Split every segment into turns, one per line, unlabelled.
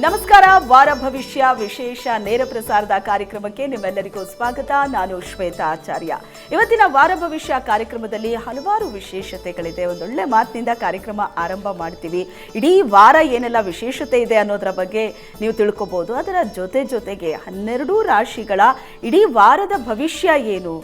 ನಮಸ್ಕಾರ. ವಾರ ಭವಿಷ್ಯ ವಿಶೇಷ ನೇರ ಪ್ರಸಾರದ ಕಾರ್ಯಕ್ರಮಕ್ಕೆ ನಿಮ್ಮೆಲ್ಲರಿಗೂ ಸ್ವಾಗತ. ನಾನು ಶ್ವೇತಾ ಆಚಾರ್ಯ. ಇವತ್ತಿನ ವಾರ ಭವಿಷ್ಯ ಕಾರ್ಯಕ್ರಮದಲ್ಲಿ ಹಲವಾರು ವಿಶೇಷತೆಗಳಿದೆ. ಒಂದೊಳ್ಳೆ ಮಾತಿನಿಂದ ಕಾರ್ಯಕ್ರಮ ಆರಂಭ ಮಾಡ್ತೀವಿ. ಇಡೀ ವಾರ ಏನೆಲ್ಲ ವಿಶೇಷತೆ ಇದೆ ಅನ್ನೋದರ ಬಗ್ಗೆ ನೀವು ತಿಳ್ಕೊಬಹುದು. ಅದರ ಜೊತೆಗೆ 12 ರಾಶಿಗಳ ಇಡೀ ವಾರದ ಭವಿಷ್ಯ ಏನು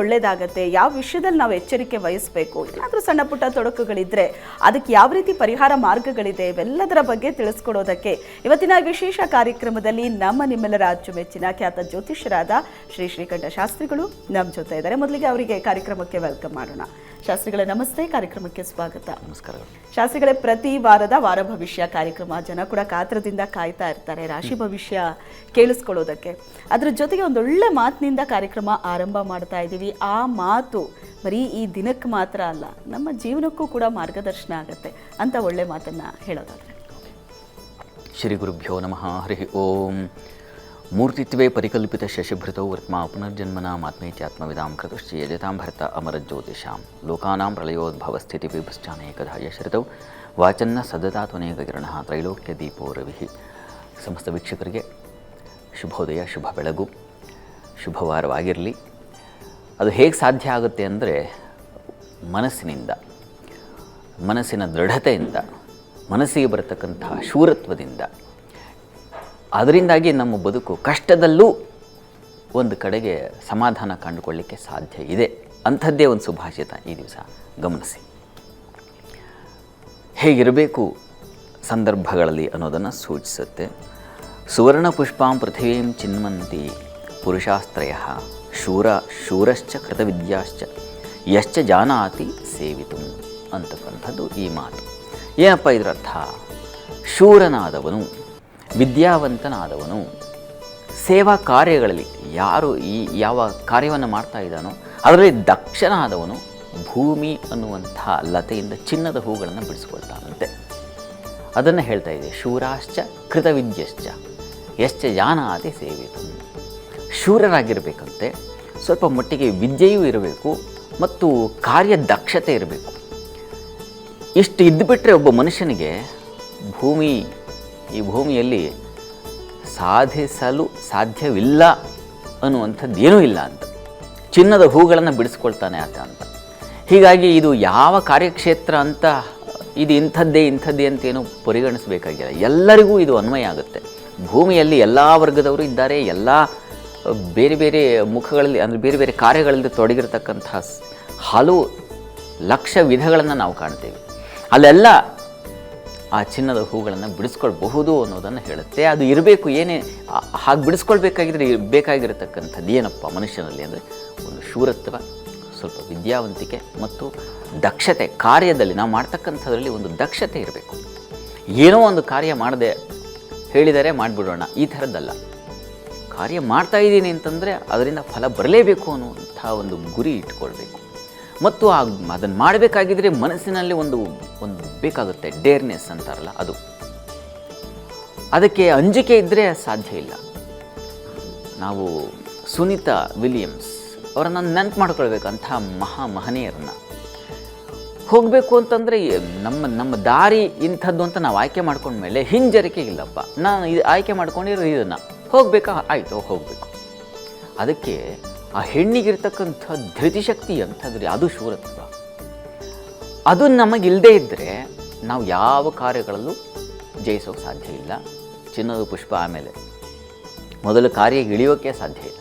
ಒಳ್ಳೇದಾಗತ್ತೆ, ಯಾವ ವಿಷಯದಲ್ಲಿ ನಾವು ಎಚ್ಚರಿಕೆ ವಹಿಸಬೇಕು, ಏನಾದರೂ ಸಣ್ಣ ಪುಟ್ಟ ತೊಡಕುಗಳಿದ್ರೆ ಅದಕ್ಕೆ ಯಾವ ರೀತಿ ಪರಿಹಾರ ಮಾರ್ಗಗಳಿದೆ, ಇವೆಲ್ಲದರ ಬಗ್ಗೆ ತಿಳಿಸ್ಕೊಡೋದಕ್ಕೆ ಇವತ್ತಿನ ವಿಶೇಷ ಕಾರ್ಯಕ್ರಮದಲ್ಲಿ ನಿಮ್ಮೆಲ್ಲರ ಅಚ್ಚುಮೆಚ್ಚಿನ ಖ್ಯಾತ ಜ್ಯೋತಿಷ್ಯರಾದ ಶ್ರೀಕಂಠ ಶಾಸ್ತ್ರಿಗಳು ನಮ್ಮ ಜೊತೆ ಇದ್ದಾರೆ. ಮೊದಲಿಗೆ ಅವರಿಗೆ ಕಾರ್ಯಕ್ರಮಕ್ಕೆ ವೆಲ್ಕಮ್ ಮಾಡೋಣ. ಶಾಸ್ತ್ರಿಗಳೇ ನಮಸ್ತೆ, ಕಾರ್ಯಕ್ರಮಕ್ಕೆ ಸ್ವಾಗತ.
ನಮಸ್ಕಾರ
ಶಾಸ್ತ್ರಿಗಳೇ, ಪ್ರತಿ ವಾರದ ವಾರ ಭವಿಷ್ಯ ಕಾರ್ಯಕ್ರಮ ಜನ ಕೂಡ ಕಾತ್ರದಿಂದ ಕಾಯ್ತಾ ಇರ್ತಾರೆ ರಾಶಿ ಭವಿಷ್ಯ ಕೇಳಿಸ್ಕೊಳ್ಳೋದಕ್ಕೆ. ಅದ್ರ ಜೊತೆಗೆ ಒಂದೊಳ್ಳೆ ಮಾತಿನಿಂದ ಕಾರ್ಯಕ್ರಮ ಆರಂಭ ಮಾಡ್ತಾ ಇದ್ದೀವಿ. ಆ ಮಾತು ಬರೀ ಈ ದಿನಕ್ಕೆ ಮಾತ್ರ ಅಲ್ಲ, ನಮ್ಮ ಜೀವನಕ್ಕೂ ಕೂಡ ಮಾರ್ಗದರ್ಶನ ಆಗುತ್ತೆ ಅಂತ ಒಳ್ಳೆ ಮಾತನ್ನ ಹೇಳೋದಾದ್ರೆ.
ಶ್ರೀ ಗುರುಭ್ಯೋ ನಮಃ. ಹರಿ ಓಂ. ಮೂರ್ತಿತ್ವೇ ಪರಿಕಲ್ಪಿತ ಶಶಿಭೃತೌ ವರ್ತ್ಮಾ ಪುನರ್ಜನ್ಮನ ಆತ್ಮೈತ್ಯಾತ್ಮವಿದಾಂ ಕೃತಶ್ಚ ಯಜತಾಂ ಭರತ ಅಮರಜ್ಯೋತಿಷಾಂ ಲೋಕಾನಾಂ ಪ್ರಳಯೋದ್ಭವ ಸ್ಥಿತಿ ವಿಭಶ್ಚಾನೇಕಧಾ ಯಶರಿತೌ ವಾಚನ್ನ ಸದತಾ ತ್ವನೇಕ ಕಿರಣಃ ತ್ರೈಲೋಕ್ಯ ದೀಪೋ ರವಿಃ. ಸಮಸ್ತ ವೀಕ್ಷಕರಿಗೆ ಶುಭೋದಯ, ಶುಭ ಬೆಳಗು, ಶುಭವಾರವಾಗಿರಲಿ. ಅದು ಹೇಗೆ ಸಾಧ್ಯ ಆಗುತ್ತೆ ಅಂದರೆ ಮನಸ್ಸಿನ ದೃಢತೆಯಿಂದ, ಮನಸ್ಸಿಗೆ ಬರತಕ್ಕಂತಹ ಶೂರತ್ವದಿಂದ. ಅದರಿಂದಾಗಿ ನಮ್ಮ ಬದುಕು ಕಷ್ಟದಲ್ಲೂ ಒಂದು ಕಡೆಗೆ ಸಮಾಧಾನ ಕಂಡುಕೊಳ್ಳಲಿಕ್ಕೆ ಸಾಧ್ಯ ಇದೆ. ಅಂಥದ್ದೇ ಒಂದು ಸುಭಾಷಿತ ಈ ದಿವಸ ಗಮನಿಸಿ. ಹೇಗಿರಬೇಕು ಸಂದರ್ಭಗಳಲ್ಲಿ ಅನ್ನೋದನ್ನು ಸೂಚಿಸುತ್ತೆ. ಸುವರ್ಣ ಪುಷ್ಪಾಂ ಪೃಥಿವೀಂ ಚಿನ್ವಂತಿ ಪುರುಷಾಸ್ತ್ರಯ ಶೂರಶ್ಚ ಕೃತವಿದ್ಯಾಶ್ಚ ಯಶ್ಚ ಜಾನಾತಿ ಸೇವಿತು ಅಂತಕ್ಕಂಥದ್ದು ಈ ಮಾತು. ಏನಪ್ಪ ಇದರರ್ಥ? ಶೂರನಾದವನು, ವಿದ್ಯಾವಂತನಾದವನು, ಸೇವಾ ಕಾರ್ಯಗಳಲ್ಲಿ ಯಾರು ಯಾವ ಕಾರ್ಯವನ್ನು ಮಾಡ್ತಾ ಇದ್ದಾನೋ ಅದರಲ್ಲಿ ದಕ್ಷನಾದವನು ಭೂಮಿ ಅನ್ನುವಂಥ ಲತೆಯಿಂದ ಚಿನ್ನದ ಹೂಗಳನ್ನು ಬಿಡಿಸ್ಕೊಳ್ತಾನಂತೆ. ಅದನ್ನು ಹೇಳ್ತಾ ಇದೆ. ಶೂರಾಶ್ಚ ಕೃತವಿದ್ಯಶ್ಚ ಯಶ್ಚ ಜಾನಾತಿ ಸೇವಿತು. ಶೂರರಾಗಿರಬೇಕಂತೆ, ಸ್ವಲ್ಪ ಮಟ್ಟಿಗೆ ವಿದ್ಯೆಯೂ ಇರಬೇಕು ಮತ್ತು ಕಾರ್ಯದಕ್ಷತೆ ಇರಬೇಕು. ಇಷ್ಟು ಇದ್ದುಬಿಟ್ರೆ ಒಬ್ಬ ಮನುಷ್ಯನಿಗೆ ಈ ಭೂಮಿಯಲ್ಲಿ ಸಾಧಿಸಲು ಸಾಧ್ಯವಿಲ್ಲ ಅನ್ನುವಂಥದ್ದು ಏನೂ ಇಲ್ಲ ಅಂತ. ಚಿನ್ನದ ಹೂಗಳನ್ನು ಬಿಡಿಸ್ಕೊಳ್ತಾನೆ ಆತ ಅಂತ. ಹೀಗಾಗಿ ಇದು ಯಾವ ಕಾರ್ಯಕ್ಷೇತ್ರ ಅಂತ, ಇದು ಇಂಥದ್ದೇ ಅಂತೇನು ಪರಿಗಣಿಸಬೇಕಾಗಿಲ್ಲ. ಎಲ್ಲರಿಗೂ ಇದು ಅನ್ವಯ ಆಗುತ್ತೆ. ಭೂಮಿಯಲ್ಲಿ ಎಲ್ಲ ವರ್ಗದವರು ಇದ್ದಾರೆ. ಎಲ್ಲ ಬೇರೆ ಬೇರೆ ಮುಖಗಳಲ್ಲಿ, ಅಂದರೆ ಬೇರೆ ಬೇರೆ ಕಾರ್ಯಗಳಲ್ಲಿ ತೊಡಗಿರತಕ್ಕಂತಹ ಹಲವು ಲಕ್ಷ ವಿಧಗಳನ್ನು ನಾವು ಕಾಣ್ತೇವೆ. ಅಲ್ಲೆಲ್ಲ ಆ ಚಿನ್ನದ ಹೂಗಳನ್ನು ಬಿಡಿಸ್ಕೊಳ್ಬಹುದು ಅನ್ನೋದನ್ನು ಹೇಳುತ್ತೆ. ಅದು ಇರಬೇಕು. ಹಾಗೆ ಬೇಕಾಗಿರತಕ್ಕಂಥದ್ದು ಏನಪ್ಪ ಮನುಷ್ಯನಲ್ಲಿ ಅಂದರೆ ಒಂದು ಶೂರತ್ವ, ಸ್ವಲ್ಪ ವಿದ್ಯಾವಂತಿಕೆ ಮತ್ತು ದಕ್ಷತೆ. ಕಾರ್ಯದಲ್ಲಿ ನಾವು ಮಾಡ್ತಕ್ಕಂಥದ್ರಲ್ಲಿ ಒಂದು ದಕ್ಷತೆ ಇರಬೇಕು. ಏನೋ ಒಂದು ಕಾರ್ಯ ಮಾಡದೆ ಹೇಳಿದರೆ ಮಾಡಿಬಿಡೋಣ, ಈ ಥರದ್ದಲ್ಲ. ಕಾರ್ಯ ಮಾಡ್ತಾ ಇದ್ದೀನಿ ಅಂತಂದರೆ ಅದರಿಂದ ಫಲ ಬರಲೇಬೇಕು ಅನ್ನುವಂಥ ಒಂದು ಗುರಿ ಇಟ್ಕೊಳ್ಬೇಕು. ಮತ್ತು ಅದನ್ನು ಮಾಡಬೇಕಾಗಿದ್ದರೆ ಮನಸ್ಸಿನಲ್ಲಿ ಒಂದು ಬೇಕಾಗುತ್ತೆ. ಡೇರ್ನೆಸ್ ಅಂತಾರಲ್ಲ, ಅದು. ಅದಕ್ಕೆ ಅಂಜಿಕೆ ಇದ್ದರೆ ಸಾಧ್ಯ ಇಲ್ಲ. ನಾವು ಸುನೀತಾ ವಿಲಿಯಮ್ಸ್ ಅವರನ್ನು ನೆನಪು ಮಾಡ್ಕೊಳ್ಬೇಕಂಥ ಮಹನೀಯರನ್ನು. ಹೋಗಬೇಕು ಅಂತಂದರೆ ನಮ್ಮ ದಾರಿ ಇಂಥದ್ದು ಅಂತ ನಾವು ಆಯ್ಕೆ ಮಾಡ್ಕೊಂಡ್ಮೇಲೆ ಹಿಂಜರಿಕೆ ಇಲ್ಲಪ್ಪ, ನಾನು ಇದು ಆಯ್ಕೆ ಮಾಡ್ಕೊಂಡಿರೋ ಇದನ್ನು ಹೋಗಬೇಕಾ, ಆಯಿತು ಹೋಗಬೇಕು. ಅದಕ್ಕೆ ಆ ಹೆಣ್ಣಿಗಿರ್ತಕ್ಕಂಥ ಧೃತಿಶಕ್ತಿ ಅಂತಂದರೆ ಅದು ಶೂರತ್ವ. ಅದು ನಮಗಿಲ್ಲದೆ ಇದ್ದರೆ ನಾವು ಯಾವ ಕಾರ್ಯಗಳಲ್ಲೂ ಜಯಿಸೋಕೆ ಸಾಧ್ಯ ಇಲ್ಲ. ಚಿನ್ನದ ಪುಷ್ಪ ಆಮೇಲೆ ಮೊದಲು ಕಾರ್ಯ ಇಳಿಯೋಕ್ಕೆ ಸಾಧ್ಯ ಇಲ್ಲ.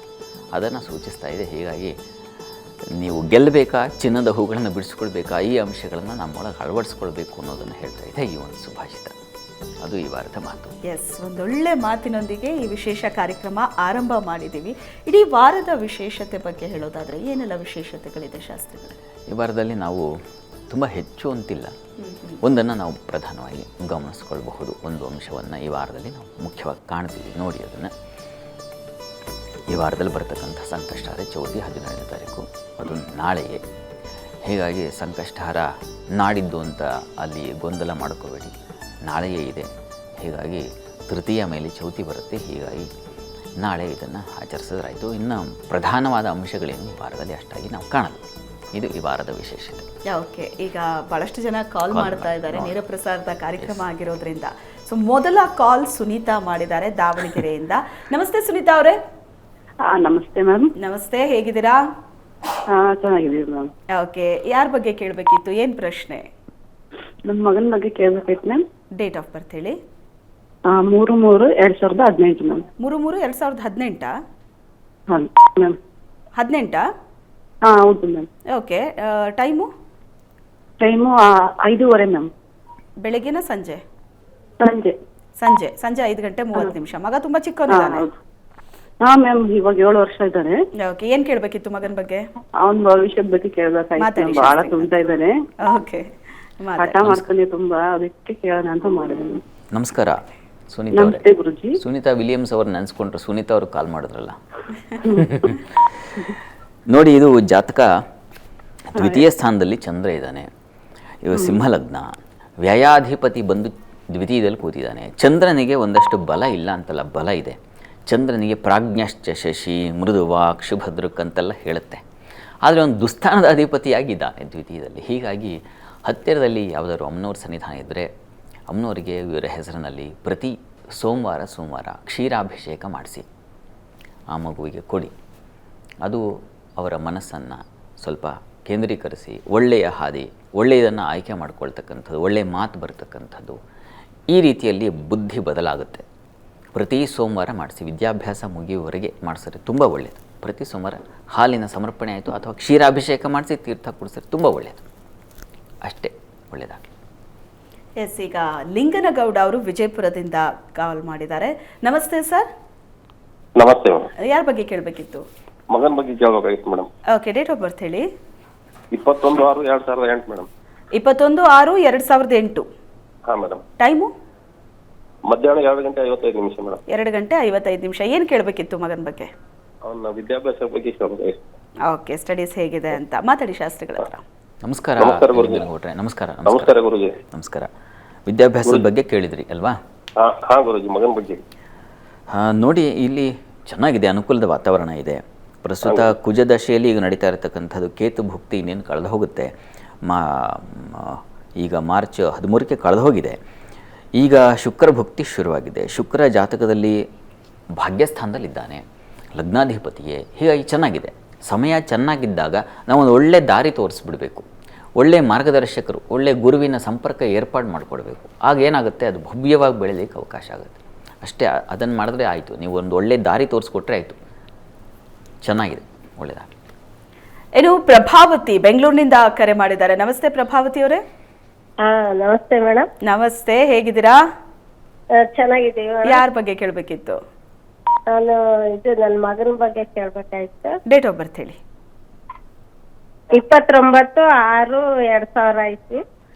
ಅದನ್ನು ಸೂಚಿಸ್ತಾ ಇದೆ. ಹೀಗಾಗಿ ನೀವು ಗೆಲ್ಲಬೇಕಾ, ಚಿನ್ನದ ಹೂಗಳನ್ನು ಬಿಡಿಸ್ಕೊಳ್ಬೇಕಾ, ಈ ಅಂಶಗಳನ್ನು ನಮ್ಮೊಳಗೆ ಅಳವಡಿಸ್ಕೊಳ್ಬೇಕು ಅನ್ನೋದನ್ನು ಹೇಳ್ತಾ ಇದೆ ಈ ಒಂದು ಸುಭಾಷಿತ. ಅದು ಈ ವಾರದ ಮಾತು.
ಎಸ್, ಒಂದೊಳ್ಳೆ ಮಾತಿನೊಂದಿಗೆ ಈ ವಿಶೇಷ ಕಾರ್ಯಕ್ರಮ ಆರಂಭ ಮಾಡಿದ್ದೀವಿ. ಇಡೀ ವಾರದ ವಿಶೇಷತೆ ಬಗ್ಗೆ ಹೇಳೋದಾದರೆ ಏನೆಲ್ಲ ವಿಶೇಷತೆಗಳಿದೆ ಶಾಸ್ತ್ರಿಗಳೇ?
ಈ ವಾರದಲ್ಲಿ ನಾವು ತುಂಬ ಹೆಚ್ಚು ಅಂತಿಲ್ಲ, ಒಂದನ್ನು ನಾವು ಪ್ರಧಾನವಾಗಿ ಗಮನಿಸ್ಕೊಳ್ಬಹುದು. ಒಂದು ಅಂಶವನ್ನು ಈ ವಾರದಲ್ಲಿ ನಾವು ಮುಖ್ಯವಾಗಿ ಕಾಣ್ತೀವಿ. ನೋಡಿ, ಅದನ್ನು ಈ ವಾರದಲ್ಲಿ ಬರ್ತಕ್ಕಂಥ ಸಂಕಷ್ಟಹಾರ ಚೌತಿ 17ನೇ ತಾರೀಕು, ಅದು ನಾಳೆಯೇ. ಹೀಗಾಗಿ ಸಂಕಷ್ಟಹಾರ ನಾಡಿದ್ದು ಅಂತ ಅಲ್ಲಿ ಗೊಂದಲ ಮಾಡ್ಕೋಬೇಡಿ, ನಾಳೆಯೇ ಇದೆ. ಹೀಗಾಗಿ ತೃತೀಯ ಮೇಲೆ ಚೌತಿ ಬರುತ್ತೆ. ಹೀಗಾಗಿ ನಾಳೆ ಇದನ್ನು ಆಚರಿಸಿದ್ರಾಯಿತು. ಇನ್ನು ಪ್ರಧಾನವಾದ ಅಂಶಗಳೇನು ಈ ವಾರದಲ್ಲಿ ಅಷ್ಟಾಗಿ ನಾವು ಕಾಣಲ್ಲ. ಇದು ಈ ವಾರದ ವಿಶೇಷತೆ.
ಓಕೆ, ಈಗ ಬಹಳಷ್ಟು ಜನ ಕಾಲ್ ಮಾಡ್ತಾ ಇದ್ದಾರೆ ನೇರ ಪ್ರಸಾರದ ಕಾರ್ಯಕ್ರಮ ಆಗಿರೋದ್ರಿಂದ. ಸೊ ಮೊದಲ ಕಾಲ್ ಸುನೀತಾ ಮಾಡಿದ್ದಾರೆ ದಾವಣಗೆರೆಯಿಂದ. ನಮಸ್ತೆ ಸುನೀತಾ ಅವರೇ.
ನಮಸ್ತೆ ಮ್ಯಾಮ್.
ನಮಸ್ತೆ, ಹೇಗಿದ್ದೀರಾ?
ಚೆನ್ನಾಗಿದ್ದೀವಿ ಮ್ಯಾಮ್.
ಓಕೆ, ಯಾರ ಬಗ್ಗೆ ಕೇಳಬೇಕಿತ್ತು, ಏನು ಪ್ರಶ್ನೆ?
ನಮ್ಮ ಮಗನ ಬಗ್ಗೆ ಕೇಳಬೇಕಿತ್ತು ಮ್ಯಾಮ್.
ಡೇಟ್ ಆಫ್ ಬರ್ತ್ ಹೇಳಿ.
3/3/2018 ಮ್ಯಾಮ್.
3/3/2018?
ಹಾಂ ಮ್ಯಾಮ್.
18?
ಹೌದು ma'am.
Okay, time?
Time 5:30 ma'am.
ಬೆಳಗ್ಗೆನ ಸಂಜೆ?
ಸಂಜೆ.
ಸಂಜೆ 5:30. ಮಗ ತುಂಬಾ ಚಿಕ್ಕವನಿದ್ದಾನೆ?
ಹಾಂ ಮ್ಯಾಮ್, ಇವಾಗ 7 ವರ್ಷ ಇದ್ದಾನೆ.
ಓಕೆ, ಏನು ಕೇಳಬೇಕಿತ್ತು ಮಗನ ಬಗ್ಗೆ?
ಅವನ ಭವಿಷ್ಯದ ಬಗ್ಗೆ ಕೇಳಬೇಕಾಯ್ತು. ಬಹಳ ತುಂಬ್ತಾ ಇದ್ದಾನೆ.
ಓಕೆ,
ಹಠ ಮಾಡ್ತಾನೆ ತುಂಬಾ, ಅದಕ್ಕೆ ಕೇಳೋಣ ಅಂತ ಮಾಡಿದೆ.
ನಮಸ್ಕಾರ ಸುನೀತಾ ಅವರೇ.
ನಮಸ್ತೆ ಗುರುಜಿ.
ಸುನೀತಾ ವಿಲಿಯಮ್ಸ್ ಅವ್ರು ನೆನೆಸ್ಕೊಂಡ್ರು, ಸುನೀತಾ ಅವರು ಕಾಲ್ ಮಾಡಿದ್ರಲ್ಲ. ನೋಡಿ, ಇದು ಜಾತಕ ದ್ವಿತೀಯ ಸ್ಥಾನದಲ್ಲಿ ಚಂದ್ರ ಇದ್ದಾನೆ. ಇವು ಸಿಂಹ ಲಗ್ನ, ವ್ಯಯಾಧಿಪತಿ ಬಂದು ದ್ವಿತೀಯದಲ್ಲಿ ಕೂತಿದ್ದಾನೆ. ಚಂದ್ರನಿಗೆ ಒಂದಷ್ಟು ಬಲ ಇಲ್ಲ ಅಂತಲ್ಲ, ಬಲ ಇದೆ. ಚಂದ್ರನಿಗೆ ಪ್ರಾಜ್ಞಶ್ಚ ಶಶಿ ಮೃದುವಾಕ್ ಶುಭದೃಕ್ ಅಂತೆಲ್ಲ ಹೇಳುತ್ತೆ. ಆದರೆ ಒಂದು ದುಸ್ಥಾನದ ಅಧಿಪತಿಯಾಗಿದ್ದಾನೆ ದ್ವಿತೀಯದಲ್ಲಿ. ಹೀಗಾಗಿ ಹತ್ತಿರದಲ್ಲಿ ಯಾವುದಾದ್ರು ಅಮ್ಮನವ್ರ ಸನ್ನಿಧಾನ ಇದ್ದರೆ ಅಮ್ಮನವರಿಗೆ ಇವರ ಹೆಸರಿನಲ್ಲಿ ಪ್ರತಿ ಸೋಮವಾರ ಕ್ಷೀರಾಭಿಷೇಕ ಮಾಡಿಸಿ ಆ ಮಗುವಿಗೆ ಕೊಡಿ. ಅದು ಅವರ ಮನಸ್ಸನ್ನು ಸ್ವಲ್ಪ ಕೇಂದ್ರೀಕರಿಸಿ ಒಳ್ಳೆಯ ಹಾದಿ, ಒಳ್ಳೆಯದನ್ನು ಆಯ್ಕೆ ಮಾಡ್ಕೊಳ್ತಕ್ಕಂಥದ್ದು, ಒಳ್ಳೆಯ ಮಾತು ಬರ್ತಕ್ಕಂಥದ್ದು, ಈ ರೀತಿಯಲ್ಲಿ ಬುದ್ಧಿ ಬದಲಾಗುತ್ತೆ. ಪ್ರತಿ ಸೋಮವಾರ ಮಾಡಿಸಿ, ವಿದ್ಯಾಭ್ಯಾಸ ಮುಗಿಯುವವರೆಗೆ ಮಾಡಿಸಿದ್ರೆ ತುಂಬ ಒಳ್ಳೆಯದು. ಪ್ರತಿ ಸೋಮವಾರ ಹಾಲಿನ ಸಮರ್ಪಣೆ ಆಯಿತು ಅಥವಾ ಕ್ಷೀರಾಭಿಷೇಕ ಮಾಡಿಸಿ ತೀರ್ಥ ಕುಡಿಸಿದ್ರೆ ತುಂಬ ಒಳ್ಳೆಯದು. ಅಷ್ಟೇ, ಒಳ್ಳೆಯದಾಗಲಿ.
ಎಸ್, ಈಗ ಲಿಂಗನಗೌಡ ಅವರು ವಿಜಯಪುರದಿಂದ ಕಾಲ್ ಮಾಡಿದ್ದಾರೆ. ನಮಸ್ತೆ ಸರ್.
ನಮಸ್ತೆ ಮೇಡಮ್.
ಯಾರ ಬಗ್ಗೆ ಕೇಳಬೇಕಿತ್ತು?
ಮಗನ ಬಗ್ಗೆ ಕೇಳಬೇಕಾಗಿತ್ತು madam.
Okay, date of birth ಹೇಳಿ.
21/6/2008 ಮೇಡಮ್.
21/6/2008.
ಹಾಂ ಮೇಡಮ್.
ಟೈಮು?
ಮಧ್ಯಾಹ್ನ 2:55 ಮೇಡಮ್.
2:55. ಏನು ಕೇಳಬೇಕಿತ್ತು ಮಗನ ಬಗ್ಗೆ?
ಅವನ ವಿದ್ಯಾಭ್ಯಾಸ ಬಗ್ಗೆ ಕೇಳಬೇಕಾಗಿತ್ತು.
ಓಕೆ, ಸ್ಟಡೀಸ್ ಹೇಗಿದೆ ಅಂತ ಮಾತಾಡಿ ಶಾಸ್ತ್ರಿಗಳ ಹತ್ರ.
ನಮಸ್ಕಾರ
ಗುರುಜಿ.
ನಮಸ್ಕಾರ
ಗುರುಜಿ.
ನಮಸ್ಕಾರ. ವಿದ್ಯಾಭ್ಯಾಸದ ಬಗ್ಗೆ ಕೇಳಿದ್ರಿ ಅಲ್ವಾ?
ಹಾಂ ಗುರುಜಿ, ಮಗನ ಬಗ್ಗೆ.
ನೋಡಿ, ಇಲ್ಲಿ ಚೆನ್ನಾಗಿದೆ, ಅನುಕೂಲದ ವಾತಾವರಣ ಇದೆ. ಪ್ರಸ್ತುತ ಕುಜದಶೆಯಲ್ಲಿ ಈಗ ನಡೀತಾ ಇರತಕ್ಕಂಥದ್ದು ಕೇತು ಭುಕ್ತಿ ಇನ್ನೇನು ಕಳೆದು ಹೋಗುತ್ತೆ. ಈಗ ಮಾರ್ಚ್ 13ಕ್ಕೆ ಕಳೆದು ಹೋಗಿದೆ. ಈಗ ಶುಕ್ರ ಭುಕ್ತಿ ಶುರುವಾಗಿದೆ. ಶುಕ್ರ ಜಾತಕದಲ್ಲಿ ಭಾಗ್ಯಸ್ಥಾನದಲ್ಲಿದ್ದಾನೆ, ಲಗ್ನಾಧಿಪತಿಯೇ. ಹೀಗಾಗಿ ಚೆನ್ನಾಗಿದೆ. ಸಮಯ ಚೆನ್ನಾಗಿದ್ದಾಗ ನಾವೊಂದು ಒಳ್ಳೆ ದಾರಿ ತೋರಿಸ್ಬಿಡಬೇಕು. ಒಳ್ಳೆಯ ಮಾರ್ಗದರ್ಶಕರು, ಒಳ್ಳೆಯ ಗುರುವಿನ ಸಂಪರ್ಕ ಏರ್ಪಾಡು ಮಾಡಿಕೊಡ್ಬೇಕು. ಆಗ ಏನಾಗುತ್ತೆ, ಅದು ಭವ್ಯವಾಗಿ ಬೆಳೀಲಿಕ್ಕೆ ಅವಕಾಶ ಆಗುತ್ತೆ. ಅಷ್ಟೇ, ಅದನ್ನು ಮಾಡಿದ್ರೆ ಆಯಿತು. ನೀವು ಒಂದು ಒಳ್ಳೆ ದಾರಿ ತೋರಿಸ್ಕೊಟ್ರೆ ಆಯಿತು. ಚೆನ್ನಾಗಿದೆ, ಒಳ್ಳೆಯದಾಗಲಿ.
ಏನು ಪ್ರಭಾವತಿ ಬೆಂಗಳೂರಿನಿಂದ ಕರೆ ಮಾಡಿದ್ದಾರೆ. ನಮಸ್ತೆ ಪ್ರಭಾವತಿ ಅವರೇ.
ನಮಸ್ತೆ ಮೇಡಮ್.
ನಮಸ್ತೆ, ಹೇಗಿದ್ದೀರಾ?
ಚೆನ್ನಾಗಿದ್ದೀವಿ.
ಯಾರ ಬಗ್ಗೆ ಕೇಳಬೇಕಿತ್ತು?
ನಾನು ನನ್ನ ಮಗನ ಬಗ್ಗೆ ಕೇಳಬೇಕಾಯ್ತು.
ಡೇಟ್ ಆಫ್ ಬರ್ತ್ ಹೇಳಿ.
29/6/2000 ಐತಿ.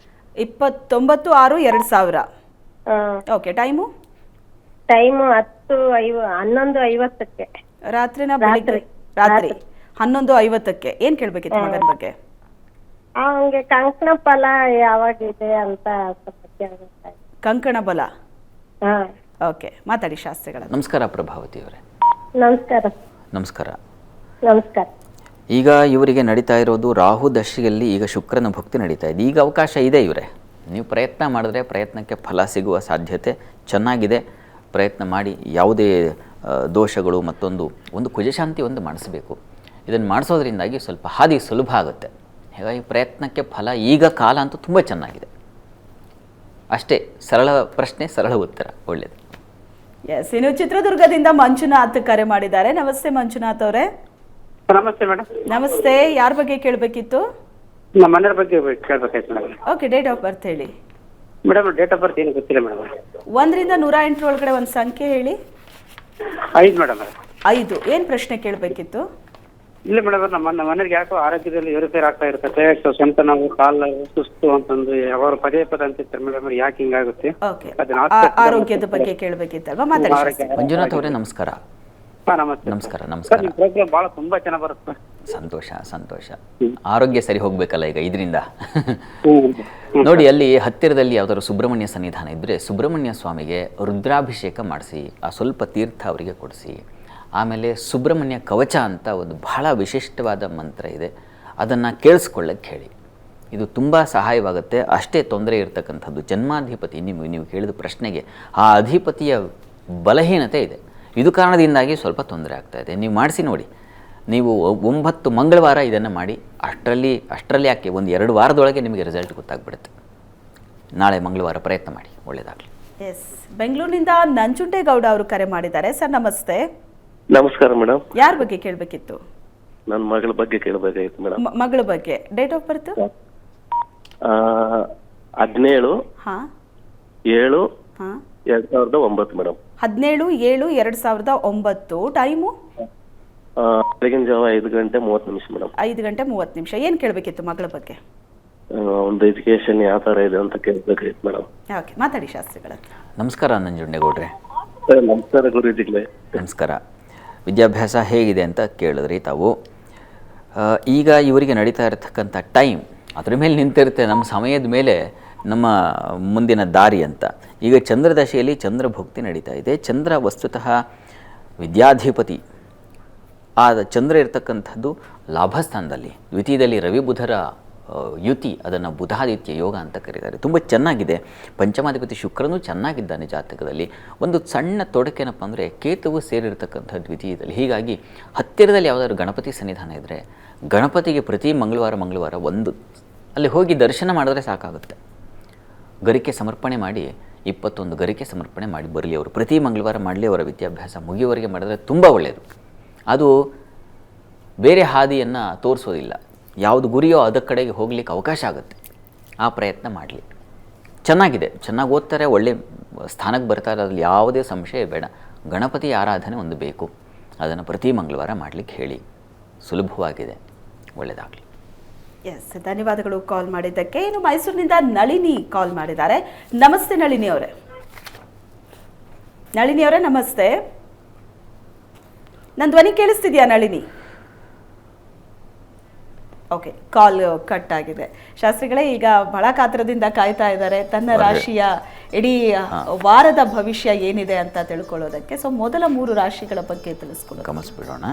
29/6/2000. Okay, time?
ಟೈಮು 11:50ಕ್ಕೆ.
ರಾತ್ರಿನ ಬೆಳಿಗ್ಗೆ? ರಾತ್ರಿ 11:50ಕ್ಕೆ. ಏನು ಕೇಳಬೇಕಿತ್ತು ಮಗನ ಬಗ್ಗೆ?
ಅವನಿಗೆ ಕಂಕಣ ಫಲ ಯಾವಾಗಿದೆ ಅಂತ ಸ್ವಲ್ಪ ಕೇಳಬೇಕಾಯ್ತು.
ಕಂಕಣ ಬಲ.
ಹಾಂ,
ಓಕೆ, ಮಾತಾಡಿ ಶಾಸ್ತ್ರಿಗಳ.
ನಮಸ್ಕಾರ ಪ್ರಭಾವತಿ ಅವರೇ.
ನಮಸ್ಕಾರ.
ನಮಸ್ಕಾರ.
ನಮಸ್ಕಾರ.
ಈಗ ಇವರಿಗೆ ನಡೀತಾ ಇರೋದು ರಾಹು ದಶೆಯಲ್ಲಿ ಈಗ ಶುಕ್ರನ ಭಕ್ತಿ ನಡೀತಾ ಇದೆ. ಈಗ ಅವಕಾಶ ಇದೆ ಇವರೇ. ನೀವು ಪ್ರಯತ್ನ ಮಾಡಿದ್ರೆ ಪ್ರಯತ್ನಕ್ಕೆ ಫಲ ಸಿಗುವ ಸಾಧ್ಯತೆ ಚೆನ್ನಾಗಿದೆ. ಪ್ರಯತ್ನ ಮಾಡಿ. ಯಾವುದೇ ದೋಷಗಳು ಒಂದು ಕುಜಶಾಂತಿ ಒಂದು ಮಾಡಿಸಬೇಕು. ಇದನ್ನು ಮಾಡಿಸೋದ್ರಿಂದಾಗಿ ಸ್ವಲ್ಪ ಹಾದಿ ಸುಲಭ ಆಗುತ್ತೆ. ಹೀಗಾಗಿ ಪ್ರಯತ್ನಕ್ಕೆ ಫಲ. ಈಗ ಕಾಲ ಅಂತೂ ತುಂಬ ಚೆನ್ನಾಗಿದೆ. ಅಷ್ಟೇ, ಸರಳ ಪ್ರಶ್ನೆ, ಸರಳ ಉತ್ತರ. ಒಳ್ಳೆಯದು.
ಎಸ್, ಇನ್ನು ಚಿತ್ರದುರ್ಗದಿಂದ ಮಂಜುನಾಥ್ ಕರೆ ಮಾಡಿದ್ದಾರೆ. ನಮಸ್ತೆ ಮಂಜುನಾಥ್ ಅವರೇ.
ನಮಸ್ತೆ ಮೇಡಮ್.
ನಮಸ್ತೆ, ಯಾರ ಬಗ್ಗೆ ಕೇಳಬೇಕಿತ್ತು?
ನಮ್ಮ ಮನೆಯ ಬಗ್ಗೆ ಕೇಳಬೇಕಾಯ್ತು madam.
Okay, date of birth ಹೇಳಿ.
ಮೇಡಮ್, ಡೇಟ್ ಆಫ್ ಬರ್ತ್ ಏನು ಗೊತ್ತಿಲ್ಲ ಮೇಡಮ್.
1ರಿಂದ 108 ಒಳಗಡೆ ಒಂದು ಸಂಖ್ಯೆ ಹೇಳಿ.
5 ಮೇಡಮ್.
5. ಏನು ಪ್ರಶ್ನೆ ಕೇಳಬೇಕಿತ್ತು?
ಇಲ್ಲ ಮೇಡಮ್, ನಮ್ಮ ಮನೆಗೆ ಯಾಕೋ ಆರೋಗ್ಯದಲ್ಲಿ ಏರುಪೇರು ಆಗ್ತಾ ಇರುತ್ತೆ. ಸ್ವಂತ ನಾವು ಕಾಲ ಸುಸ್ತು ಅಂತಂದು ಯಾವಾಗ ಪದೇ ಅಂತಿರ್ತಾರೆ ಮೇಡಮ್. ಯಾಕೆ ಹಿಂಗಾಗುತ್ತೆ?
ಓಕೆ, ಆರೋಗ್ಯದ ಬಗ್ಗೆ ಕೇಳಬೇಕಿತ್ತಲ್ವಾ? ಮಾತಾಡಿ.
ಮಂಜುನಾಥ್ ಅವರೇ ನಮಸ್ಕಾರ.
ನಮಸ್ತೆ.
ನಮಸ್ಕಾರ. ನಮಸ್ಕಾರ.
ಪ್ರೋಗ್ರಾಮ್ ಬಹಳ ತುಂಬಾ ಚೆನ್ನಾಗಿ ಬರುತ್ತೆ.
ಸಂತೋಷ. ಆರೋಗ್ಯ ಸರಿ ಹೋಗ್ಬೇಕಲ್ಲ ಈಗ ಇದರಿಂದ. ನೋಡಿ, ಅಲ್ಲಿ ಹತ್ತಿರದಲ್ಲಿ ಯಾವ್ದಾದ್ರು ಸುಬ್ರಹ್ಮಣ್ಯ ಸನ್ನಿಧಾನ ಇದ್ದರೆ ಸುಬ್ರಹ್ಮಣ್ಯ ಸ್ವಾಮಿಗೆ ರುದ್ರಾಭಿಷೇಕ ಮಾಡಿಸಿ, ಆ ಸ್ವಲ್ಪ ತೀರ್ಥ ಅವರಿಗೆ ಕೊಡಿಸಿ. ಆಮೇಲೆ ಸುಬ್ರಹ್ಮಣ್ಯ ಕವಚ ಅಂತ ಒಂದು ಬಹಳ ವಿಶಿಷ್ಟವಾದ ಮಂತ್ರ ಇದೆ, ಅದನ್ನು ಕೇಳಿಸ್ಕೊಳ್ಳಕ್ಕೆ ಹೇಳಿ. ಇದು ತುಂಬ ಸಹಾಯವಾಗುತ್ತೆ. ಅಷ್ಟೇ ತೊಂದರೆ ಇರತಕ್ಕಂಥದ್ದು ಜನ್ಮಾಧಿಪತಿ, ನೀವು ಕೇಳಿದ ಪ್ರಶ್ನೆಗೆ ಆ ಅಧಿಪತಿಯ ಬಲಹೀನತೆ ಇದೆ. ಇದು ಕಾರಣದಿಂದಾಗಿ ಸ್ವಲ್ಪ ತೊಂದರೆ ಆಗ್ತಾಯಿದೆ. ನೀವು ಮಾಡಿಸಿ ನೋಡಿ. ನೀವು 9 ಮಂಗಳವಾರ ಇದನ್ನು ಮಾಡಿ. ಅಷ್ಟರಲ್ಲಿ ಯಾಕೆ ಒಂದು 2 ವಾರದೊಳಗೆ ನಿಮಗೆ ರಿಸಲ್ಟ್ ಗೊತ್ತಾಗ್ಬಿಡುತ್ತೆ. ನಾಳೆ ಮಂಗಳವಾರ ಪ್ರಯತ್ನ ಮಾಡಿ, ಒಳ್ಳೆಯದಾಗಲಿ.
ಎಸ್, ಬೆಂಗಳೂರಿನಿಂದ ನಂಜುಂಡೇಗೌಡ ಅವರು ಕರೆ ಮಾಡಿದ್ದಾರೆ. ಸರ್ ನಮಸ್ತೆ.
ನಮಸ್ಕಾರ ಮೇಡಮ್.
ಯಾರ ಬಗ್ಗೆ ಕೇಳಬೇಕಿತ್ತು?
ನನ್ನ ಮಗಳ ಬಗ್ಗೆ ಕೇಳಬೇಕಾಗಿತ್ತು ಮೇಡಮ್.
ಮಗಳ ಬಗ್ಗೆ. Date of birth?
17/7/2009 madam.
17/7/2009. Time
ಬೆಳಗಿನ ಜಾವ 5:30 ಮೇಡಮ್.
5:30. ಏನು ಕೇಳಬೇಕಿತ್ತು ಮಗಳ ಬಗ್ಗೆ?
ಒಂದು ಎಜುಕೇಶನ್ ಯಾವ ಥರ ಇದೆ ಅಂತ ಕೇಳಬೇಕಾಗಿತ್ತು ಮೇಡಮ್.
ಓಕೆ, ಮಾತಾಡಿ ಶಾಸ್ತ್ರಿಗಳ.
ನಮಸ್ಕಾರ ನಂಜುಂಡೇಗೌಡ್ರೆ.
ನಮಸ್ಕಾರ ಗುರೂಜಿಗಳೇ.
ನಮಸ್ಕಾರ. ವಿದ್ಯಾಭ್ಯಾಸ ಹೇಗಿದೆ ಅಂತ ಕೇಳಿದ್ರಿ ತಾವು. ಈಗ ಇವರಿಗೆ ನಡೀತಾ ಇರತಕ್ಕಂಥ ಟೈಮ್ ಅದ್ರ ಮೇಲೆ ನಿಂತಿರುತ್ತೆ, ನಮ್ಮ ಸಮಯದ ಮೇಲೆ ನಮ್ಮ ಮುಂದಿನ ದಾರಿ ಅಂತ. ಈಗ ಚಂದ್ರದಶೆಯಲ್ಲಿ ಚಂದ್ರಭುಕ್ತಿ ನಡೀತಾ ಇದೆ. ಚಂದ್ರ ವಸ್ತುತಃ ವಿದ್ಯಾಧಿಪತಿ. ಆ ಚಂದ್ರ ಇರತಕ್ಕಂಥದ್ದು ಲಾಭಸ್ಥಾನದಲ್ಲಿ, ದ್ವಿತೀಯದಲ್ಲಿ ರವಿ ಬುಧರ ಯುತಿ, ಅದನ್ನು ಬುಧಾದಿತ್ಯ ಯೋಗ ಅಂತ ಕರೀತಾರೆ. ತುಂಬ ಚೆನ್ನಾಗಿದೆ. ಪಂಚಮಾಧಿಪತಿ ಶುಕ್ರನೂ ಚೆನ್ನಾಗಿದ್ದಾನೆ ಜಾತಕದಲ್ಲಿ. ಒಂದು ಸಣ್ಣ ತೊಡಕೇನಪ್ಪ ಅಂದರೆ ಕೇತುವು ಸೇರಿರ್ತಕ್ಕಂಥ ದ್ವಿತೀಯದಲ್ಲಿ. ಹೀಗಾಗಿ ಹತ್ತಿರದಲ್ಲಿ ಯಾವುದಾದ್ರು ಗಣಪತಿ ಸನ್ನಿಧಾನ ಇದ್ದರೆ ಗಣಪತಿಗೆ ಪ್ರತಿ ಮಂಗಳವಾರ ಒಂದು ಅಲ್ಲಿ ಹೋಗಿ ದರ್ಶನ ಮಾಡಿದ್ರೆ ಸಾಕಾಗುತ್ತೆ. ಗರಿಕೆ ಸಮರ್ಪಣೆ ಮಾಡಿ 21 ಗರಿಕೆ ಸಮರ್ಪಣೆ ಮಾಡಿ ಬರಲಿ ಅವರು. ಪ್ರತಿ ಮಂಗಳವಾರ ಮಾಡಲಿ. ಅವರ ವಿದ್ಯಾಭ್ಯಾಸ ಮುಗಿಯುವವರೆಗೆ ಮಾಡಿದ್ರೆ ತುಂಬ ಒಳ್ಳೆಯದು. ಅದು ಬೇರೆ ಹಾದಿಯನ್ನು ತೋರಿಸೋದಿಲ್ಲ. ಯಾವುದು ಗುರಿಯೋ ಅದರ ಕಡೆಗೆ ಹೋಗಲಿಕ್ಕೆ ಅವಕಾಶ ಆಗುತ್ತೆ. ಆ ಪ್ರಯತ್ನ ಮಾಡಲಿ. ಚೆನ್ನಾಗಿದೆ, ಚೆನ್ನಾಗಿ ಓದ್ತಾರೆ, ಒಳ್ಳೆ ಸ್ಥಾನಕ್ಕೆ ಬರ್ತಾರೆ, ಅದರಲ್ಲಿ ಯಾವುದೇ ಸಂಶಯ ಬೇಡ. ಗಣಪತಿ ಆರಾಧನೆ ಒಂದು ಬೇಕು, ಅದನ್ನು ಪ್ರತಿ ಮಂಗಳವಾರ ಮಾಡಲಿಕ್ಕೆ ಹೇಳಿ. ಸುಲಭವಾಗಿದೆ, ಒಳ್ಳೆಯದಾಗಲಿ.
ಎಸ್, ಧನ್ಯವಾದಗಳು ಕಾಲ್ ಮಾಡಿದ್ದಕ್ಕೆ. ಇನ್ನು ಮೈಸೂರಿನಿಂದ ನಳಿನಿ ಕಾಲ್ ಮಾಡಿದ್ದಾರೆ. ನಮಸ್ತೆ ನಳಿನಿ ಅವರೇ. ನಳಿನಿ ಅವರೇ ನಮಸ್ತೆ. ನನ್ನ ಧ್ವನಿ ಕೇಳಿಸ್ತಿದ್ಯಾ ನಳಿನಿ? ಓಕೆ, ಕಾಲ್ ಕಟ್ ಆಗಿದೆ. ಶಾಸ್ತ್ರಿಗಳೇ, ಈಗ ಬಹಳ ಕಾತ್ರದಿಂದ ಕಾಯ್ತಾ ಇದ್ದಾರೆ ತನ್ನ ರಾಶಿಯ ಇಡೀ ವಾರದ ಭವಿಷ್ಯ ಏನಿದೆ ಅಂತ ತಿಳ್ಕೊಳ್ಳೋದಕ್ಕೆ. ಸೊ ಮೊದಲ 3 ರಾಶಿಗಳ ಬಗ್ಗೆ ತಿಳಿಸ್ಕೊಳ್ಳೋದು
ಗಮನಿಸ್ಬಿಡೋಣ.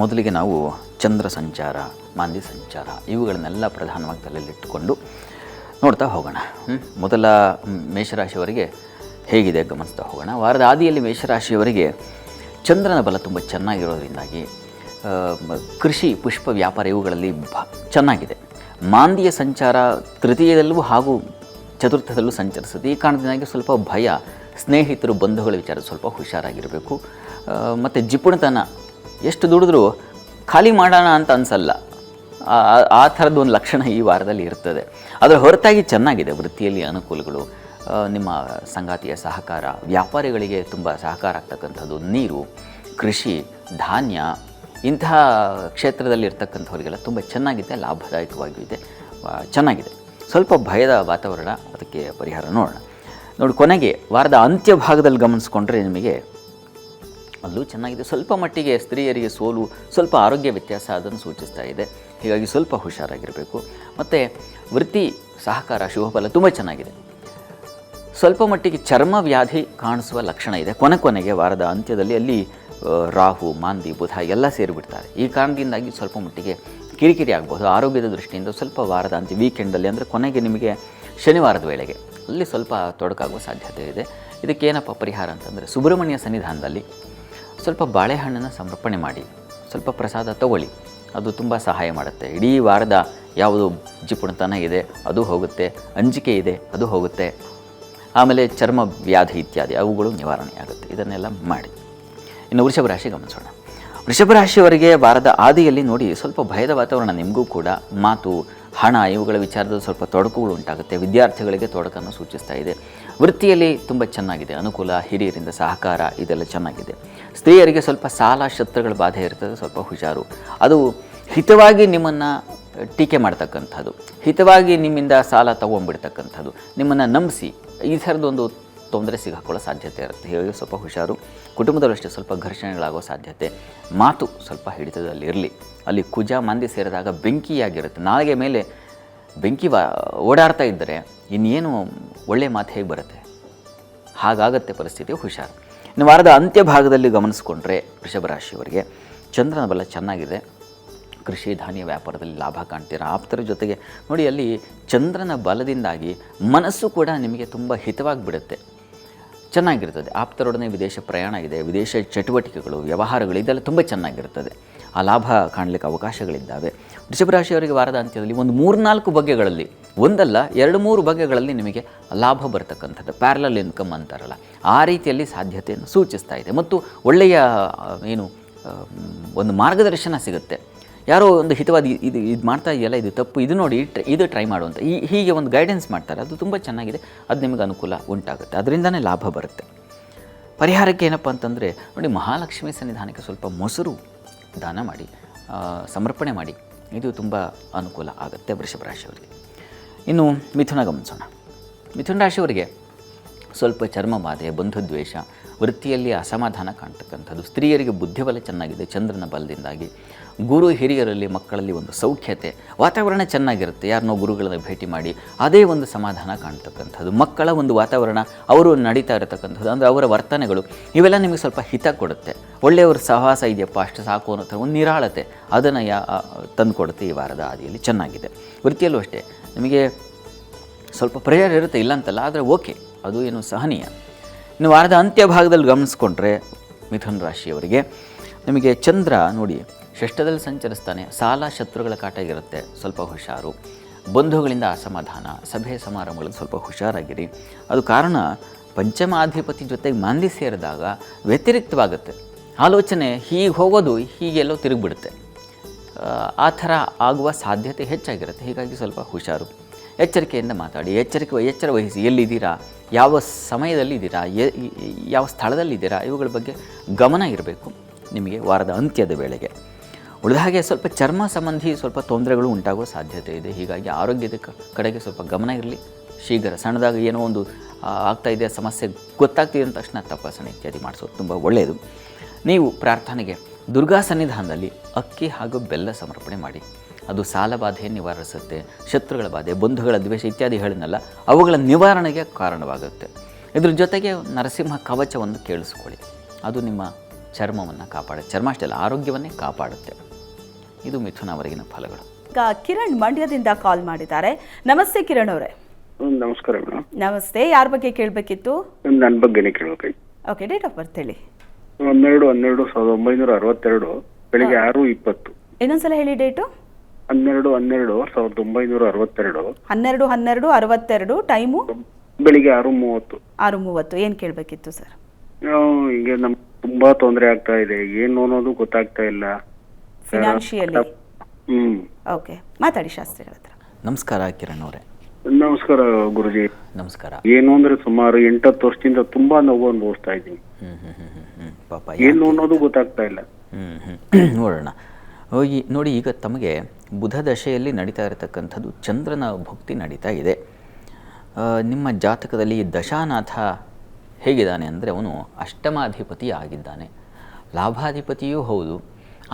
ಮೊದಲಿಗೆ ನಾವು ಚಂದ್ರ ಸಂಚಾರ, ಮಾಂದಿ ಸಂಚಾರ ಇವುಗಳನ್ನೆಲ್ಲ ಪ್ರಧಾನವಾಗಿ ತಲೆಯಲ್ಲಿಟ್ಟುಕೊಂಡು ನೋಡ್ತಾ ಹೋಗೋಣ. ಮೊದಲ ಮೇಷರಾಶಿಯವರಿಗೆ ಹೇಗಿದೆ ಗಮನಿಸ್ತಾ ಹೋಗೋಣ. ವಾರದ ಆದಿಯಲ್ಲಿ ಮೇಷರಾಶಿಯವರಿಗೆ ಚಂದ್ರನ ಬಲ ತುಂಬ ಚೆನ್ನಾಗಿರೋದ್ರಿಂದಾಗಿ ಕೃಷಿ, ಪುಷ್ಪ ವ್ಯಾಪಾರ ಇವುಗಳಲ್ಲಿ ಚೆನ್ನಾಗಿದೆ. ಮಾಂದಿಯ ಸಂಚಾರ ತೃತೀಯದಲ್ಲೂ ಹಾಗೂ ಚತುರ್ಥದಲ್ಲೂ ಸಂಚರಿಸುತ್ತೆ. ಈ ಕಾರಣದಿಂದಾಗಿ ಸ್ವಲ್ಪ ಭಯ, ಸ್ನೇಹಿತರು, ಬಂಧುಗಳ ವಿಚಾರ ಸ್ವಲ್ಪ ಹುಷಾರಾಗಿರಬೇಕು. ಮತ್ತು ಜಿಪುಣತನ, ಎಷ್ಟು ದುಡಿದ್ರೂ ಖಾಲಿ ಮಾಡೋಣ ಅಂತ ಅನಿಸಲ್ಲ. ಆ ಥರದ್ದು ಒಂದು ಲಕ್ಷಣ ಈ ವಾರದಲ್ಲಿ ಇರ್ತದೆ. ಅದರ ಹೊರತಾಗಿ ಚೆನ್ನಾಗಿದೆ. ವೃತ್ತಿಯಲ್ಲಿ ಅನುಕೂಲಗಳು, ನಿಮ್ಮ ಸಂಗಾತಿಯ ಸಹಕಾರ, ವ್ಯಾಪಾರಿಗಳಿಗೆ ತುಂಬ ಸಹಕಾರ ಆಗ್ತಕ್ಕಂಥದ್ದು, ನೀರು, ಕೃಷಿ, ಧಾನ್ಯ ಇಂತಹ ಕ್ಷೇತ್ರದಲ್ಲಿ ಇರ್ತಕ್ಕಂಥವರಿಗೆಲ್ಲ ತುಂಬ ಚೆನ್ನಾಗಿದೆ, ಲಾಭದಾಯಕವಾಗಿದೆ, ಚೆನ್ನಾಗಿದೆ. ಸ್ವಲ್ಪ ಭಯದ ವಾತಾವರಣ, ಅದಕ್ಕೆ ಪರಿಹಾರ ನೋಡೋಣ. ನೋಡಿ, ಕೊನೆಗೆ ವಾರದ ಅಂತ್ಯ ಭಾಗದಲ್ಲಿ ಗಮನಿಸ್ಕೊಂಡ್ರೆ ನಿಮಗೆ ಅಲ್ಲೂ ಚೆನ್ನಾಗಿದೆ. ಸ್ವಲ್ಪ ಮಟ್ಟಿಗೆ ಸ್ತ್ರೀಯರಿಗೆ ಸೋಲು, ಸ್ವಲ್ಪ ಆರೋಗ್ಯ ವ್ಯತ್ಯಾಸ ಅದನ್ನು ಸೂಚಿಸ್ತಾ ಇದೆ. ಹೀಗಾಗಿ ಸ್ವಲ್ಪ ಹುಷಾರಾಗಿರಬೇಕು. ಮತ್ತು ವೃತ್ತಿ, ಸಹಕಾರ, ಶುಭಫಲ ತುಂಬ ಚೆನ್ನಾಗಿದೆ. ಸ್ವಲ್ಪ ಮಟ್ಟಿಗೆ ಚರ್ಮ ವ್ಯಾಧಿ ಕಾಣಿಸುವ ಲಕ್ಷಣ ಇದೆ. ಕೊನೆಗೆ ವಾರದ ಅಂತ್ಯದಲ್ಲಿ ಅಲ್ಲಿ ರಾಹು, ಮಾಂದಿ, ಬುಧ ಎಲ್ಲ ಸೇರಿಬಿಡ್ತಾರೆ. ಈ ಕಾರಣದಿಂದಾಗಿ ಸ್ವಲ್ಪ ಮಟ್ಟಿಗೆ ಕಿರಿಕಿರಿ ಆಗಬಹುದು. ಆರೋಗ್ಯದ ದೃಷ್ಟಿಯಿಂದ ಸ್ವಲ್ಪ ವಾರದ ಅಂತ್ಯ, ವೀಕೆಂಡಲ್ಲಿ ಅಂದರೆ ಕೊನೆಗೆ ನಿಮಗೆ ಶನಿವಾರದ ವೇಳೆಗೆ ಅಲ್ಲಿ ಸ್ವಲ್ಪ ತೊಡಕಾಗುವ ಸಾಧ್ಯತೆ ಇದೆ. ಇದಕ್ಕೇನಪ್ಪ ಪರಿಹಾರ ಅಂತಂದರೆ ಸುಬ್ರಹ್ಮಣ್ಯ ಸನ್ನಿಧಾನದಲ್ಲಿ ಸ್ವಲ್ಪ ಬಾಳೆಹಣ್ಣನ್ನು ಸಮರ್ಪಣೆ ಮಾಡಿ, ಸ್ವಲ್ಪ ಪ್ರಸಾದ ತಗೊಳ್ಳಿ. ಅದು ತುಂಬ ಸಹಾಯ ಮಾಡುತ್ತೆ. ಇಡೀ ವಾರದ ಯಾವುದು ಜಿಪುಣತನ ಇದೆ ಅದು ಹೋಗುತ್ತೆ, ಅಂಜಿಕೆ ಇದೆ ಅದು ಹೋಗುತ್ತೆ, ಆಮೇಲೆ ಚರ್ಮ ವ್ಯಾಧಿ ಇತ್ಯಾದಿ ಅವುಗಳು ನಿವಾರಣೆ ಆಗುತ್ತೆ. ಇದನ್ನೆಲ್ಲ ಮಾಡಿ. ಇನ್ನು ವೃಷಭ ರಾಶಿ ಗಮನಿಸೋಣ. ವೃಷಭ ರಾಶಿಯವರಿಗೆ ವಾರದ ಆದಿಯಲ್ಲಿ ನೋಡಿ ಸ್ವಲ್ಪ ಭಯದ ವಾತಾವರಣ. ನಿಮಗೂ ಕೂಡ ಮಾತು, ಹಣ ಇವುಗಳ ವಿಚಾರದಲ್ಲಿ ಸ್ವಲ್ಪ ತೊಡಕುಗಳು ಉಂಟಾಗುತ್ತೆ. ವಿದ್ಯಾರ್ಥಿಗಳಿಗೆ ತೊಡಕನ್ನು ಸೂಚಿಸ್ತಾ ಇದೆ. ವೃತ್ತಿಯಲ್ಲಿ ತುಂಬ ಚೆನ್ನಾಗಿದೆ, ಅನುಕೂಲ, ಹಿರಿಯರಿಂದ ಸಹಕಾರ ಇದೆಲ್ಲ ಚೆನ್ನಾಗಿದೆ. ಸ್ತ್ರೀಯರಿಗೆ ಸ್ವಲ್ಪ ಸಾಲ, ಶತ್ರುಗಳ ಬಾಧೆ ಇರ್ತದೆ, ಸ್ವಲ್ಪ ಹುಷಾರು. ಅದು ಹಿತವಾಗಿ ನಿಮ್ಮನ್ನು ಟೀಕೆ ಮಾಡ್ತಕ್ಕಂಥದ್ದು, ಹಿತವಾಗಿ ನಿಮ್ಮಿಂದ ಸಾಲ ತೊಗೊಂಡ್ಬಿಡ್ತಕ್ಕಂಥದ್ದು, ನಿಮ್ಮನ್ನು ನಂಬಿಸಿ ಈ ಥರದೊಂದು ತೊಂದರೆ ಸಿಗಾಕೊಳ್ಳೋ ಸಾಧ್ಯತೆ ಇರುತ್ತೆ. ಹೀಗಾಗಿ ಸ್ವಲ್ಪ ಹುಷಾರು. ಕುಟುಂಬದಲ್ಲೂ ಅಷ್ಟೇ ಸ್ವಲ್ಪ ಘರ್ಷಣೆಗಳಾಗೋ ಸಾಧ್ಯತೆ. ಮಾತು ಸ್ವಲ್ಪ ಹಿಡಿತದಲ್ಲಿ ಇರಲಿ. ಅಲ್ಲಿ ಕುಜ, ಮಾಂದಿ ಸೇರಿದಾಗ ಬೆಂಕಿಯಾಗಿರುತ್ತೆ. ನಾಳೆಗೆ ಮೇಲೆ ಬೆಂಕಿ ಓಡಾಡ್ತಾ ಇದ್ದರೆ ಇನ್ನೇನು ಒಳ್ಳೆಯ ಮಾತು ಹೇಗೆ ಬರುತ್ತೆ? ಹಾಗಾಗತ್ತೆ ಪರಿಸ್ಥಿತಿ, ಹುಷಾರು. ಇನ್ನು ವಾರದ ಅಂತ್ಯ ಭಾಗದಲ್ಲಿ ಗಮನಿಸ್ಕೊಂಡ್ರೆ ವೃಷಭ ರಾಶಿಯವರಿಗೆ ಚಂದ್ರನ ಬಲ ಚೆನ್ನಾಗಿದೆ. ಕೃಷಿ ಧಾನ್ಯ ವ್ಯಾಪಾರದಲ್ಲಿ ಲಾಭ ಕಾಣ್ತೀರಾ. ಆಪ್ತರ ಜೊತೆಗೆ ನೋಡಿ, ಅಲ್ಲಿ ಚಂದ್ರನ ಬಲದಿಂದಾಗಿ ಮನಸ್ಸು ಕೂಡ ನಿಮಗೆ ತುಂಬ ಹಿತವಾಗಿ ಬಿಡುತ್ತೆ, ಚೆನ್ನಾಗಿರ್ತದೆ. ಆಪ್ತರೊಡನೆ ವಿದೇಶ ಪ್ರಯಾಣ ಇದೆ, ವಿದೇಶ ಚಟುವಟಿಕೆಗಳು, ವ್ಯವಹಾರಗಳು, ಇದೆಲ್ಲ ತುಂಬ ಚೆನ್ನಾಗಿರ್ತದೆ. ಆ ಲಾಭ ಕಾಣಲಿಕ್ಕೆ ಅವಕಾಶಗಳಿದ್ದಾವೆ. ವೃಷಭ ರಾಶಿಯವರಿಗೆ ವಾರದ ಅಂತ್ಯದಲ್ಲಿ ಒಂದು 3-4 ಬಗೆಗಳಲ್ಲಿ, ಒಂದಲ್ಲ 2-3 ಬಗೆಗಳಲ್ಲಿ ನಿಮಗೆ ಲಾಭ ಬರ್ತಕ್ಕಂಥದ್ದು, ಪ್ಯಾರಲಲ್ ಇನ್ಕಮ್ ಅಂತಾರಲ್ಲ, ಆ ರೀತಿಯಲ್ಲಿ ಸಾಧ್ಯತೆಯನ್ನು ಸೂಚಿಸ್ತಾ ಇದೆ. ಮತ್ತು ಒಳ್ಳೆಯ ಒಂದು ಮಾರ್ಗದರ್ಶನ ಸಿಗುತ್ತೆ. ಯಾರೋ ಒಂದು ಹಿತವಾದ ಇದು ಮಾಡ್ತಾ ಇದೆಯಲ್ಲ, ಇದು ತಪ್ಪು, ಇದು ನೋಡಿ, ಇದು ಟ್ರೈ ಮಾಡುವಂಥ ಹೀಗೆ ಒಂದು ಗೈಡೆನ್ಸ್ ಮಾಡ್ತಾರೆ. ಅದು ತುಂಬ ಚೆನ್ನಾಗಿದೆ, ಅದು ನಿಮಗೆ ಅನುಕೂಲ ಉಂಟಾಗುತ್ತೆ, ಅದರಿಂದನೇ ಲಾಭ ಬರುತ್ತೆ. ಪರಿಹಾರಕ್ಕೆ ಏನಪ್ಪ ಅಂತಂದರೆ ನೋಡಿ, ಮಹಾಲಕ್ಷ್ಮಿ ಸನ್ನಿಧಾನಕ್ಕೆ ಸ್ವಲ್ಪ ಮೊಸರು ದಾನ ಮಾಡಿ, ಸಮರ್ಪಣೆ ಮಾಡಿ, ಇದು ತುಂಬ ಅನುಕೂಲ ಆಗುತ್ತೆ ವೃಷಭ ರಾಶಿಯವರಿಗೆ. ಇನ್ನು ಮಿಥುನ ಗಮನಿಸೋಣ. ಮಿಥುನ ರಾಶಿಯವರಿಗೆ ಸ್ವಲ್ಪ ಚರ್ಮ ಬಾಧೆ, ಬಂಧುದ್ವೇಷ, ವೃತ್ತಿಯಲ್ಲಿ ಅಸಮಾಧಾನ ಕಾಣ್ತಕ್ಕಂಥದ್ದು. ಸ್ತ್ರೀಯರಿಗೆ ಬುದ್ಧಿಬಲ ಚೆನ್ನಾಗಿದೆ ಚಂದ್ರನ ಬಲದಿಂದಾಗಿ. ಗುರು ಹಿರಿಯರಲ್ಲಿ ಮಕ್ಕಳಲ್ಲಿ ಒಂದು ಸೌಖ್ಯತೆ, ವಾತಾವರಣ ಚೆನ್ನಾಗಿರುತ್ತೆ. ಯಾರನ್ನೋ ಗುರುಗಳನ್ನು ಭೇಟಿ ಮಾಡಿ ಅದೇ ಒಂದು ಸಮಾಧಾನ ಕಾಣ್ತಕ್ಕಂಥದ್ದು. ಮಕ್ಕಳ ಒಂದು ವಾತಾವರಣ, ಅವರು ನಡೀತಾ ಇರತಕ್ಕಂಥದ್ದು, ಅಂದರೆ ಅವರ ವರ್ತನೆಗಳು, ಇವೆಲ್ಲ ನಿಮಗೆ ಸ್ವಲ್ಪ ಹಿತ ಕೊಡುತ್ತೆ. ಒಳ್ಳೆಯವ್ರ ಸಹವಾಸ ಇದೆಯಪ್ಪ ಅಷ್ಟು ಸಾಕು ಅನ್ನೋ ಒಂದು ನಿರಾಳತೆ, ಅದನ್ನು ತಂದುಕೊಡುತ್ತೆ ಈ ವಾರದ ಆದಿಯಲ್ಲಿ. ಚೆನ್ನಾಗಿದೆ. ವೃತ್ತಿಯಲ್ಲೂ ಅಷ್ಟೇ ನಿಮಗೆ ಸ್ವಲ್ಪ ಪ್ರೇಯರ್ ಇರುತ್ತೆ, ಇಲ್ಲ ಅಂತಲ್ಲ, ಆದರೆ ಓಕೆ, ಅದು ಏನು ಸಹನೀಯ. ಇನ್ನು ವಾರದ ಅಂತ್ಯ ಭಾಗದಲ್ಲಿ ಗಮನಿಸ್ಕೊಂಡ್ರೆ ಮಿಥುನ ರಾಶಿಯವರಿಗೆ ನಿಮಗೆ ಚಂದ್ರ ನೋಡಿ ಷಷ್ಠದಲ್ಲಿ ಸಂಚರಿಸ್ತಾನೆ. ಸಾಲ ಶತ್ರುಗಳ ಕಾಟ ಇರುತ್ತೆ, ಸ್ವಲ್ಪ ಹುಷಾರು. ಬಂಧುಗಳಿಂದ ಅಸಮಾಧಾನ, ಸಭೆ ಸಮಾರಂಭಗಳಲ್ಲಿ ಸ್ವಲ್ಪ ಹುಷಾರಾಗಿರಿ. ಅದು ಕಾರಣ ಪಂಚಮಾಧಿಪತಿ ಜೊತೆಗೆ ಮಂದಿ ಸೇರಿದಾಗ ವ್ಯತಿರಿಕ್ತವಾಗುತ್ತೆ. ಆಲೋಚನೆ ಹೀಗೆ ಹೋಗೋದು ಹೀಗೆಲ್ಲೋ ತಿರುಗಿಬಿಡುತ್ತೆ. ಆ ಥರ ಆಗುವ ಸಾಧ್ಯತೆ ಹೆಚ್ಚಾಗಿರುತ್ತೆ. ಹೀಗಾಗಿ ಸ್ವಲ್ಪ ಹುಷಾರು, ಎಚ್ಚರಿಕೆಯಿಂದ ಮಾತಾಡಿ, ಎಚ್ಚರ ವಹಿಸಿ. ಎಲ್ಲಿದ್ದೀರಾ, ಯಾವ ಸಮಯದಲ್ಲಿದ್ದೀರಾ, ಯಾವ ಸ್ಥಳದಲ್ಲಿದ್ದೀರಾ, ಇವುಗಳ ಬಗ್ಗೆ ಗಮನ ಇರಬೇಕು ನಿಮಗೆ ವಾರದ ಅಂತ್ಯದ ವೇಳೆಗೆ. ಉಳಿದ ಹಾಗೆ ಸ್ವಲ್ಪ ಚರ್ಮ ಸಂಬಂಧಿ ಸ್ವಲ್ಪ ತೊಂದರೆಗಳು ಉಂಟಾಗುವ ಸಾಧ್ಯತೆ ಇದೆ. ಹೀಗಾಗಿ ಆರೋಗ್ಯದ ಕಡೆಗೆ ಸ್ವಲ್ಪ ಗಮನ ಇರಲಿ. ಶೀಘ್ರ ಸಣ್ಣದಾಗ ಏನೋ ಒಂದು ಆಗ್ತಾಯಿದೆ, ಸಮಸ್ಯೆ ಗೊತ್ತಾಗ್ತಿದೆ ಅಂದ ತಕ್ಷಣ ತಪಾಸಣೆ ಇತ್ಯಾದಿ ಮಾಡಿಸೋದು ತುಂಬ ಒಳ್ಳೆಯದು. ನೀವು ಪ್ರಾರ್ಥನೆಗೆ ದುರ್ಗಾ ಸನ್ನಿಧಾನದಲ್ಲಿ ಅಕ್ಕಿ ಹಾಗೂ ಬೆಲ್ಲ ಸಮರ್ಪಣೆ ಮಾಡಿ. ಅದು ಸಾಲ ಬಾಧೆಯನ್ನು ನಿವಾರಿಸುತ್ತೆ. ಶತ್ರುಗಳ ಬಾಧೆ, ಬಂಧುಗಳ ದ್ವೇಷ ಇತ್ಯಾದಿ ಹೇಳಿದ್ನಲ್ಲ, ಅವುಗಳ ನಿವಾರಣೆಗೆ ಕಾರಣವಾಗುತ್ತೆ. ಇದ್ರ ಜೊತೆಗೆ ನರಸಿಂಹ ಕವಚವನ್ನು ಕೇಳಿಸ್ಕೊಳ್ಳಿ. ಅದು ನಿಮ್ಮ ಚರ್ಮವನ್ನು ಕಾಪಾಡುತ್ತೆ. ಚರ್ಮ ಅಷ್ಟೇ ಅಲ್ಲ, ಆರೋಗ್ಯವನ್ನೇ ಕಾಪಾಡುತ್ತೆ. ಇದು ಮಿಥುನ ಅವರಿಗಿನ ಫಲಗಳು.
ಈಗ ಕಿರಣ್ ಮಂಡ್ಯದಿಂದ ಕಾಲ್ ಮಾಡಿದ್ದಾರೆ. ನಮಸ್ತೆ ಕಿರಣ್ ಅವರೇ.
ನಮಸ್ಕಾರ ಮೇಡಮ್.
ನಮಸ್ತೆ. ಯಾರ ಬಗ್ಗೆ ಕೇಳಬೇಕಿತ್ತು?
ನನ್ನ ಬಗ್ಗೆನೇ ಕೇಳಬೇಕಾಯ್ತು.
ಓಕೆ, ಡೇಟ್ ಆಫ್ ಬರ್ತ್ ಹೇಳಿ.
12/12/1962 ಬೆಳಿಗ್ಗೆ 6:20.
ಇನ್ನೊಂದ್ಸಲ ಹೇಳಿ ಡೇಟು.
12/12/1962.
12/12/62. ಟೈಮು
ಬೆಳಿಗ್ಗೆ 6:30.
6:30. ಏನು ಕೇಳಬೇಕಿತ್ತು ಸರ್?
ಹಿಂಗೆ ನಮ್ಗೆ ತುಂಬಾ ತೊಂದರೆ ಆಗ್ತಾ ಇದೆ, ಏನು ಅನ್ನೋದು ಗೊತ್ತಾಗ್ತಾ ಇಲ್ಲ.
ಫಿನಾನ್ಷಿಯಲಿ. ಓಕೆ, ಮಾತಾಡಿ ಶಾಸ್ತ್ರಿಗಳ ಹತ್ರ.
ನಮಸ್ಕಾರ ಕಿರಣ್ ಅವರೇ.
ನಮಸ್ಕಾರ ಗುರುಜಿ.
ನಮಸ್ಕಾರ.
ಏನು ಅಂದ್ರೆ ಸುಮಾರು 8-10 ವರ್ಷದಿಂದ ತುಂಬಾ ನೋವು ಅನುಭವಿಸ್ತಾ ಇದ್ದೀನಿ.
ಪಾಪ,
ಏನು ಅನ್ನೋದು ಗೊತ್ತಾಗ್ತಾ ಇಲ್ಲ.
ನೋಡೋಣ. ನೋಡಿ, ಈಗ ತಮಗೆ ಬುಧ ದಶೆಯಲ್ಲಿ ನಡೀತಾ ಇರತಕ್ಕಂಥದ್ದು ಚಂದ್ರನ ಭಕ್ತಿ ನಡೀತಾ ಇದೆ. ನಿಮ್ಮ ಜಾತಕದಲ್ಲಿ ದಶಾನಾಥ ಹೇಗಿದ್ದಾನೆ ಅಂದರೆ ಅವನು ಅಷ್ಟಮಾಧಿಪತಿ ಆಗಿದ್ದಾನೆ, ಲಾಭಾಧಿಪತಿಯೂ ಹೌದು.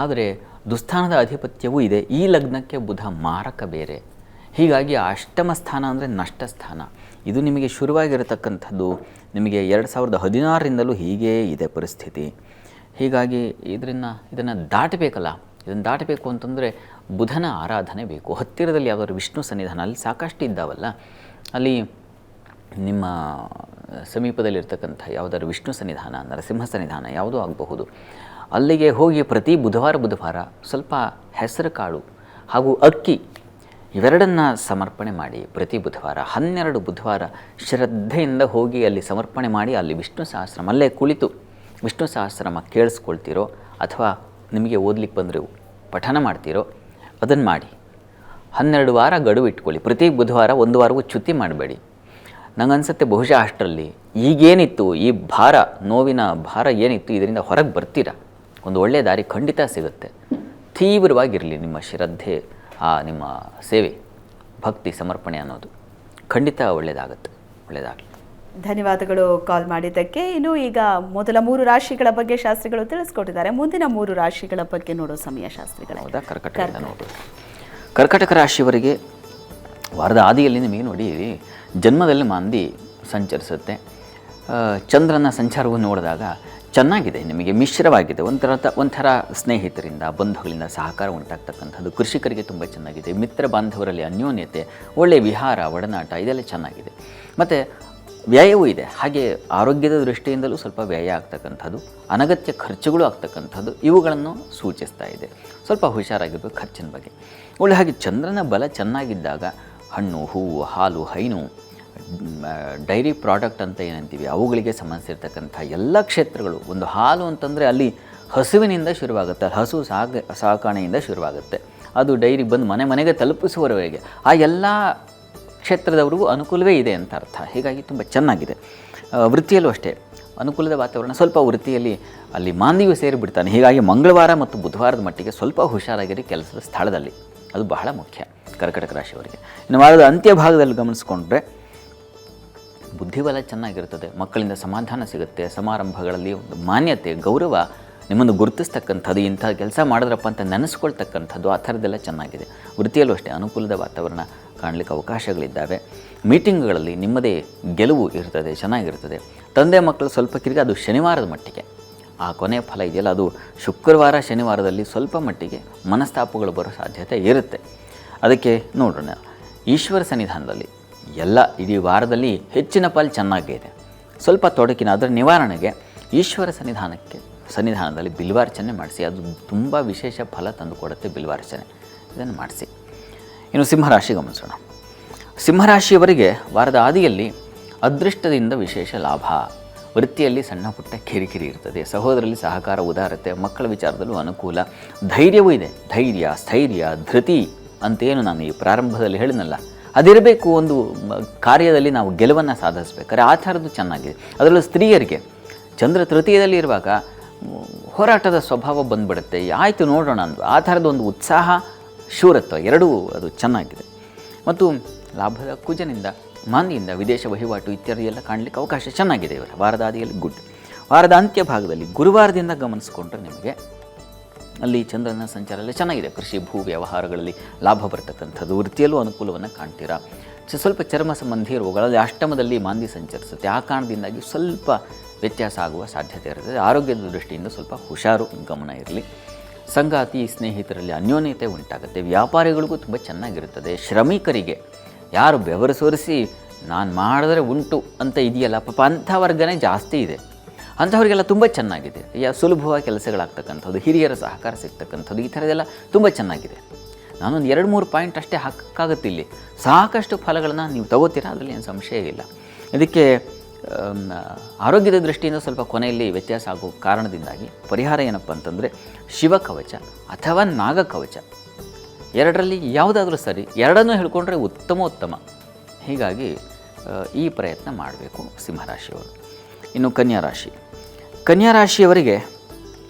ಆದರೆ ದುಸ್ಥಾನದ ಆಧಿಪತ್ಯವೂ ಇದೆ. ಈ ಲಗ್ನಕ್ಕೆ ಬುಧ ಮಾರಕ ಬೇರೆ. ಹೀಗಾಗಿ ಅಷ್ಟಮ ಸ್ಥಾನ ಅಂದರೆ ನಷ್ಟ ಸ್ಥಾನ. ಇದು ನಿಮಗೆ ಶುರುವಾಗಿರತಕ್ಕಂಥದ್ದು ನಿಮಗೆ 2016ರಿಂದಲೂ ಹೀಗೇ ಇದೆ ಪರಿಸ್ಥಿತಿ. ಹೀಗಾಗಿ ಇದನ್ನು ದಾಟಬೇಕಲ್ಲ. ಇದನ್ನು ದಾಟಬೇಕು ಅಂತಂದರೆ ಬುಧನ ಆರಾಧನೆ ಬೇಕು. ಹತ್ತಿರದಲ್ಲಿ ಯಾವುದಾದ್ರು ವಿಷ್ಣು ಸನ್ನಿಧಾನ, ಅಲ್ಲಿ ಸಾಕಷ್ಟು ಇದ್ದಾವಲ್ಲ, ಅಲ್ಲಿ ನಿಮ್ಮ ಸಮೀಪದಲ್ಲಿರ್ತಕ್ಕಂಥ ಯಾವುದಾದ್ರು ವಿಷ್ಣು ಸನ್ನಿಧಾನ, ನರಸಿಂಹ ಸನ್ನಿಧಾನ ಯಾವುದೂ ಆಗಬಹುದು. ಅಲ್ಲಿಗೆ ಹೋಗಿ ಪ್ರತಿ ಬುಧವಾರ ಸ್ವಲ್ಪ ಹೆಸರು ಕಾಳು ಹಾಗೂ ಅಕ್ಕಿ ಇವೆರಡನ್ನು ಸಮರ್ಪಣೆ ಮಾಡಿ. ಪ್ರತಿ ಬುಧವಾರ 12 ಬುಧವಾರ ಶ್ರದ್ಧೆಯಿಂದ ಹೋಗಿ ಅಲ್ಲಿ ಸಮರ್ಪಣೆ ಮಾಡಿ. ಅಲ್ಲಿ ವಿಷ್ಣು ಸಹಸ್ರನಾಮ ಅಲ್ಲೇ ಕುಳಿತು ವಿಷ್ಣು ಸಹಸ್ರನಾಮ ಕೇಳಿಸ್ಕೊಳ್ತೀರೋ ಅಥವಾ ನಿಮಗೆ ಓದಲಿಕ್ಕೆ ಬಂದರೆ ಪಠನ ಮಾಡ್ತೀರೋ ಅದನ್ನು ಮಾಡಿ. 12 ವಾರ ಗಡುವು ಇಟ್ಕೊಳ್ಳಿ. ಪ್ರತಿ ಬುಧವಾರ 1 ವಾರವೂ ಚ್ಯುತಿ ಮಾಡಬೇಡಿ. ನನಗನ್ಸುತ್ತೆ ಬಹುಶಃ ಅಷ್ಟರಲ್ಲಿ ಈಗೇನಿತ್ತು ಈ ಭಾರ, ನೋವಿನ ಭಾರ ಏನಿತ್ತು, ಇದರಿಂದ ಹೊರಗೆ ಬರ್ತೀರಾ. ಒಂದು ಒಳ್ಳೆಯ ದಾರಿ ಖಂಡಿತ ಸಿಗುತ್ತೆ. ತೀವ್ರವಾಗಿರಲಿ ನಿಮ್ಮ ಶ್ರದ್ಧೆ, ನಿಮ್ಮ ಸೇವೆ, ಭಕ್ತಿ, ಸಮರ್ಪಣೆ ಅನ್ನೋದು ಖಂಡಿತ ಒಳ್ಳೆಯದಾಗಲಿ.
ಧನ್ಯವಾದಗಳು ಕಾಲ್ ಮಾಡಿದ್ದಕ್ಕೆ. ಇನ್ನು ಈಗ ಮೊದಲ 3 ರಾಶಿಗಳ ಬಗ್ಗೆ ಶಾಸ್ತ್ರಿಗಳು ತಿಳಿಸ್ಕೊಟ್ಟಿದ್ದಾರೆ. ಮುಂದಿನ 3 ರಾಶಿಗಳ ಬಗ್ಗೆ ನೋಡೋ ಸಮಯ ಶಾಸ್ತ್ರಿಗಳೇ.
ಹೌದಾ? ಕರ್ಕಟಕದಿಂದ ನೋಡೋದು. ಕರ್ಕಟಕ ರಾಶಿಯವರಿಗೆ ವಾರದ ಆದಿಯಲ್ಲಿ ನಿಮಗೆ ನೋಡಿ ಜನ್ಮದಲ್ಲಿ ಮಂದಿ ಸಂಚರಿಸುತ್ತೆ. ಚಂದ್ರನ ಸಂಚಾರವನ್ನು ನೋಡಿದಾಗ ಚೆನ್ನಾಗಿದೆ, ನಿಮಗೆ ಮಿಶ್ರವಾಗಿದೆ. ಒಂಥರ ಸ್ನೇಹಿತರಿಂದ ಬಂಧುಗಳಿಂದ ಸಹಕಾರ ಉಂಟಾಗ್ತಕ್ಕಂಥದ್ದು. ಕೃಷಿಕರಿಗೆ ತುಂಬ ಚೆನ್ನಾಗಿದೆ. ಮಿತ್ರ ಬಾಂಧವರಲ್ಲಿ ಅನ್ಯೋನ್ಯತೆ, ಒಳ್ಳೆಯ ವಿಹಾರ ಒಡನಾಟ ಇದೆಲ್ಲ ಚೆನ್ನಾಗಿದೆ. ಮತ್ತು ವ್ಯಯವೂ ಇದೆ. ಹಾಗೆ ಆರೋಗ್ಯದ ದೃಷ್ಟಿಯಿಂದಲೂ ಸ್ವಲ್ಪ ವ್ಯಯ ಆಗ್ತಕ್ಕಂಥದ್ದು, ಅನಗತ್ಯ ಖರ್ಚುಗಳು ಆಗ್ತಕ್ಕಂಥದ್ದು ಇವುಗಳನ್ನು ಸೂಚಿಸ್ತಾ ಇದೆ. ಸ್ವಲ್ಪ ಹುಷಾರಾಗಿರಬೇಕು ಖರ್ಚಿನ ಬಗ್ಗೆ. ಒಳ್ಳೆ ಹಾಗೆ ಚಂದ್ರನ ಬಲ ಚೆನ್ನಾಗಿದ್ದಾಗ ಹಣ್ಣು, ಹೂವು, ಹಾಲು, ಹೈನು, ಡೈರಿ ಪ್ರಾಡಕ್ಟ್ ಅಂತ ಏನಂತೀವಿ ಅವುಗಳಿಗೆ ಸಂಬಂಧಿಸಿರ್ತಕ್ಕಂಥ ಎಲ್ಲ ಕ್ಷೇತ್ರಗಳು. ಒಂದು ಹಾಲು ಅಂತಂದರೆ ಅಲ್ಲಿ ಹಸುವಿನಿಂದ ಶುರುವಾಗುತ್ತೆ, ಹಸು ಸಾಕಾಣೆಯಿಂದ ಶುರುವಾಗುತ್ತೆ, ಅದು ಡೈರಿ ಬಂದು ಮನೆಗೆ ತಲುಪಿಸುವವರೆಗೆ ಆ ಎಲ್ಲ ಕ್ಷೇತ್ರದವರಿಗೂ ಅನುಕೂಲವೇ ಇದೆ ಅಂತ ಅರ್ಥ. ಹೀಗಾಗಿ ತುಂಬ ಚೆನ್ನಾಗಿದೆ. ವೃತ್ತಿಯಲ್ಲೂ ಅಷ್ಟೇ ಅನುಕೂಲದ ವಾತಾವರಣ. ಸ್ವಲ್ಪ ವೃತ್ತಿಯಲ್ಲಿ ಅಲ್ಲಿ ಮಾಂದಿಯು ಸೇರಿಬಿಡ್ತಾನೆ. ಹೀಗಾಗಿ ಮಂಗಳವಾರ ಮತ್ತು ಬುಧವಾರದ ಮಟ್ಟಿಗೆ ಸ್ವಲ್ಪ ಹುಷಾರಾಗಿರಿ ಕೆಲಸದ ಸ್ಥಳದಲ್ಲಿ, ಅದು ಬಹಳ ಮುಖ್ಯ ಕರ್ಕಟಕ ರಾಶಿಯವರಿಗೆ. ಇನ್ನು ವಾರದ ಅಂತ್ಯಭಾಗದಲ್ಲಿ ಗಮನಿಸ್ಕೊಂಡ್ರೆ ಬುದ್ಧಿಬಲ ಚೆನ್ನಾಗಿರ್ತದೆ, ಮಕ್ಕಳಿಂದ ಸಮಾಧಾನ ಸಿಗುತ್ತೆ, ಸಮಾರಂಭಗಳಲ್ಲಿ ಒಂದು ಮಾನ್ಯತೆ, ಗೌರವ ನಿಮ್ಮನ್ನು ಗುರುತಿಸ್ತಕ್ಕಂಥದ್ದು, ಇಂಥ ಕೆಲಸ ಮಾಡಿದ್ರಪ್ಪ ಅಂತ ನೆನೆಸ್ಕೊಳ್ತಕ್ಕಂಥದ್ದು, ಆ ಥರದ್ದೆಲ್ಲ ಚೆನ್ನಾಗಿದೆ. ವೃತ್ತಿಯಲ್ಲೂ ಅಷ್ಟೇ ಅನುಕೂಲದ ವಾತಾವರಣ ಕಾಣಲಿಕ್ಕೆ ಅವಕಾಶಗಳಿದ್ದಾವೆ. ಮೀಟಿಂಗ್ಗಳಲ್ಲಿ ನಿಮ್ಮದೇ ಗೆಲುವು ಇರ್ತದೆ, ಚೆನ್ನಾಗಿರ್ತದೆ. ತಂದೆ ಮಕ್ಕಳು ಸ್ವಲ್ಪ ಕಿರಿಗ, ಅದು ಶನಿವಾರದ ಮಟ್ಟಿಗೆ. ಆ ಕೊನೆಯ ಫಲ ಇದೆಯಲ್ಲ ಅದು ಶುಕ್ರವಾರ ಶನಿವಾರದಲ್ಲಿ ಸ್ವಲ್ಪ ಮಟ್ಟಿಗೆ ಮನಸ್ತಾಪಗಳು ಬರೋ ಸಾಧ್ಯತೆ ಇರುತ್ತೆ. ಅದಕ್ಕೆ ನೋಡೋಣ, ಈಶ್ವರ ಸನ್ನಿಧಾನದಲ್ಲಿ ಎಲ್ಲ ಇಡೀ ವಾರದಲ್ಲಿ ಹೆಚ್ಚಿನ ಪಾಲು ಚೆನ್ನಾಗಿದೆ. ಸ್ವಲ್ಪ ತೊಡಕಿನ ಅದರ ನಿವಾರಣೆಗೆ ಈಶ್ವರ ಸನ್ನಿಧಾನದಲ್ಲಿ ಬಿಲ್ವಾರ್ಚನೆ ಮಾಡಿಸಿ, ಅದು ತುಂಬ ವಿಶೇಷ ಫಲ ತಂದುಕೊಡುತ್ತೆ. ಬಿಲ್ವಾರ್ಚನೆ ಇದನ್ನು ಮಾಡಿಸಿ. ಇನ್ನು ಸಿಂಹರಾಶಿ ಗಮನಿಸೋಣ. ಸಿಂಹರಾಶಿಯವರಿಗೆ ವಾರದ ಆದಿಯಲ್ಲಿ ಅದೃಷ್ಟದಿಂದ ವಿಶೇಷ ಲಾಭ, ವೃತ್ತಿಯಲ್ಲಿ ಸಣ್ಣ ಪುಟ್ಟ ಕಿರಿಕಿರಿ ಇರ್ತದೆ, ಸಹೋದರಲ್ಲಿ ಸಹಕಾರ, ಉದಾರತೆ, ಮಕ್ಕಳ ವಿಚಾರದಲ್ಲೂ ಅನುಕೂಲ, ಧೈರ್ಯವೂ ಇದೆ. ಧೈರ್ಯ, ಸ್ಥೈರ್ಯ, ಧೃತಿ ಅಂತೇನು ನಾನು ಈ ಪ್ರಾರಂಭದಲ್ಲಿ ಹೇಳಿದ್ನಲ್ಲ, ಅದಿರಬೇಕು. ಒಂದು ಕಾರ್ಯದಲ್ಲಿ ನಾವು ಗೆಲುವನ್ನು ಸಾಧಿಸಬೇಕಾದ್ರೆ ಆ ಥರದ್ದು ಚೆನ್ನಾಗಿದೆ. ಅದರಲ್ಲೂ ಸ್ತ್ರೀಯರಿಗೆ ಚಂದ್ರ ತೃತೀಯದಲ್ಲಿ ಇರುವಾಗ ಹೋರಾಟದ ಸ್ವಭಾವ ಬಂದುಬಿಡುತ್ತೆ. ಆಯಿತು ನೋಡೋಣ ಅಂದು ಆ ಥರದ ಒಂದು ಉತ್ಸಾಹ, ಶೂರತ್ವ ಎರಡೂ ಅದು ಚೆನ್ನಾಗಿದೆ. ಮತ್ತು ಲಾಭದ ಕುಜನಿಂದ, ಮಾಂದಿಯಿಂದ ವಿದೇಶ ವಹಿವಾಟು ಇತ್ಯಾದಿ ಎಲ್ಲ ಕಾಣಲಿಕ್ಕೆ ಅವಕಾಶ ಚೆನ್ನಾಗಿದೆ ಇವರ ವಾರದ ಆದಿಯಲ್ಲಿ. ಗುಡ್. ವಾರದ ಅಂತ್ಯ ಭಾಗದಲ್ಲಿ ಗುರುವಾರದಿಂದ ಗಮನಿಸ್ಕೊಂಡ್ರೆ ನಿಮಗೆ ಅಲ್ಲಿ ಚಂದ್ರನ ಸಂಚಾರ ಎಲ್ಲ ಚೆನ್ನಾಗಿದೆ. ಕೃಷಿ, ಭೂ ವ್ಯವಹಾರಗಳಲ್ಲಿ ಲಾಭ ಬರ್ತಕ್ಕಂಥದ್ದು, ವೃತ್ತಿಯಲ್ಲೂ ಅನುಕೂಲವನ್ನು ಕಾಣ್ತೀರಾ. ಸ್ವಲ್ಪ ಚರ್ಮ ಸಂಬಂಧಿ ರೋಗಗಳಲ್ಲಿ ಅಷ್ಟಮದಲ್ಲಿ ಮಾಂದಿ ಸಂಚರಿಸುತ್ತೆ. ಆ ಕಾರಣದಿಂದಾಗಿ ಸ್ವಲ್ಪ ವ್ಯತ್ಯಾಸ ಆಗುವ ಸಾಧ್ಯತೆ ಇರ್ತದೆ. ಆರೋಗ್ಯದ ದೃಷ್ಟಿಯಿಂದ ಸ್ವಲ್ಪ ಹುಷಾರು, ಗಮನ ಇರಲಿ. ಸಂಗಾತಿ, ಸ್ನೇಹಿತರಲ್ಲಿ ಅನ್ಯೋನ್ಯತೆ ಉಂಟಾಗುತ್ತೆ. ವ್ಯಾಪಾರಿಗಳಿಗೂ ತುಂಬ ಚೆನ್ನಾಗಿರುತ್ತದೆ. ಶ್ರಮಿಕರಿಗೆ, ಯಾರು ಬೆವರು ಸೋರಿಸಿ ನಾನು ಮಾಡಿದ್ರೆ ಉಂಟು ಅಂತ ಇದೆಯಲ್ಲ ಪಾಪ, ಅಂಥ ವರ್ಗನೇ ಜಾಸ್ತಿ ಇದೆ. ಅಂಥವರಿಗೆಲ್ಲ ತುಂಬ ಚೆನ್ನಾಗಿದೆ. ಸುಲಭವಾಗಿ ಕೆಲಸಗಳಾಗ್ತಕ್ಕಂಥದ್ದು, ಹಿರಿಯರ ಸಹಕಾರ ಸಿಗ್ತಕ್ಕಂಥದ್ದು, ಈ ಥರದ್ದೆಲ್ಲ ತುಂಬ ಚೆನ್ನಾಗಿದೆ. ನಾನೊಂದು 2-3 ಪಾಯಿಂಟ್ ಅಷ್ಟೇ ಹಾಕೋಕ್ಕಾಗುತ್ತೆ. ಇಲ್ಲಿ ಸಾಕಷ್ಟು ಫಲಗಳನ್ನು ನೀವು ತಗೋತೀರಾ, ಅದರಲ್ಲಿ ಏನು ಸಂಶಯ ಇಲ್ಲ. ಇದಕ್ಕೆ ಆರೋಗ್ಯದ ದೃಷ್ಟಿಯಿಂದ ಸ್ವಲ್ಪ ಕೊನೆಯಲ್ಲಿ ವ್ಯತ್ಯಾಸ ಆಗೋ ಕಾರಣದಿಂದಾಗಿ ಪರಿಹಾರ ಏನಪ್ಪ ಅಂತಂದರೆ ಶಿವಕವಚ ಅಥವಾ ನಾಗಕವಚ, ಎರಡರಲ್ಲಿ ಯಾವುದಾದ್ರೂ ಸರಿ, ಎರಡನ್ನೂ ಹೇಳ್ಕೊಂಡ್ರೆ ಉತ್ತಮ. ಹೀಗಾಗಿ ಈ ಪ್ರಯತ್ನ ಮಾಡಬೇಕು ಸಿಂಹರಾಶಿಯವರು. ಇನ್ನು ಕನ್ಯಾರಾಶಿಯವರಿಗೆ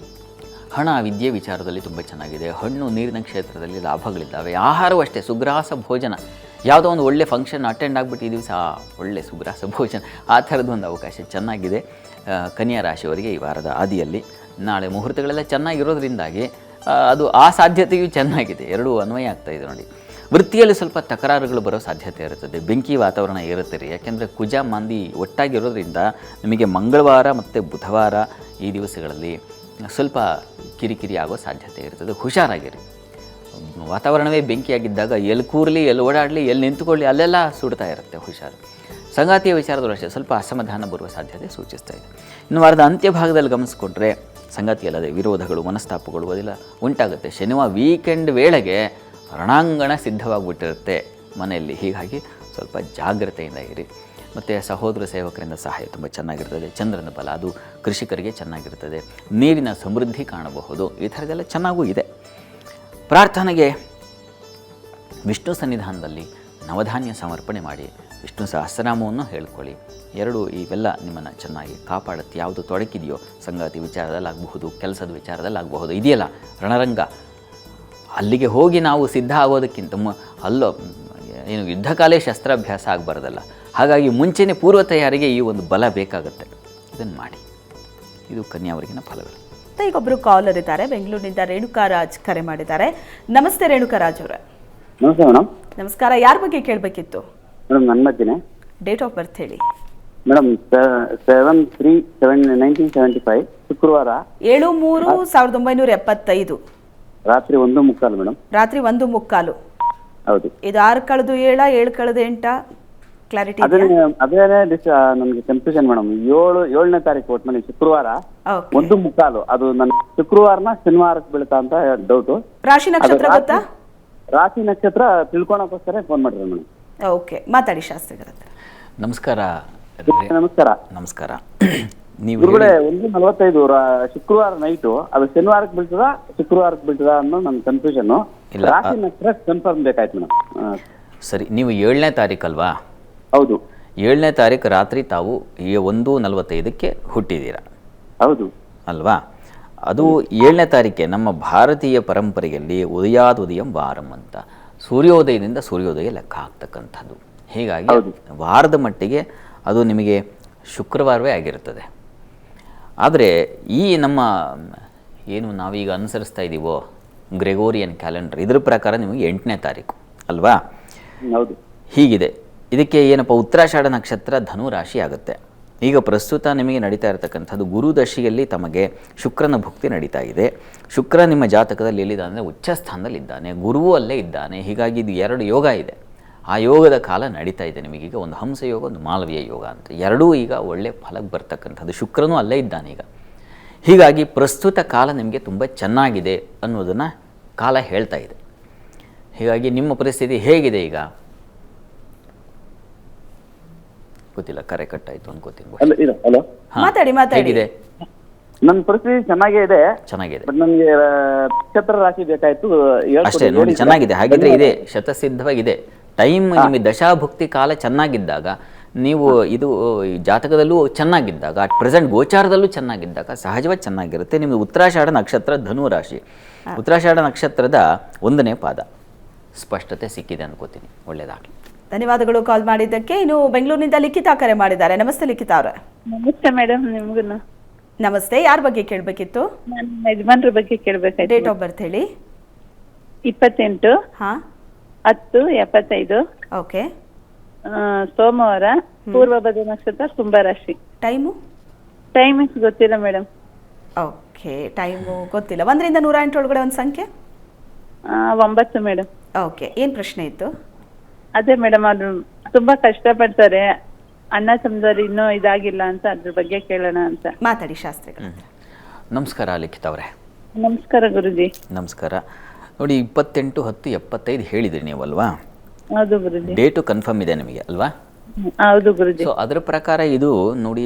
ಹಣ, ವಿದ್ಯೆ ವಿಚಾರದಲ್ಲಿ ತುಂಬ ಚೆನ್ನಾಗಿದೆ. ಹಣ್ಣು, ನೀರಿನ ಕ್ಷೇತ್ರದಲ್ಲಿ ಲಾಭಗಳಿದ್ದಾವೆ. ಆಹಾರವೂ ಅಷ್ಟೇ, ಸುಗ್ರಾಸ ಭೋಜನ, ಯಾವುದೋ ಒಂದು ಒಳ್ಳೆ ಫಂಕ್ಷನ್ ಅಟೆಂಡ್ ಆಗಿಬಿಟ್ಟು ಈ ದಿವಸ ಒಳ್ಳೆ ಸುಗ್ರಾಸ ಭೋಜನ, ಆ ಥರದ್ದು ಒಂದು ಅವಕಾಶ ಚೆನ್ನಾಗಿದೆ ಕನ್ಯಾರಾಶಿಯವರಿಗೆ ಈ ವಾರದ ಆದಿಯಲ್ಲಿ. ನಾಳೆ ಮುಹೂರ್ತಗಳೆಲ್ಲ ಚೆನ್ನಾಗಿರೋದ್ರಿಂದಾಗಿ ಅದು ಆ ಸಾಧ್ಯತೆಯೂ ಚೆನ್ನಾಗಿದೆ. ಎರಡೂ ಅನ್ವಯ ಆಗ್ತಾಯಿದೆ ನೋಡಿ. ವೃತ್ತಿಯಲ್ಲಿ ಸ್ವಲ್ಪ ತಕರಾರುಗಳು ಬರೋ ಸಾಧ್ಯತೆ ಇರುತ್ತದೆ. ಬೆಂಕಿ ವಾತಾವರಣ ಇರುತ್ತೆ ರೀ. ಯಾಕೆಂದರೆ ಕುಜ, ಮಾಂದಿ ಒಟ್ಟಾಗಿರೋದ್ರಿಂದ ನಿಮಗೆ ಮಂಗಳವಾರ ಮತ್ತು ಬುಧವಾರ ಈ ದಿವಸಗಳಲ್ಲಿ ಸ್ವಲ್ಪ ಕಿರಿಕಿರಿ ಆಗೋ ಸಾಧ್ಯತೆ ಇರ್ತದೆ. ಹುಷಾರಾಗಿರಿ. ವಾತಾವರಣವೇ ಬೆಂಕಿಯಾಗಿದ್ದಾಗ ಎಲ್ಲಿ ಕೂರಲಿ, ಎಲ್ಲಿ ಓಡಾಡಲಿ, ಎಲ್ಲಿ ನಿಂತುಕೊಳ್ಳಿ, ಅಲ್ಲೆಲ್ಲ ಸುಡ್ತಾ ಇರುತ್ತೆ. ಹುಷಾರು. ಸಂಗಾತಿಯ ವಿಚಾರದಲ್ಲೂ ಅಷ್ಟೇ ಸ್ವಲ್ಪ ಅಸಮಾಧಾನ ಬರುವ ಸಾಧ್ಯತೆ ಸೂಚಿಸ್ತಾ ಇದೆ. ಇನ್ನು ವಾರದ ಅಂತ್ಯಭಾಗದಲ್ಲಿ ಗಮನಿಸ್ಕೊಂಡ್ರೆ ಸಂಗಾತಿಯಲ್ಲದೆ ವಿರೋಧಗಳು, ಮನಸ್ತಾಪಗಳು ಅದೆಲ್ಲ ಉಂಟಾಗುತ್ತೆ. ಶನಿವಾರ ವೀಕೆಂಡ್ ವೇಳೆಗೆ ರಣಾಂಗಣ ಸಿದ್ಧವಾಗಿಬಿಟ್ಟಿರುತ್ತೆ ಮನೆಯಲ್ಲಿ. ಹೀಗಾಗಿ ಸ್ವಲ್ಪ ಜಾಗ್ರತೆಯಿಂದ ಇರಿ. ಮತ್ತು ಸಹೋದರ ಸೇವಕರಿಂದ ಸಹಾಯ ತುಂಬ ಚೆನ್ನಾಗಿರ್ತದೆ. ಚಂದ್ರನ ಬಲ ಅದು ಕೃಷಿಕರಿಗೆ ಚೆನ್ನಾಗಿರ್ತದೆ. ನೀರಿನ ಸಮೃದ್ಧಿ ಕಾಣಬಹುದು. ಈ ಥರದ್ದೆಲ್ಲ ಚೆನ್ನಾಗೂ ಇದೆ. ಪ್ರಾರ್ಥನೆಗೆ ವಿಷ್ಣು ಸನ್ನಿಧಾನದಲ್ಲಿ ನವಧಾನ್ಯ ಸಮರ್ಪಣೆ ಮಾಡಿ ವಿಷ್ಣು ಸಹಸ್ರನಾಮವನ್ನು ಹೇಳ್ಕೊಳ್ಳಿ. ಇವೆಲ್ಲ ನಿಮ್ಮನ್ನು ಚೆನ್ನಾಗಿ ಕಾಪಾಡುತ್ತೆ. ಯಾವುದು ತೊಡಕಿದೆಯೋ ಸಂಗಾತಿ ವಿಚಾರದಲ್ಲಾಗಬಹುದು, ಕೆಲಸದ ವಿಚಾರದಲ್ಲಾಗಬಹುದು, ಇದೆಯಲ್ಲ ರಣರಂಗ, ಅಲ್ಲಿಗೆ ಹೋಗಿ ನಾವು ಸಿದ್ಧ ಆಗೋದಕ್ಕಿಂತ ಏನು ಯುದ್ಧಕಾಲೇ ಶಸ್ತ್ರಾಭ್ಯಾಸ ಆಗಬಾರ್ದಲ್ಲ. ಹಾಗಾಗಿ ಮುಂಚೆನೇ ಪೂರ್ವ ತಯಾರಿಗೆ ಈ ಒಂದು ಬಲ ಬೇಕಾಗುತ್ತೆ. ಇದನ್ನು ಮಾಡಿ. ಇದು ಕನ್ಯಾವರೆಗಿನ ಫಲಗಳು.
ಈಗೊಬ್ಬರು ಕಾಲರ್ ಇದ್ದಾರೆ, ಬೆಂಗಳೂರಿನಿಂದ ರೇಣುಕಾರಾಜ್ ಕರೆ ಮಾಡಿದ್ದಾರೆ. ನಮಸ್ತೆ ರೇಣುಕಾರಾಜ್ ಅವರೇ.
ನಮಸ್ತೆ ಮೇಡಮ್.
ನಮಸ್ಕಾರ. ಯಾರ ಬಗ್ಗೆ ಕೇಳಬೇಕಿತ್ತು?
ಮೇಡಮ್ ನನ್ನ ಬಗ್ಗೆನೇ.
ಡೇಟ್ ಆಫ್ ಬರ್ತ್ ಹೇಳಿ
ಮೇಡಮ್. 7/3/1975 ಶುಕ್ರವಾರ
ಶುಕ್ರವಾರ
7/3/1975
ರಾತ್ರಿ 1:45 ಮೇಡಮ್.
ರಾತ್ರಿ 1:45.
ಹೌದು.
ಇದು 6/7 ಕ್ಲಾರಿಟಿ
ಅದೇ ನನಗೆ ಕನ್ಫ್ಯೂಷನ್ ಮೇಡಮ್. 7ನೇ ತಾರೀಕು ಒಟ್ಟಿನಲ್ಲಿ ಶುಕ್ರವಾರ 1:45. ಅದು ನನ್ನ ಶುಕ್ರವಾರನ ಶನಿವಾರಕ್ಕೆ ಬೀಳ್ತಾ ಅಂತ ಡೌಟು.
ರಾಶಿ ನಕ್ಷತ್ರ ಗೊತ್ತಾ?
ರಾಶಿ ನಕ್ಷತ್ರ ತಿಳ್ಕೊಳಕ್ಕೋಸ್ಕರ ಫೋನ್ ಮಾಡಿದ್ರು ಮೇಡಮ್.
ಓಕೆ, ಮಾತಾಡಿ ಶಾಸ್ತ್ರಿಗಳ ಹತ್ರ.
ನಮಸ್ಕಾರ.
ನಮಸ್ಕಾರ.
ನಮಸ್ಕಾರ. ನೀವು
ಗುರುಗಳೇ, 1:45 ಶುಕ್ರವಾರ ನೈಟು ಅದು ಶನಿವಾರಕ್ಕೆ ಬೀಳ್ತದ ಶುಕ್ರವಾರಕ್ಕೆ ಬೀಳ್ತದ ಅನ್ನೋ ನನ್ನ ಕನ್ಫ್ಯೂಷನ್. ರಾಶಿ ನಕ್ಷತ್ರ ಕನ್ಫರ್ಮ್ ಬೇಕಾಯ್ತು ಮೇಡಮ್.
ಸರಿ, ನೀವು 7ನೇ ತಾರೀಕು ಅಲ್ವಾ?
ಹೌದು.
7ನೇ ತಾರೀಕು ರಾತ್ರಿ ತಾವು 1:45ಕ್ಕೆ ಹುಟ್ಟಿದ್ದೀರಾ,
ಹೌದು
ಅಲ್ವಾ? ಅದು 7ನೇ ತಾರೀಕೆ ನಮ್ಮ ಭಾರತೀಯ ಪರಂಪರೆಯಲ್ಲಿ ಉದಯಾದುದಯಂ ವಾರಂ ಅಂತ, ಸೂರ್ಯೋದಯದಿಂದ ಸೂರ್ಯೋದಯ ಲೆಕ್ಕ ಹಾಕ್ತಕ್ಕಂಥದ್ದು. ಹೀಗಾಗಿ ವಾರದ ಮಟ್ಟಿಗೆ ಅದು ನಿಮಗೆ ಶುಕ್ರವಾರವೇ ಆಗಿರುತ್ತದೆ. ಆದರೆ ಈ ನಮ್ಮ ಏನು ನಾವೀಗ ಅನುಸರಿಸ್ತಾ ಇದ್ದೀವೋ ಗ್ರೆಗೋರಿಯನ್ ಕ್ಯಾಲೆಂಡರ್, ಇದರ ಪ್ರಕಾರ ನಿಮಗೆ 8ನೇ ತಾರೀಕು ಅಲ್ವಾ?
ಹೌದು.
ಹೀಗಿದೆ. ಇದಕ್ಕೆ ಏನಪ್ಪ, ಉತ್ತರಾಷಾಢ ನಕ್ಷತ್ರ ಧನು ರಾಶಿ ಆಗುತ್ತೆ. ಈಗ ಪ್ರಸ್ತುತ ನಿಮಗೆ ನಡೀತಾ ಇರತಕ್ಕಂಥದ್ದು ಗುರುದಶಿಯಲ್ಲಿ ತಮಗೆ ಶುಕ್ರನ ಭುಕ್ತಿ ನಡೀತಾ ಇದೆ. ಶುಕ್ರ ನಿಮ್ಮ ಜಾತಕದಲ್ಲಿ ಎಲ್ಲಿದ್ದಾನೆ ಅಂದರೆ ಉಚ್ಚ ಸ್ಥಾನದಲ್ಲಿದ್ದಾನೆ, ಗುರುವೂ ಅಲ್ಲೇ ಇದ್ದಾನೆ. ಹೀಗಾಗಿ ಇದು 2 ಯೋಗ ಇದೆ. ಆ ಯೋಗದ ಕಾಲ ನಡೀತಾ ಇದೆ ನಿಮಗೀಗ. ಒಂದು ಹಂಸ ಯೋಗ, ಒಂದು ಮಾಲವೀಯ ಯೋಗ ಅಂತ, ಎರಡೂ ಈಗ ಒಳ್ಳೆ ಫಲಕ್ಕೆ ಬರ್ತಕ್ಕಂಥದ್ದು. ಶುಕ್ರನೂ ಅಲ್ಲೇ ಇದ್ದಾನೆ ಈಗ. ಹೀಗಾಗಿ ಪ್ರಸ್ತುತ ಕಾಲ ನಿಮಗೆ ತುಂಬ ಚೆನ್ನಾಗಿದೆ ಅನ್ನೋದನ್ನು ಕಾಲ ಹೇಳ್ತಾ ಇದೆ. ಹೀಗಾಗಿ ನಿಮ್ಮ ಪರಿಸ್ಥಿತಿ ಹೇಗಿದೆ ಈಗ? ಗೊತ್ತಿಲ್ಲ, ಕರೆ ಕಟ್ಟಾಯಿತು ಅನ್ಕೋತೀನಿ.
ಮಾತಾಡಿ.
ಹೇಗಿದೆ?
ನನ್ನ ಪರಿಸ್ಥಿತಿ ಚೆನ್ನಾಗಿದೆ. ಬಟ್ ನನಗೆ ನಕ್ಷತ್ರ ರಾಶಿ ಬೇಕಾಯ್ತು
ಅಷ್ಟೇ ನೋಡಿ. ಚೆನ್ನಾಗಿದೆ, ಹಾಗಿದ್ರೆ ಇದೆ, ಶತಸಿದ್ಧವಾಗಿದೆ. ಟೈಮ್ ನಿಮಗೆ ದಶಾಭುಕ್ತಿ ಕಾಲ ಚೆನ್ನಾಗಿದ್ದಾಗ, ನೀವು ಇದು ಜಾತಕದಲ್ಲೂ ಚೆನ್ನಾಗಿದ್ದಾಗ, ಅಟ್ ಪ್ರೆಸೆಂಟ್ ಗೋಚಾರದಲ್ಲೂ ಚೆನ್ನಾಗಿದ್ದಾಗ ಸಹಜವಾಗಿ ಚೆನ್ನಾಗಿರುತ್ತೆ. ನಿಮ್ಮದು ಉತ್ತರಾಷಾಢ ನಕ್ಷತ್ರ ಧನು ರಾಶಿ. ಉತ್ತರಾಷಾಢ ನಕ್ಷತ್ರದ 1ನೇ ಪಾದ ಸ್ಪಷ್ಟತೆ ಸಿಕ್ಕಿದೆ ಅನ್ಕೋತೀನಿ. ಒಳ್ಳೆಯದಾಗಲಿ.
ಧನ್ಯವಾದಗಳು ಕಾಲ್ ಮಾಡಿದ್ದಕ್ಕೆ. ಇನ್ನು ಬೆಂಗಳೂರಿನಿಂದ ಲಿಖಿತ ಕರೆ ಮಾಡಿದ್ದಾರೆ. ನಮಸ್ತೆ ಲಿಖಿತ ಅವರೇ.
ನಮಸ್ತೆ ಮೇಡಮ್. ನಿಮ್ಗೂ
ನಮಸ್ತೆ. ಯಾರ ಬಗ್ಗೆ ಕೇಳಬೇಕಿತ್ತು?
ನನ್ನ ಯಜಮಾನ್ರ ಬಗ್ಗೆ ಕೇಳಬೇಕಾಯ್ತು.
ಡೇಟ್ ಆಫ್ ಬರ್ತ್ ಹೇಳಿ.
28/10/75.
ಓಕೆ.
ಸೋಮವಾರ, ಪೂರ್ವಭದ್ರ ನಕ್ಷತ್ರ, ಕುಂಭ ರಾಶಿ. ಟೈಮಿಂಗ್ಸ್ ಗೊತ್ತಿಲ್ಲ ಮೇಡಮ್.
ಓಕೆ, ಟೈಮು ಗೊತ್ತಿಲ್ಲ. 1ರಿಂದ 108 ಒಳಗಡೆ ಒಂದು ಸಂಖ್ಯೆ?
9 ಮೇಡಮ್.
ಓಕೆ, ಏನು ಪ್ರಶ್ನೆ ಇತ್ತು?
ಅದೇ ಮೇಡಮ್, ಅದು ತುಂಬಾ ಕಷ್ಟಪಡ್ತಾರೆ, ಅಣ್ಣ ತಮ್ಮದವ್ರು ಇನ್ನೂ ಇದಾಗಿಲ್ಲ ಅಂತ, ಅದ್ರ ಬಗ್ಗೆ ಕೇಳೋಣ ಅಂತ.
ಮಾತಾಡಿ ಶಾಸ್ತ್ರಿಗಳು.
ನಮಸ್ಕಾರ ಲಿಖಿತ ಅವರೇ.
ನಮಸ್ಕಾರ ಗುರುಜಿ.
ನಮಸ್ಕಾರ. ನೋಡಿ, 28/10/75 ಹೇಳಿದ್ರಿ ನೀವಲ್ವಾ?
ಹೌದು ಗುರುಜಿ.
ಡೇಟು ಕನ್ಫರ್ಮ್ ಇದೆ ನಿಮಗೆ ಅಲ್ವಾ?
ಹೌದು ಗುರುಜಿ.
ಸೊ ಅದರ ಪ್ರಕಾರ ಇದು ನೋಡಿ,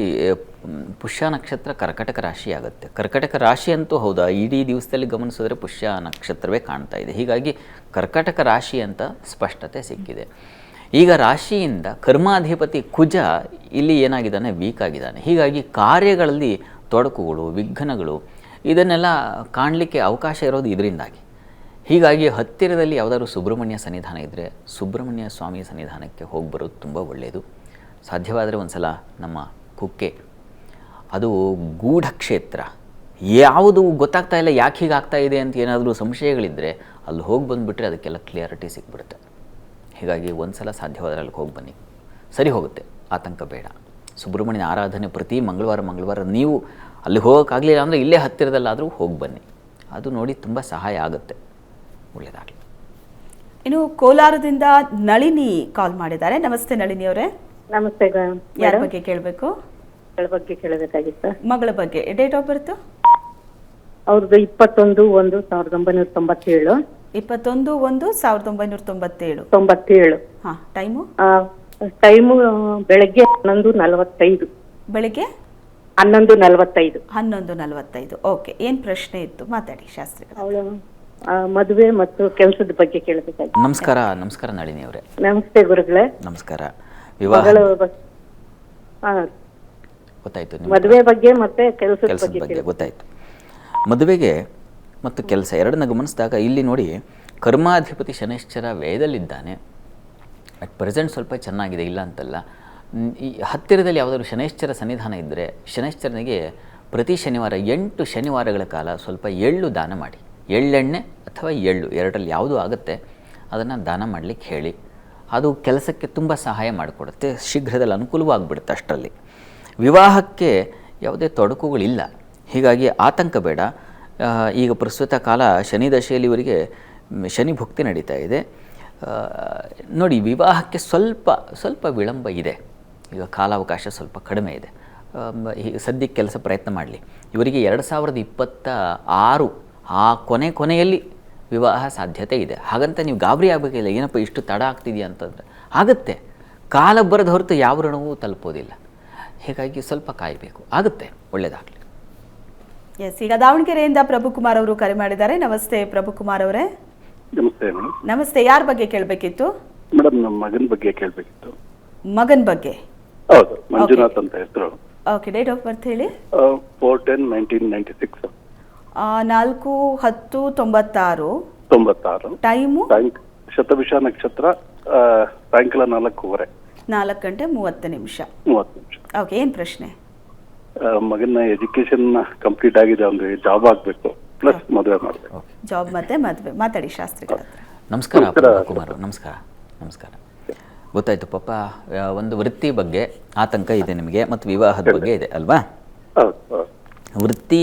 ಪುಷ್ಯ ನಕ್ಷತ್ರ ಕರ್ಕಟಕ ರಾಶಿ ಆಗುತ್ತೆ. ಕರ್ಕಟಕ ರಾಶಿ ಅಂತೂ ಹೌದಾ, ಇಡೀ ದಿವಸದಲ್ಲಿ ಗಮನಿಸಿದ್ರೆ ಪುಷ್ಯ ನಕ್ಷತ್ರವೇ ಕಾಣ್ತಾ ಇದೆ. ಹೀಗಾಗಿ ಕರ್ಕಟಕ ರಾಶಿ ಅಂತ ಸ್ಪಷ್ಟತೆ ಸಿಕ್ಕಿದೆ. ಈಗ ರಾಶಿಯಿಂದ ಕರ್ಮಾಧಿಪತಿ ಕುಜ ಇಲ್ಲಿ ಏನಾಗಿದ್ದಾನೆ, ವೀಕ್ ಆಗಿದ್ದಾನೆ. ಹೀಗಾಗಿ ಕಾರ್ಯಗಳಲ್ಲಿ ತೊಡಕುಗಳು, ವಿಘ್ನಗಳು ಇದನ್ನೆಲ್ಲ ಕಾಣಲಿಕ್ಕೆ ಅವಕಾಶ ಇರೋದು ಇದರಿಂದಾಗಿ. ಹೀಗಾಗಿ ಹತ್ತಿರದಲ್ಲಿ ಯಾವುದಾದ್ರು ಸುಬ್ರಹ್ಮಣ್ಯ ಸನ್ನಿಧಾನ ಇದ್ದರೆ ಸುಬ್ರಹ್ಮಣ್ಯ ಸ್ವಾಮಿ ಸನ್ನಿಧಾನಕ್ಕೆ ಹೋಗಿ ಬರೋದು ತುಂಬ ಒಳ್ಳೆಯದು. ಸಾಧ್ಯವಾದರೆ ಒಂದು ಸಲ ನಮ್ಮ ಕುಕ್ಕೆ, ಅದು ಗೂಢಕ್ಷೇತ್ರ, ಯಾವುದು ಗೊತ್ತಾಗ್ತಾ ಇಲ್ಲ, ಯಾಕೆ ಹೀಗಾಗ್ತಾ ಇದೆ ಅಂತ ಏನಾದರೂ ಸಂಶಯಗಳಿದ್ದರೆ ಅಲ್ಲಿ ಹೋಗಿ ಬಂದುಬಿಟ್ರೆ ಅದಕ್ಕೆಲ್ಲ ಕ್ಲಿಯರಿಟಿ ಸಿಕ್ಬಿಡುತ್ತೆ. ಹೀಗಾಗಿ ಒಂದು ಸಲ ಸಾಧ್ಯವಾದರೆ ಅಲ್ಲಿಗೆ ಹೋಗಿ ಬನ್ನಿ, ಸರಿ ಹೋಗುತ್ತೆ, ಆತಂಕ ಬೇಡ. ಸುಬ್ರಹ್ಮಣ್ಯನ ಆರಾಧನೆ ಪ್ರತಿ ಮಂಗಳವಾರ ನೀವು ಅಲ್ಲಿ ಹೋಗೋಕ್ಕಾಗಲಿಲ್ಲ ಅಂದರೆ ಇಲ್ಲೇ ಹತ್ತಿರದಲ್ಲಾದರೂ ಹೋಗಿ ಬನ್ನಿ, ಅದು ನೋಡಿ ತುಂಬ ಸಹಾಯ ಆಗುತ್ತೆ. ಒಳ್ಳೆಯದಾಗಲಿ.
ಇನ್ನು ಕೋಲಾರದಿಂದ ನಳಿನಿ ಕಾಲ್ ಮಾಡಿದ್ದಾರೆ. ನಮಸ್ತೆ ನಳಿನಿ ಅವರೇ.
ನಮಸ್ತೆ.
ಯಾರ ಬಗ್ಗೆ ಕೇಳಬೇಕು?
ಬಗ್ಗೆ ಕೇಳಬೇಕಾಗಿತ್ತು.
ಮಗಳ ಬಗ್ಗೆ. ಡೇಟ್ ಆಫ್ ಬರ್ತ್?
ಅವ್ರದ್ದು 21/1/1997.
21/1/1997. ಹಾ, ಟೈಮು?
ಟೈಮು ಬೆಳಗ್ಗೆ 11:45.
ಬೆಳಿಗ್ಗೆ
11:45.
11:45. ಓಕೆ, ಏನ್ ಪ್ರಶ್ನೆ ಇತ್ತು? ಮಾತಾಡಿ ಶಾಸ್ತ್ರಿ.
ಅವಳು ಮದುವೆ ಮತ್ತು ಕೆಲಸದ ಬಗ್ಗೆ ಕೇಳಬೇಕಾಗಿತ್ತು.
ನಮಸ್ಕಾರ ನಳಿನಿ ಅವರೇ.
ನಮಸ್ತೆ ಗುರುಗಳೇ.
ನಮಸ್ಕಾರ. ಗೊತ್ತಾಯ್ತು.
ಮದುವೆ ಬಗ್ಗೆ ಮತ್ತೆ ಕೆಲಸದ ಬಗ್ಗೆ
ಗೊತ್ತಾಯ್ತು. ಮದುವೆಗೆ ಮತ್ತು ಕೆಲಸ ಎರಡನ್ನ ಗಮನಿಸಿದಾಗ ಇಲ್ಲಿ ನೋಡಿ, ಕರ್ಮಾಧಿಪತಿ ಶನೈಶ್ಚರ ವ್ಯಯದಲ್ಲಿದ್ದಾನೆ. ಅಟ್ ಪ್ರೆಸೆಂಟ್ ಸ್ವಲ್ಪ ಚೆನ್ನಾಗಿದೆ, ಇಲ್ಲ ಅಂತಲ್ಲ. ಈ ಹತ್ತಿರದಲ್ಲಿ ಯಾವುದಾದ್ರು ಶನೈಶ್ಚರ ಸನ್ನಿಧಾನ ಇದ್ದರೆ ಶನೈಶ್ಚರನಿಗೆ ಪ್ರತಿ ಶನಿವಾರ 8 ಶನಿವಾರಗಳ ಕಾಲ ಸ್ವಲ್ಪ ಎಳ್ಳು ದಾನ ಮಾಡಿ. ಎಳ್ಳೆಣ್ಣೆ ಅಥವಾ ಎಳ್ಳು ಎರಡರಲ್ಲಿ ಯಾವುದು ಆಗುತ್ತೆ ಅದನ್ನು ದಾನ ಮಾಡಲಿಕ್ಕೆ ಹೇಳಿ. ಅದು ಕೆಲಸಕ್ಕೆ ತುಂಬ ಸಹಾಯ ಮಾಡಿಕೊಡುತ್ತೆ, ಶೀಘ್ರದಲ್ಲಿ ಅನುಕೂಲವಾಗಿಬಿಡುತ್ತೆ. ಅಷ್ಟರಲ್ಲಿ ವಿವಾಹಕ್ಕೆ ಯಾವುದೇ ತೊಡಕುಗಳಿಲ್ಲ. ಹೀಗಾಗಿ ಆತಂಕ ಬೇಡ. ಈಗ ಪ್ರಸ್ತುತ ಕಾಲ ಶನಿ ದಶೆಯಲ್ಲಿ ಇವರಿಗೆ ಶನಿ ಭುಕ್ತಿ ನಡೀತಾ ಇದೆ. ನೋಡಿ, ವಿವಾಹಕ್ಕೆ ಸ್ವಲ್ಪ ವಿಳಂಬ ಇದೆ. ಈಗ ಕಾಲಾವಕಾಶ ಸ್ವಲ್ಪ ಕಡಿಮೆ ಇದೆ. ಸದ್ಯಕ್ಕೆ ಕೆಲಸ ಪ್ರಯತ್ನ ಮಾಡಲಿ. ಇವರಿಗೆ 2026 ಆ ಕೊನೆಯಲ್ಲಿ ವಿವಾಹ ಸಾಧ್ಯತೆ ಇದೆ. ಹಾಗಂತ ನೀವು ಗಾಬರಿ ಆಗಬೇಕಿಲ್ಲ, ಏನಪ್ಪ ಇಷ್ಟು ತಡ ಆಗ್ತಿದೆಯಾ ಅಂತಂದರೆ ಆಗುತ್ತೆ. ಕಾಲ ಬರದ ಹೊರತು ಯಾವ ಋಣವೂ ತಲುಪೋದಿಲ್ಲ. ಹೀಗಾಗಿ ಸ್ವಲ್ಪ ಕಾಯಬೇಕು, ಆಗುತ್ತೆ, ಒಳ್ಳೆಯದಾಗಲಿ.
ಎಸ್, ಈಗ ದಾವಣಗೆರೆಯಿಂದ ಪ್ರಭುಕುಮಾರ್ ಅವರು ಕರೆ ಮಾಡಿದ್ದಾರೆ. ನಮಸ್ತೆ ಪ್ರಭುಕುಮಾರ್ ಅವರೇ.
ನಮಸ್ತೆ ಮೇಡಮ್.
ನಮಸ್ತೆ. ಯಾರ ಬಗ್ಗೆ ಕೇಳಬೇಕಿತ್ತು?
ಮೇಡಮ್, ನಮ್ಮ ಮಗನ ಬಗ್ಗೆ ಕೇಳಬೇಕಿತ್ತು.
ಮಗನ ಬಗ್ಗೆ?
ಹೌದು, ಮಂಜುನಾಥ್ ಅಂತ ಹೆಸರು.
ಓಕೆ, ಡೇಟ್ ಆಫ್ ಬರ್ತ್ ಹೇಳಿ.
4/10/1996.
4/10/96. ಟೈಮು?
ಶತಭಿಷ ನಕ್ಷತ್ರ, ಸಾಯಂಕಾಲ 4:15.
4:30. ಓಕೆ, ಏನು ಪ್ರಶ್ನೆ?
ಮಗನ ಎಜುಕೇಶನ್ ಕಂಪ್ಲೀಟ್ ಆಗಿದೆ, ಅವ್ನಿಗೆ ಜಾಬ್ ಆಗಬೇಕು, ಪ್ಲಸ್ ಮದುವೆ ಮಾಡಬೇಕು.
ಜಾಬ್ ಮತ್ತೆ ಮದುವೆ. ಮಾತಾಡಿ ಶಾಸ್ತ್ರಿಗಳ ಹತ್ರ.
ನಮಸ್ಕಾರ ಕುಮಾರ್. ನಮಸ್ಕಾರ. ಗೊತ್ತಾಯ್ತು ಪಾಪ, ಒಂದು ವೃತ್ತಿ ಬಗ್ಗೆ ಆತಂಕ ಇದೆ ನಿಮಗೆ ಮತ್ತು ವಿವಾಹದ ಬಗ್ಗೆ ಇದೆ ಅಲ್ವಾ? ವೃತ್ತಿ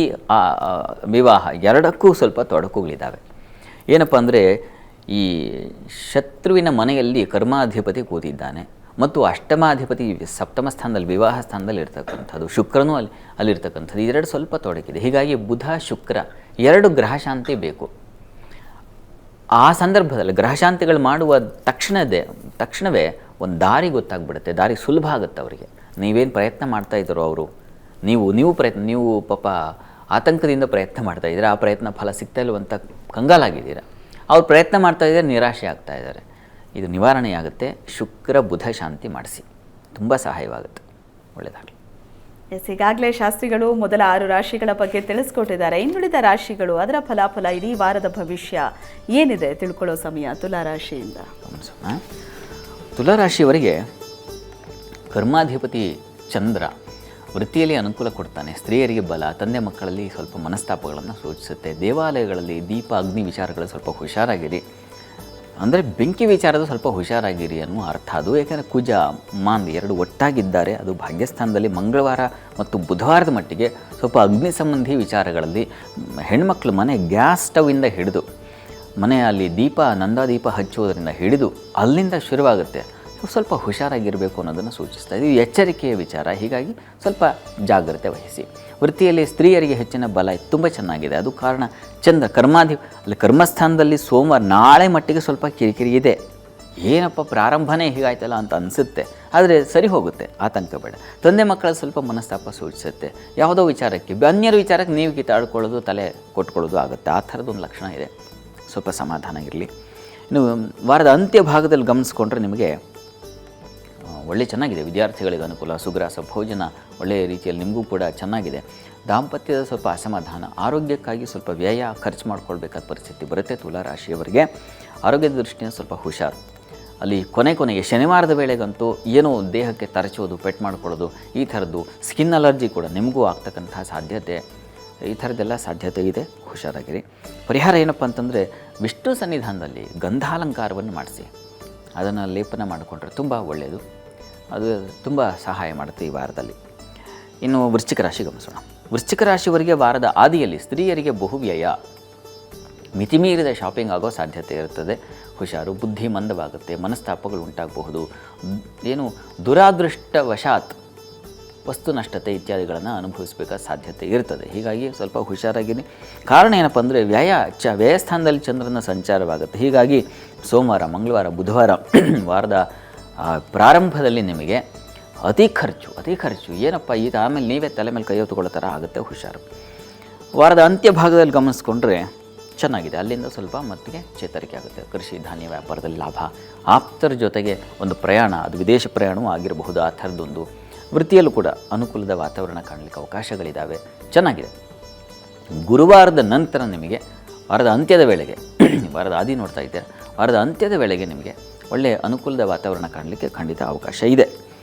ವಿವಾಹ ಎರಡಕ್ಕೂ ಸ್ವಲ್ಪ ತೊಡಕುಗಳಿದ್ದಾವೆ. ಏನಪ್ಪ ಅಂದರೆ, ಈ ಶತ್ರುವಿನ ಮನೆಯಲ್ಲಿ ಕರ್ಮಾಧಿಪತಿ ಕೂತಿದ್ದಾನೆ ಮತ್ತು ಅಷ್ಟಮಾಧಿಪತಿ ಸಪ್ತಮ ಸ್ಥಾನದಲ್ಲಿ ವಿವಾಹ ಸ್ಥಾನದಲ್ಲಿ ಇರ್ತಕ್ಕಂಥದ್ದು, ಶುಕ್ರನೂ ಅಲ್ಲಿರ್ತಕ್ಕಂಥದ್ದು. ಇದೆರಡು ಸ್ವಲ್ಪ ತೊಡಕಿದೆ. ಹೀಗಾಗಿ ಬುಧ ಶುಕ್ರ 2 ಗ್ರಹಶಾಂತಿ ಬೇಕು. ಆ ಸಂದರ್ಭದಲ್ಲಿ ಗ್ರಹಶಾಂತಿಗಳು ಮಾಡುವ ತಕ್ಷಣವೇ ಒಂದು ದಾರಿ ಗೊತ್ತಾಗ್ಬಿಡುತ್ತೆ, ದಾರಿ ಸುಲಭ ಆಗುತ್ತೆ ಅವರಿಗೆ. ನೀವೇನು ಪ್ರಯತ್ನ ಮಾಡ್ತಾ ಇದ್ದಾರೋ ಅವರು, ನೀವು ಪಾಪ ಆತಂಕದಿಂದ ಪ್ರಯತ್ನ ಮಾಡ್ತಾ ಇದ್ದೀರಾ, ಆ ಪ್ರಯತ್ನ ಫಲ ಸಿಗ್ತಾ ಇಲ್ವಂತ ಕಂಗಾಲಾಗಿದ್ದೀರಾ. ಅವ್ರು ಪ್ರಯತ್ನ ಮಾಡ್ತಾ ಇದ್ದಾರೆ, ನಿರಾಶೆ ಆಗ್ತಾ ಇದ್ದಾರೆ. ಇದು ನಿವಾರಣೆ ಆಗುತ್ತೆ. ಶುಕ್ರ ಬುಧ ಶಾಂತಿ ಮಾಡಿಸಿ, ತುಂಬ ಸಹಾಯವಾಗುತ್ತೆ. ಒಳ್ಳೆಯದಾಗಲಿ.
ಎಸ್, ಈಗಾಗಲೇ ಶಾಸ್ತ್ರಿಗಳು ಮೊದಲ 6 ರಾಶಿಗಳ ಬಗ್ಗೆ ತಿಳಿಸ್ಕೊಟ್ಟಿದ್ದಾರೆ. ಇನ್ನುಳಿದ ರಾಶಿಗಳು, ಅದರ ಫಲಾಫಲ, ಇಡೀ ವಾರದ ಭವಿಷ್ಯ ಏನಿದೆ ತಿಳ್ಕೊಳ್ಳೋ ಸಮಯ ತುಲಾರಾಶಿಯಿಂದ.
ತುಲಾರಾಶಿಯವರಿಗೆ ಕರ್ಮಾಧಿಪತಿ ಚಂದ್ರ ವೃತ್ತಿಯಲ್ಲಿ ಅನುಕೂಲ ಕೊಡ್ತಾನೆ. ಸ್ತ್ರೀಯರಿಗೆ ಬಲ, ತಂದೆ ಮಕ್ಕಳಲ್ಲಿ ಸ್ವಲ್ಪ ಮನಸ್ತಾಪಗಳನ್ನು ಸೂಚಿಸುತ್ತೆ. ದೇವಾಲಯಗಳಲ್ಲಿ ದೀಪ ಅಗ್ನಿ ವಿಚಾರಗಳು ಸ್ವಲ್ಪ ಹುಷಾರಾಗಿರಿ. ಅಂದರೆ ಬೆಂಕಿ ವಿಚಾರದ ಸ್ವಲ್ಪ ಹುಷಾರಾಗಿರಿ ಅನ್ನೋ ಅರ್ಥ ಅದು. ಏಕೆಂದರೆ ಕುಜ ಮಾಂದ್ 2 ಒಟ್ಟಾಗಿದ್ದಾರೆ. ಅದು ಭಾಗ್ಯಸ್ಥಾನದಲ್ಲಿ ಮಂಗಳವಾರ ಮತ್ತು ಬುಧವಾರದ ಮಟ್ಟಿಗೆ ಸ್ವಲ್ಪ ಅಗ್ನಿ ಸಂಬಂಧಿ ವಿಚಾರಗಳಲ್ಲಿ ಹೆಣ್ಮಕ್ಳು ಮನೆ ಗ್ಯಾಸ್ ಸ್ಟವ್ವಿಂದ ಹಿಡಿದು ಮನೆಯಲ್ಲಿ ನಂದಾದೀಪ ಹಚ್ಚುವುದರಿಂದ ಹಿಡಿದು ಅಲ್ಲಿಂದ ಶುರುವಾಗುತ್ತೆ. ಸ್ವಲ್ಪ ಹುಷಾರಾಗಿರಬೇಕು ಅನ್ನೋದನ್ನು ಸೂಚಿಸ್ತಾ ಇದು ಎಚ್ಚರಿಕೆಯ ವಿಚಾರ. ಹೀಗಾಗಿ ಸ್ವಲ್ಪ ಜಾಗ್ರತೆ ವಹಿಸಿ. ವೃತ್ತಿಯಲ್ಲಿ ಸ್ತ್ರೀಯರಿಗೆ ಹೆಚ್ಚಿನ ಬಲ ತುಂಬ ಚೆನ್ನಾಗಿದೆ. ಅದು ಕಾರಣ ಚಂದ್ರ ಕರ್ಮಸ್ಥಾನದಲ್ಲಿ ಸೋಮವಾರ ನಾಳೆ ಮಟ್ಟಿಗೆ ಸ್ವಲ್ಪ ಕಿರಿಕಿರಿ ಇದೆ. ಏನಪ್ಪ ಪ್ರಾರಂಭನೇ ಹೀಗಾಯ್ತಲ್ಲ ಅಂತ ಅನಿಸುತ್ತೆ, ಆದರೆ ಸರಿ ಹೋಗುತ್ತೆ, ಆತಂಕ ಬೇಡ. ತಂದೆ ಮಕ್ಕಳ ಸ್ವಲ್ಪ ಮನಸ್ತಾಪ ಸೂಚಿಸುತ್ತೆ. ಯಾವುದೋ ವಿಚಾರಕ್ಕೆ ಅನ್ಯರ ವಿಚಾರಕ್ಕೆ ನೀವು ಕಿತ್ತಾಡ್ಕೊಳ್ಳೋದು, ತಲೆ ಕೊಟ್ಕೊಳ್ಳೋದು ಆಗುತ್ತೆ. ಆ ಥರದೊಂದು ಲಕ್ಷಣ ಇದೆ. ಸ್ವಲ್ಪ ಸಮಾಧಾನ ಇರಲಿ. ಇನ್ನು ವಾರದ ಅಂತ್ಯ ಭಾಗದಲ್ಲಿ ಗಮನಿಸ್ಕೊಂಡ್ರೆ ನಿಮಗೆ ಒಳ್ಳೆ ಚೆನ್ನಾಗಿದೆ. ವಿದ್ಯಾರ್ಥಿಗಳಿಗೆ ಅನುಕೂಲ, ಸುಗ್ರಾಸ ಭೋಜನ ಒಳ್ಳೆಯ ರೀತಿಯಲ್ಲಿ ನಿಮಗೂ ಕೂಡ ಚೆನ್ನಾಗಿದೆ. ದಾಂಪತ್ಯದ ಸ್ವಲ್ಪ ಅಸಮಾಧಾನ, ಆರೋಗ್ಯಕ್ಕಾಗಿ ಸ್ವಲ್ಪ ವ್ಯಯ ಖರ್ಚು ಮಾಡ್ಕೊಳ್ಬೇಕಾದ ಪರಿಸ್ಥಿತಿ ಬರುತ್ತೆ. ತುಲಾರಾಶಿಯವರಿಗೆ ಆರೋಗ್ಯದ ದೃಷ್ಟಿಯಿಂದ ಸ್ವಲ್ಪ ಹುಷಾರು. ಅಲ್ಲಿ ಕೊನೆಗೆ ಶನಿವಾರದ ವೇಳೆಗಂತೂ ಏನೋ ದೇಹಕ್ಕೆ ತರಚೋದು, ಪೆಟ್ಟು ಮಾಡ್ಕೊಳ್ಳೋದು, ಈ ಥರದ್ದು ಸ್ಕಿನ್ ಅಲರ್ಜಿ ಕೂಡ ನಿಮಗೂ ಆಗ್ತಕ್ಕಂತಹ ಸಾಧ್ಯತೆ, ಈ ಥರದ್ದೆಲ್ಲ ಸಾಧ್ಯತೆ ಇದೆ. ಹುಷಾರಾಗಿರಿ. ಪರಿಹಾರ ಏನಪ್ಪ ಅಂತಂದರೆ, ವಿಷ್ಣು ಸನ್ನಿಧಾನದಲ್ಲಿ ಗಂಧಾಲಂಕಾರವನ್ನು ಮಾಡಿಸಿ ಅದನ್ನು ಲೇಪನ ಮಾಡಿಕೊಂಡ್ರೆ ತುಂಬ ಒಳ್ಳೆಯದು. ಅದು ತುಂಬ ಸಹಾಯ ಮಾಡುತ್ತೆ ಈ ವಾರದಲ್ಲಿ. ಇನ್ನು ವೃಶ್ಚಿಕ ರಾಶಿ ಗಮನಿಸೋಣ. ವೃಶ್ಚಿಕ ರಾಶಿಯವರಿಗೆ ವಾರದ ಆದಿಯಲ್ಲಿ ಸ್ತ್ರೀಯರಿಗೆ ಬಹುವ್ಯಯ, ಮಿತಿಮೀರಿದ ಶಾಪಿಂಗ್ ಆಗೋ ಸಾಧ್ಯತೆ ಇರುತ್ತದೆ. ಹುಷಾರು. ಬುದ್ಧಿ ಮಂದವಾಗುತ್ತೆ, ಮನಸ್ತಾಪಗಳು ಉಂಟಾಗಬಹುದು. ದುರಾದೃಷ್ಟವಶಾತ್ ವಸ್ತು ನಷ್ಟತೆ ಇತ್ಯಾದಿಗಳನ್ನು ಅನುಭವಿಸಬೇಕಾದ ಸಾಧ್ಯತೆ ಇರ್ತದೆ. ಹೀಗಾಗಿ ಸ್ವಲ್ಪ ಹುಷಾರಾಗಿರಿ. ಕಾರಣ ಏನಪ್ಪ ಅಂದರೆ ವ್ಯಯಸ್ಥಾನದಲ್ಲಿ ಚಂದ್ರನ ಸಂಚಾರವಾಗುತ್ತೆ. ಹೀಗಾಗಿ ಸೋಮವಾರ, ಮಂಗಳವಾರ, ಬುಧವಾರ ವಾರದ ಪ್ರಾರಂಭದಲ್ಲಿ ನಿಮಗೆ ಅತಿ ಖರ್ಚು ಏನಪ್ಪ ಇದು, ಆಮೇಲೆ ನೀವೇ ತಲೆ ಮೇಲೆ ಕೈ ಹೊತ್ತುಕೊಳ್ಳೋ ಥರ ಆಗುತ್ತೆ. ಹುಷಾರು. ವಾರದ ಅಂತ್ಯ ಭಾಗದಲ್ಲಿ ಗಮನಿಸ್ಕೊಂಡ್ರೆ ಚೆನ್ನಾಗಿದೆ. ಅಲ್ಲಿಂದ ಸ್ವಲ್ಪ ಮಟ್ಟಿಗೆ ಚೇತರಿಕೆ ಆಗುತ್ತೆ. ಕೃಷಿ ಧಾನ್ಯ ವ್ಯಾಪಾರದಲ್ಲಿ ಲಾಭ, ಆಪ್ತರ ಜೊತೆಗೆ ಒಂದು ಪ್ರಯಾಣ, ಅದು ವಿದೇಶ ಪ್ರಯಾಣವೂ ಆಗಿರಬಹುದು. ಆ ಥರದ್ದೊಂದು ವೃತ್ತಿಯಲ್ಲೂ ಕೂಡ ಅನುಕೂಲದ ವಾತಾವರಣ ಕಾಣಲಿಕ್ಕೆ ಅವಕಾಶಗಳಿದ್ದಾವೆ. ಚೆನ್ನಾಗಿದೆ. ಗುರುವಾರದ ನಂತರ ನಿಮಗೆ ವಾರದ ಅಂತ್ಯದ ವೇಳೆಗೆ ವಾರದ ಆದಿ ನೋಡ್ತಾ ಇದ್ದೀರಾ, ವಾರದ ಅಂತ್ಯದ ವೇಳೆಗೆ ನಿಮಗೆ ಒಳ್ಳೆಯ ಅನುಕೂಲದ ವಾತಾವರಣ ಕಾಣಲಿಕ್ಕೆ ಖಂಡಿತ ಅವಕಾಶ ಇದೆ.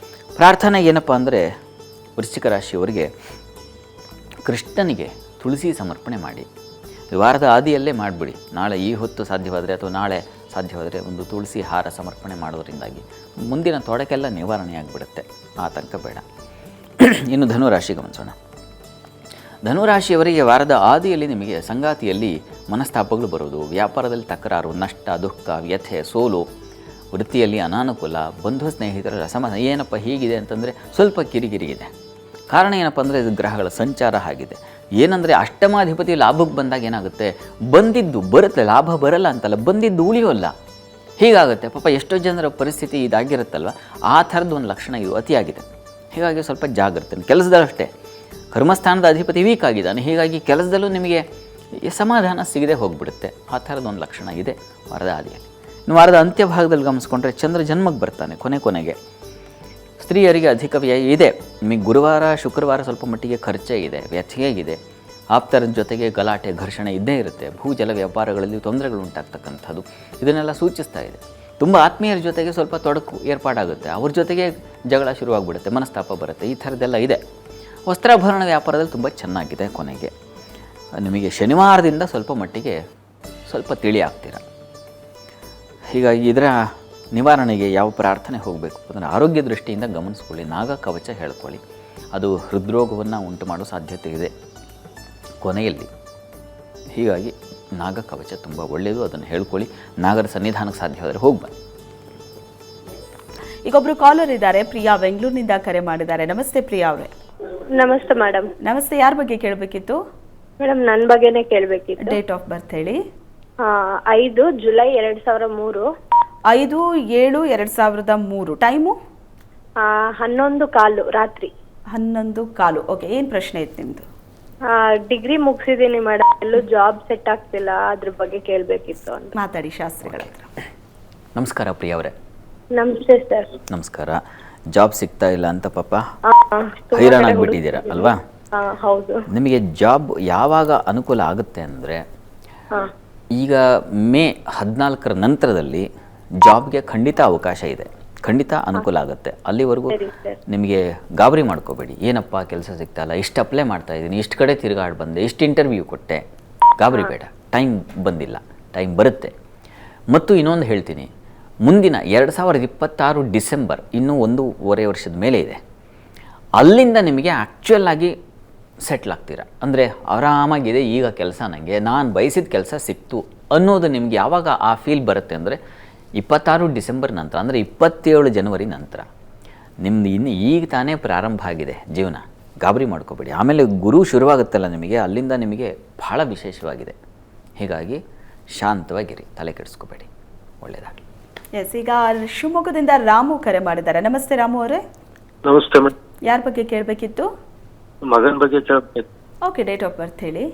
ಪ್ರಾರ್ಥನೆ ಏನಪ್ಪ ಅಂದರೆ, ವೃಶ್ಚಿಕ ರಾಶಿಯವರಿಗೆ ಕೃಷ್ಣನಿಗೆ ತುಳಸಿ ಸಮರ್ಪಣೆ ಮಾಡಿ. ವಾರದ ಆದಿಯಲ್ಲೇ ಮಾಡಿಬಿಡಿ. ನಾಳೆ ಈ ಹೊತ್ತು ಸಾಧ್ಯವಾದರೆ ಅಥವಾ ನಾಳೆ ಸಾಧ್ಯವಾದರೆ ಒಂದು ತುಳಸಿ ಹಾರ ಸಮರ್ಪಣೆ ಮಾಡೋದರಿಂದಾಗಿ ಮುಂದಿನ ತೊಡಕೆಲ್ಲ ನಿವಾರಣೆಯಾಗಿಬಿಡುತ್ತೆ. ಆತಂಕ ಬೇಡ. ಇನ್ನು ಧನುರಾಶಿ ಗಮನಿಸೋಣ. ಧನುರಾಶಿಯವರಿಗೆ ವಾರದ ಆದಿಯಲ್ಲಿ ನಿಮಗೆ ಸಂಗಾತಿಯಲ್ಲಿ ಮನಸ್ತಾಪಗಳು ಬರುವುದು, ವ್ಯಾಪಾರದಲ್ಲಿ ತಕರಾರು, ನಷ್ಟ, ದುಃಖ, ವ್ಯಥೆ, ಸೋಲು, ವೃತ್ತಿಯಲ್ಲಿ ಅನಾನುಕೂಲ, ಬಂಧು ಸ್ನೇಹಿತರ ಅಸಮಾಧಾನ. ಏನಪ್ಪ ಹೀಗಿದೆ ಅಂತಂದರೆ ಸ್ವಲ್ಪ ಕಿರಿಕಿರಿ ಇದೆ. ಕಾರಣ ಏನಪ್ಪ ಅಂದರೆ ಇದು ಗ್ರಹಗಳ ಸಂಚಾರ ಆಗಿದೆ. ಏನಂದರೆ ಅಷ್ಟಮಾಧಿಪತಿ ಲಾಭಕ್ಕೆ ಬಂದಾಗ ಏನಾಗುತ್ತೆ, ಬಂದಿದ್ದು ಬರುತ್ತೆ, ಲಾಭ ಬರಲ್ಲ ಅಂತಲ್ಲ, ಬಂದಿದ್ದು ಉಳಿಯೋಲ್ಲ, ಹೀಗಾಗುತ್ತೆ. ಪಾಪ ಎಷ್ಟೋ ಜನರ ಪರಿಸ್ಥಿತಿ ಇದಾಗಿರುತ್ತಲ್ವ, ಆ ಥರದ್ದು ಒಂದು ಲಕ್ಷಣ ಇದು ಅತಿಯಾಗಿದೆ. ಹೀಗಾಗಿ ಸ್ವಲ್ಪ ಜಾಗ್ರತೆ. ಕೆಲಸದಲ್ಲೂ ಅಷ್ಟೇ, ಕರ್ಮಸ್ಥಾನದ ಅಧಿಪತಿ ವೀಕ್ ಆಗಿದ್ದಾನೆ, ಹೀಗಾಗಿ ಕೆಲಸದಲ್ಲೂ ನಿಮಗೆ ಸಮಾಧಾನ ಸಿಗದೆ ಹೋಗಿಬಿಡುತ್ತೆ. ಆ ಥರದ ಒಂದು ಲಕ್ಷಣ ಇದೆ ವಾರದ ಆದಿಯಲ್ಲಿ. ಇನ್ನು ವಾರದ ಅಂತ್ಯಭಾಗದಲ್ಲಿ ಗಮನಿಸ್ಕೊಂಡ್ರೆ ಚಂದ್ರ ಜನ್ಮಕ್ಕೆ ಬರ್ತಾನೆ ಕೊನೆಗೆ. ಸ್ತ್ರೀಯರಿಗೆ ಅಧಿಕ ವ್ಯಯ ಇದೆ. ನಿಮಗೆ ಗುರುವಾರ ಶುಕ್ರವಾರ ಸ್ವಲ್ಪ ಮಟ್ಟಿಗೆ ಖರ್ಚೇ ಇದೆ, ವ್ಯಥೆಯೇ ಇದೆ. ಆಪ್ತರ ಜೊತೆಗೆ ಗಲಾಟೆ ಘರ್ಷಣೆ ಇದ್ದೇ ಇರುತ್ತೆ. ಭೂಜಲ ವ್ಯಾಪಾರಗಳಲ್ಲಿ ತೊಂದರೆಗಳು ಉಂಟಾಗ್ತಕ್ಕಂಥದ್ದು ಇದನ್ನೆಲ್ಲ ಸೂಚಿಸ್ತಾ ಇದೆ. ತುಂಬ ಆತ್ಮೀಯರ ಜೊತೆಗೆ ಸ್ವಲ್ಪ ತೊಡಕು ಏರ್ಪಾಡಾಗುತ್ತೆ, ಅವ್ರ ಜೊತೆಗೆ ಜಗಳ ಶುರುವಾಗ್ಬಿಡುತ್ತೆ, ಮನಸ್ತಾಪ ಬರುತ್ತೆ, ಈ ಥರದ್ದೆಲ್ಲ ಇದೆ. ವಸ್ತ್ರಾಭರಣ ವ್ಯಾಪಾರದಲ್ಲಿ ತುಂಬ ಚೆನ್ನಾಗಿದೆ. ಕೊನೆಗೆ ನಿಮಗೆ ಶನಿವಾರದಿಂದ ಸ್ವಲ್ಪ ಮಟ್ಟಿಗೆ ಸ್ವಲ್ಪ ತಿಳಿ ಆಗ್ತೀರ. ಹೀಗಾಗಿ ಇದರ ನಿವಾರಣೆಗೆ ಯಾವ ಪ್ರಾರ್ಥನೆ ಹೋಗಬೇಕು ಅಂದರೆ ಆರೋಗ್ಯ ದೃಷ್ಟಿಯಿಂದ ಗಮನಿಸ್ಕೊಳ್ಳಿ, ನಾಗ ಕವಚ ಹೇಳ್ಕೊಳ್ಳಿ. ಅದು ಹೃದ್ರೋಗವನ್ನು ಉಂಟು ಮಾಡೋ ಸಾಧ್ಯತೆ ಇದೆ ಕೊನೆಯಲ್ಲಿ. ಹೀಗಾಗಿ ನಾಗ ಕವಚ ತುಂಬ ಒಳ್ಳೆಯದು, ಅದನ್ನು ಹೇಳ್ಕೊಳ್ಳಿ. ನಾಗರ ಸನ್ನಿಧಾನಕ್ಕೆ ಸಾಧ್ಯವಾದರೆ ಹೋಗಿ ಬನ್ನಿ.
ಈಗೊಬ್ರು ಕಾಲರ್ ಇದ್ದಾರೆ, ಪ್ರಿಯಾ ಬೆಂಗಳೂರಿನಿಂದ ಕರೆ ಮಾಡಿದ್ದಾರೆ. ನಮಸ್ತೆ ಪ್ರಿಯಾ ಅವರೇ.
ನಮಸ್ತೆ ಮೇಡಮ್.
ನಮಸ್ತೆ, ಯಾರ ಬಗ್ಗೆ ಕೇಳಬೇಕಿತ್ತು?
ಮೇಡಮ್ ನನ್ನ ಬಗ್ಗೆನೇ ಕೇಳಬೇಕಿತ್ತು.
ಡೇಟ್ ಆಫ್ ಬರ್ತ್ ಹೇಳಿ.
5 ಜುಲೈ 2003.
5/7/2003. ಟೈಮು
11:15 ರಾತ್ರಿ.
11:15. ಓಕೆ, ಏನು ಪ್ರಶ್ನೆ ಇತ್ತು ನಿಮ್ಮದು?
ಡಿಗ್ರಿ ಮುಗಿಸಿದ್ದೀನಿ ಮೇಡಮ್, ಎಲ್ಲೂ ಜಾಬ್ ಸೆಟ್ ಆಗ್ತಿಲ್ಲ, ಅದ್ರ ಬಗ್ಗೆ ಕೇಳಬೇಕಿತ್ತು ಅಂತ.
ಮಾತಾಡಿ ಶಾಸ್ತ್ರಿಗಳ ಹತ್ರ.
ನಮಸ್ಕಾರ ಪ್ರಿಯ ಅವರೇ.
ನಮಸ್ತೆ ಸರ್.
ನಮಸ್ಕಾರ. ಜಾಬ್ ಸಿಗ್ತಾ ಇಲ್ಲ ಅಂತ ಪಾಪ ಹೈರಾಣ ಆಗಿಬಿಟ್ಟಿದ್ದೀರಾ ಅಲ್ವಾ?
ಹೌದು.
ನಿಮಗೆ ಜಾಬ್ ಯಾವಾಗ ಅನುಕೂಲ ಆಗುತ್ತೆ ಅಂದರೆ, ಈಗ ಮೇ 14ರ ನಂತರದಲ್ಲಿ ಜಾಬ್ಗೆ ಖಂಡಿತ ಅವಕಾಶ ಇದೆ, ಖಂಡಿತ ಅನುಕೂಲ ಆಗುತ್ತೆ. ಅಲ್ಲಿವರೆಗೂ ನಿಮಗೆ ಗಾಬರಿ ಮಾಡ್ಕೋಬೇಡಿ. ಏನಪ್ಪ ಕೆಲಸ ಸಿಗ್ತಾ ಇಲ್ಲ, ಇಷ್ಟು ಅಪ್ಲೈ ಮಾಡ್ತಾ ಇದ್ದೀನಿ, ಇಷ್ಟು ಕಡೆ ತಿರುಗಾಡಿ ಬಂದೆ, ಇಷ್ಟು ಇಂಟರ್ವ್ಯೂ ಕೊಟ್ಟೆ, ಗಾಬರಿ ಬೇಡ. ಟೈಮ್ ಬಂದಿಲ್ಲ, ಟೈಮ್ ಬರುತ್ತೆ. ಮತ್ತು ಇನ್ನೊಂದು ಹೇಳ್ತೀನಿ, ಮುಂದಿನ 2026 ಡಿಸೆಂಬರ್, ಇನ್ನೂ 1.5 ವರ್ಷದ ಮೇಲೆ ಇದೆ. ಅಲ್ಲಿಂದ ನಿಮಗೆ ಆ್ಯಕ್ಚುಯಲ್ ಆಗಿ ಸೆಟ್ಲ್ ಆಗ್ತೀರಾ. ಅಂದರೆ ಆರಾಮಾಗಿದೆ, ಈಗ ಕೆಲಸ ನನಗೆ ನಾನು ಬಯಸಿದ ಕೆಲಸ ಸಿಕ್ತು ಅನ್ನೋದು ನಿಮಗೆ ಯಾವಾಗ ಆ ಫೀಲ್ ಬರುತ್ತೆ ಅಂದರೆ 26 ಡಿಸೆಂಬರ್ ನಂತರ, ಅಂದರೆ 27 ಜನವರಿ ನಂತರ. ನಿಮ್ಮದು ಇನ್ನು ಈಗ ತಾನೇ ಪ್ರಾರಂಭ ಆಗಿದೆ ಜೀವನ, ಗಾಬರಿ ಮಾಡ್ಕೋಬೇಡಿ. ಆಮೇಲೆ ಗುರು ಶುರುವಾಗುತ್ತಲ್ಲ ನಿಮಗೆ, ಅಲ್ಲಿಂದ ನಿಮಗೆ ಭಾಳ ವಿಶೇಷವಾಗಿದೆ. ಹೀಗಾಗಿ ಶಾಂತವಾಗಿರಿ, ತಲೆ ಕೆಡಿಸ್ಕೋಬೇಡಿ, ಒಳ್ಳೆಯದಾಗಲಿ.
ಎಸ್, ಈಗ ಶಿವಮೊಗ್ಗದಿಂದ ರಾಮು ಕರೆ ಮಾಡಿದ್ದಾರೆ. ನಮಸ್ತೆ ರಾಮು ಅವರೇ.
ನಮಸ್ತೆ ಮೇಡಮ್.
ಯಾರ ಬಗ್ಗೆ ಕೇಳಬೇಕಿತ್ತು?
ಮಗನ ಬಗ್ಗೆ ಕೇಳಬೇಕು.
ಓಕೆ, ಡೇಟ್ ಆಫ್ ಬರ್ತ್ ಹೇಳಿ.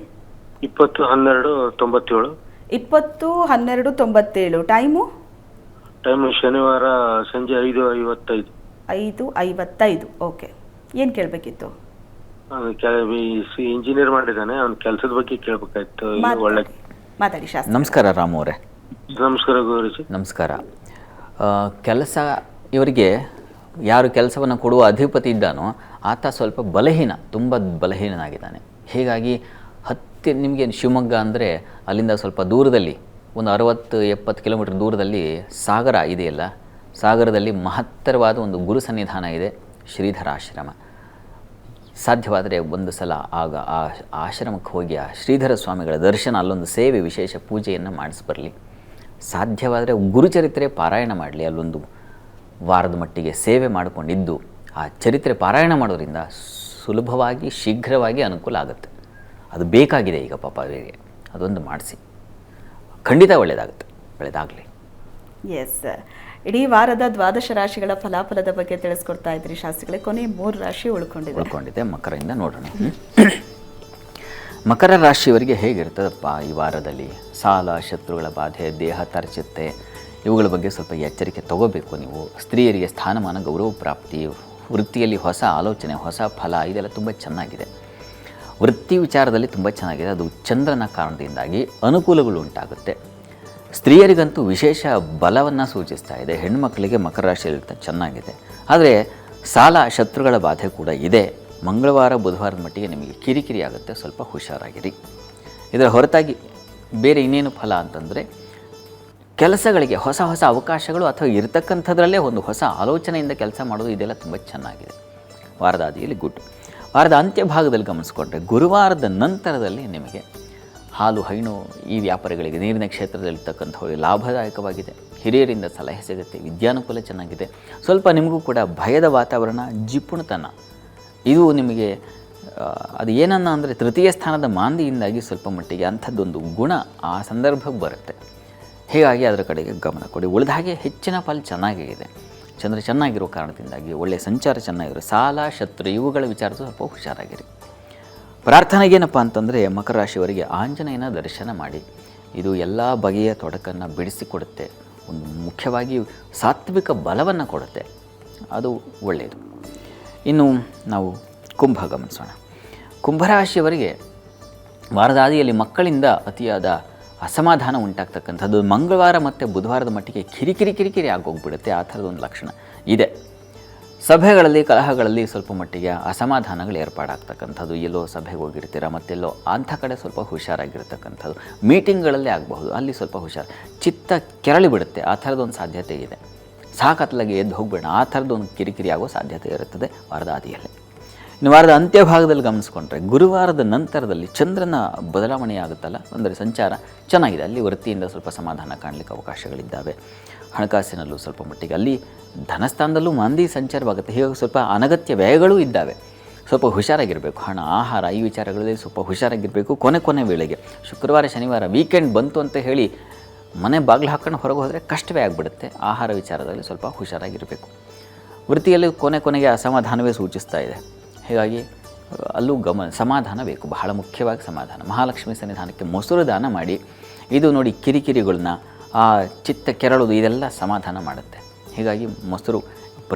20/12/97.
20/12/97. ಟೈಮು
ಶನಿವಾರ ಸಂಜೆ 5:55.
5:55. ಓಕೆ, ಏನು ಕೇಳಬೇಕಿತ್ತು?
ಇಂಜಿನಿಯರ್ ಮಾಡಿದ್ದಾನೆ, ಅವ್ನ ಕೆಲಸದ ಬಗ್ಗೆ ಕೇಳಬೇಕಾಯ್ತು. ಒಳ್ಳೆ
ಮಾತಾಡಿ ಶಾಸ್ತ್ರ.
ನಮಸ್ಕಾರ ರಾಮು ಅವರೇ.
ನಮಸ್ಕಾರ ಗುರುಜಿ.
ನಮಸ್ಕಾರ. ಕೆಲಸ, ಇವರಿಗೆ ಯಾರು ಕೆಲಸವನ್ನು ಕೊಡುವ ಅಧಿಪತಿ ಇದ್ದಾನೋ ಆತ ಸ್ವಲ್ಪ ಬಲಹೀನ, ತುಂಬ ಬಲಹೀನನಾಗಿದ್ದಾನೆ. ಹೀಗಾಗಿ ನಿಮಗೆ ಶಿವಮೊಗ್ಗ ಅಂದರೆ ಅಲ್ಲಿಂದ ಸ್ವಲ್ಪ ದೂರದಲ್ಲಿ, ಒಂದು 60-70 ಕಿಲೋಮೀಟರ್ ದೂರದಲ್ಲಿ ಸಾಗರ ಇದೆಯಲ್ಲ, ಸಾಗರದಲ್ಲಿ ಮಹತ್ತರವಾದ ಒಂದು ಗುರು ಸನ್ನಿಧಾನ ಇದೆ, ಶ್ರೀಧರ ಆಶ್ರಮ. ಸಾಧ್ಯವಾದರೆ ಒಂದು ಸಲ ಆಗ ಆ ಆಶ್ರಮಕ್ಕೆ ಹೋಗಿ ಆ ಶ್ರೀಧರ ಸ್ವಾಮಿಗಳ ದರ್ಶನ, ಅಲ್ಲೊಂದು ಸೇವೆ, ವಿಶೇಷ ಪೂಜೆಯನ್ನು ಮಾಡಿಸ್ಬರಲಿ. ಸಾಧ್ಯವಾದರೆ ಗುರುಚರಿತ್ರೆ ಪಾರಾಯಣ ಮಾಡಲಿ. ಅಲ್ಲೊಂದು ವಾರದ ಮಟ್ಟಿಗೆ ಸೇವೆ ಮಾಡಿಕೊಂಡಿದ್ದು ಆ ಚರಿತ್ರೆ ಪಾರಾಯಣ ಮಾಡೋದ್ರಿಂದ ಸುಲಭವಾಗಿ ಶೀಘ್ರವಾಗಿ ಅನುಕೂಲ ಆಗುತ್ತೆ. ಅದು ಬೇಕಾಗಿದೆ ಈಗ ಪಾಪ ಅವರಿಗೆ, ಅದೊಂದು ಮಾಡಿಸಿ, ಖಂಡಿತ ಒಳ್ಳೆಯದಾಗುತ್ತೆ. ಒಳ್ಳೆಯದಾಗಲಿ.
ಎಸ್, ಇಡೀ ವಾರದ 12 ರಾಶಿಗಳ ಫಲಾಫಲದ ಬಗ್ಗೆ ತಿಳಿಸ್ಕೊಡ್ತಾ ಇದ್ರಿ ಶಾಸ್ತ್ರಿಗಳೇ. ಕೊನೆ 3 ರಾಶಿ ಉಳ್ಕೊಂಡಿದೆ.
ಮಕರದಿಂದ ನೋಡೋಣ. ಮಕರ ರಾಶಿಯವರಿಗೆ ಹೇಗಿರ್ತದಪ್ಪ ಈ ವಾರದಲ್ಲಿ? ಸಾಲ, ಶತ್ರುಗಳ ಬಾಧೆ, ದೇಹ ತರಚುತ್ತೆ, ಇವುಗಳ ಬಗ್ಗೆ ಸ್ವಲ್ಪ ಎಚ್ಚರಿಕೆ ತಗೋಬೇಕು ನೀವು. ಸ್ತ್ರೀಯರಿಗೆ ಸ್ಥಾನಮಾನ, ಗೌರವ ಪ್ರಾಪ್ತಿ, ವೃತ್ತಿಯಲ್ಲಿ ಹೊಸ ಆಲೋಚನೆ, ಹೊಸ ಫಲ, ಇದೆಲ್ಲ ತುಂಬ ಚೆನ್ನಾಗಿದೆ. ವೃತ್ತಿ ವಿಚಾರದಲ್ಲಿ ತುಂಬ ಚೆನ್ನಾಗಿದೆ. ಅದು ಚಂದ್ರನ ಕಾರಣದಿಂದಾಗಿ ಅನುಕೂಲಗಳು ಉಂಟಾಗುತ್ತೆ. ಸ್ತ್ರೀಯರಿಗಂತೂ ವಿಶೇಷ ಬಲವನ್ನು ಸೂಚಿಸ್ತಾ ಇದೆ. ಹೆಣ್ಣುಮಕ್ಕಳಿಗೆ ಮಕರ ರಾಶಿಯಲ್ಲಿ ಚೆನ್ನಾಗಿದೆ. ಆದರೆ ಸಾಲ, ಶತ್ರುಗಳ ಬಾಧೆ ಕೂಡ ಇದೆ. ಮಂಗಳವಾರ ಬುಧವಾರದ ಮಟ್ಟಿಗೆ ನಿಮಗೆ ಕಿರಿಕಿರಿ ಆಗುತ್ತೆ, ಸ್ವಲ್ಪ ಹುಷಾರಾಗಿರಿ. ಇದರ ಹೊರತಾಗಿ ಬೇರೆ ಇನ್ನೇನು ಫಲ ಅಂತಂದರೆ, ಕೆಲಸಗಳಿಗೆ ಹೊಸ ಹೊಸ ಅವಕಾಶಗಳು ಅಥವಾ ಇರತಕ್ಕಂಥದ್ರಲ್ಲೇ ಒಂದು ಹೊಸ ಆಲೋಚನೆಯಿಂದ ಕೆಲಸ ಮಾಡೋದು, ಇದೆಲ್ಲ ತುಂಬ ಚೆನ್ನಾಗಿದೆ. ವಾರದ ಆದಿಯಲ್ಲಿ ಗುಡ್. ವಾರದ ಅಂತ್ಯಭಾಗದಲ್ಲಿ ಗಮನಿಸ್ಕೊಂಡ್ರೆ ಗುರುವಾರದ ನಂತರದಲ್ಲಿ ನಿಮಗೆ ಹಾಲು ಹೈನು ಈ ವ್ಯಾಪಾರಿಗಳಿಗೆ ನೀರಿನ ಕ್ಷೇತ್ರದಲ್ಲಿರ್ತಕ್ಕಂಥವ್ರಿಗೆ ಲಾಭದಾಯಕವಾಗಿದೆ. ಹಿರಿಯರಿಂದ ಸಲಹೆ ಸಿಗುತ್ತೆ, ವಿದ್ಯಾನುಕೂಲ ಚೆನ್ನಾಗಿದೆ. ಸ್ವಲ್ಪ ನಿಮಗೂ ಕೂಡ ಭಯದ ವಾತಾವರಣ, ಜಿಪುಣತನ ಇದು ನಿಮಗೆ ಅದು ಏನನ್ನ ಅಂದರೆ ತೃತೀಯ ಸ್ಥಾನದ ಮಾಂದಿಯಿಂದಾಗಿ ಸ್ವಲ್ಪ ಮಟ್ಟಿಗೆ ಅಂಥದ್ದೊಂದು ಗುಣ ಆ ಸಂದರ್ಭಕ್ಕೆ ಬರುತ್ತೆ. ಹೀಗಾಗಿ ಅದರ ಕಡೆಗೆ ಗಮನ ಕೊಡಿ. ಉಳಿದ ಹಾಗೆ ಹೆಚ್ಚಿನ ಪಾಲು ಚೆನ್ನಾಗಿದೆ. ಚಂದ್ರ ಚೆನ್ನಾಗಿರೋ ಕಾರಣದಿಂದಾಗಿ ಒಳ್ಳೆಯ ಸಂಚಾರ ಚೆನ್ನಾಗಿರೋ, ಸಾಲ ಶತ್ರು ಇವುಗಳ ವಿಚಾರದ ಸ್ವಲ್ಪ ಹುಷಾರಾಗಿರಿ. ಪ್ರಾರ್ಥನೆಗೇನಪ್ಪ ಅಂತಂದರೆ ಮಕರ ರಾಶಿಯವರಿಗೆ ಆಂಜನೇಯನ ದರ್ಶನ ಮಾಡಿ. ಇದು ಎಲ್ಲ ಬಗೆಯ ತೊಡಕನ್ನು ಬಿಡಿಸಿಕೊಡುತ್ತೆ. ಒಂದು ಮುಖ್ಯವಾಗಿ ಸಾತ್ವಿಕ ಬಲವನ್ನು ಕೊಡುತ್ತೆ, ಅದು ಒಳ್ಳೆಯದು. ಇನ್ನು ನಾವು ಕುಂಭ ಗಮನಿಸೋಣ. ಕುಂಭರಾಶಿಯವರಿಗೆ ವಾರದಾದಿಯಲ್ಲಿ ಮಕ್ಕಳಿಂದ ಅತಿಯಾದ ಅಸಮಾಧಾನ ಉಂಟಾಗ್ತಕ್ಕಂಥದ್ದು ಮಂಗಳವಾರ ಮತ್ತು ಬುಧವಾರದ ಮಟ್ಟಿಗೆ ಕಿರಿಕಿರಿ ಆಗೋಗ್ಬಿಡುತ್ತೆ. ಆ ಥರದೊಂದು ಲಕ್ಷಣ ಇದೆ. ಸಭೆಗಳಲ್ಲಿ ಕಲಹಗಳಲ್ಲಿ ಸ್ವಲ್ಪ ಮಟ್ಟಿಗೆ ಅಸಮಾಧಾನಗಳು ಏರ್ಪಾಡಾಗ್ತಕ್ಕಂಥದ್ದು. ಎಲ್ಲೋ ಸಭೆಗೆ ಹೋಗಿರ್ತೀರ, ಮತ್ತೆಲ್ಲೋ ಅಂಥ ಕಡೆ ಸ್ವಲ್ಪ ಹುಷಾರಾಗಿರ್ತಕ್ಕಂಥದ್ದು. ಮೀಟಿಂಗ್ಗಳಲ್ಲೇ ಆಗಬಹುದು, ಅಲ್ಲಿ ಸ್ವಲ್ಪ ಹುಷಾರು. ಚಿತ್ತ ಕೆರಳಿ ಬಿಡುತ್ತೆ, ಆ ಥರದೊಂದು ಸಾಧ್ಯತೆ ಇದೆ. ಸಾಕತ್ಲಾಗಿ ಎದ್ದು ಹೋಗಬೇಡ, ಆ ಥರದೊಂದು ಕಿರಿಕಿರಿ ಆಗೋ ಸಾಧ್ಯತೆ ಇರುತ್ತದೆ ವಾರದ ಆದಿಯಲ್ಲಿ. ಇನ್ನು ವಾರದ ಅಂತ್ಯಭಾಗದಲ್ಲಿ ಗಮನಿಸ್ಕೊಂಡ್ರೆ ಗುರುವಾರದ ನಂತರದಲ್ಲಿ ಚಂದ್ರನ ಬದಲಾವಣೆ ಆಗುತ್ತಲ್ಲ, ಅಂದರೆ ಸಂಚಾರ ಚೆನ್ನಾಗಿದೆ. ಅಲ್ಲಿ ವೃತ್ತಿಯಿಂದ ಸ್ವಲ್ಪ ಸಮಾಧಾನ ಕಾಣಲಿಕ್ಕೆ ಅವಕಾಶಗಳಿದ್ದಾವೆ. ಹಣಕಾಸಿನಲ್ಲೂ ಸ್ವಲ್ಪ ಮಟ್ಟಿಗೆ ಅಲ್ಲಿ ಧನಸ್ಥಾನದಲ್ಲೂ ಮಾಂದಿ ಸಂಚಾರವಾಗುತ್ತೆ. ಹೀಗಾಗಿ ಸ್ವಲ್ಪ ಅನಗತ್ಯ ವ್ಯಯಗಳೂ ಇದ್ದಾವೆ. ಸ್ವಲ್ಪ ಹುಷಾರಾಗಿರಬೇಕು. ಹಣ, ಆಹಾರ ಈ ವಿಚಾರಗಳಲ್ಲಿ ಸ್ವಲ್ಪ ಹುಷಾರಾಗಿರಬೇಕು. ಕೊನೆ ವೇಳೆಗೆ ಶುಕ್ರವಾರ ಶನಿವಾರ ವೀಕೆಂಡ್ ಬಂತು ಅಂತ ಹೇಳಿ ಮನೆ ಬಾಗಿಲು ಹಾಕೊಂಡು ಹೊರಗೆ ಹೋದರೆ ಕಷ್ಟವೇ ಆಗಿಬಿಡುತ್ತೆ. ಆಹಾರ ವಿಚಾರದಲ್ಲಿ ಸ್ವಲ್ಪ ಹುಷಾರಾಗಿರಬೇಕು. ವೃತ್ತಿಯಲ್ಲಿ ಕೊನೆಗೆ ಅಸಮಾಧಾನವೇ ಸೂಚಿಸ್ತಾ ಇದೆ. ಹೀಗಾಗಿ ಅಲ್ಲೂ ಸಮಾಧಾನ ಬೇಕು, ಬಹಳ ಮುಖ್ಯವಾಗಿ ಸಮಾಧಾನ. ಮಹಾಲಕ್ಷ್ಮಿ ಸನ್ನಿಧಾನಕ್ಕೆ ಮೊಸರು ದಾನ ಮಾಡಿ. ಇದು ನೋಡಿ ಕಿರಿಕಿರಿಗಳನ್ನ, ಆ ಚಿತ್ತ ಕೆರಳೋದು ಇದೆಲ್ಲ ಸಮಾಧಾನ ಮಾಡುತ್ತೆ. ಹೀಗಾಗಿ ಮೊಸರು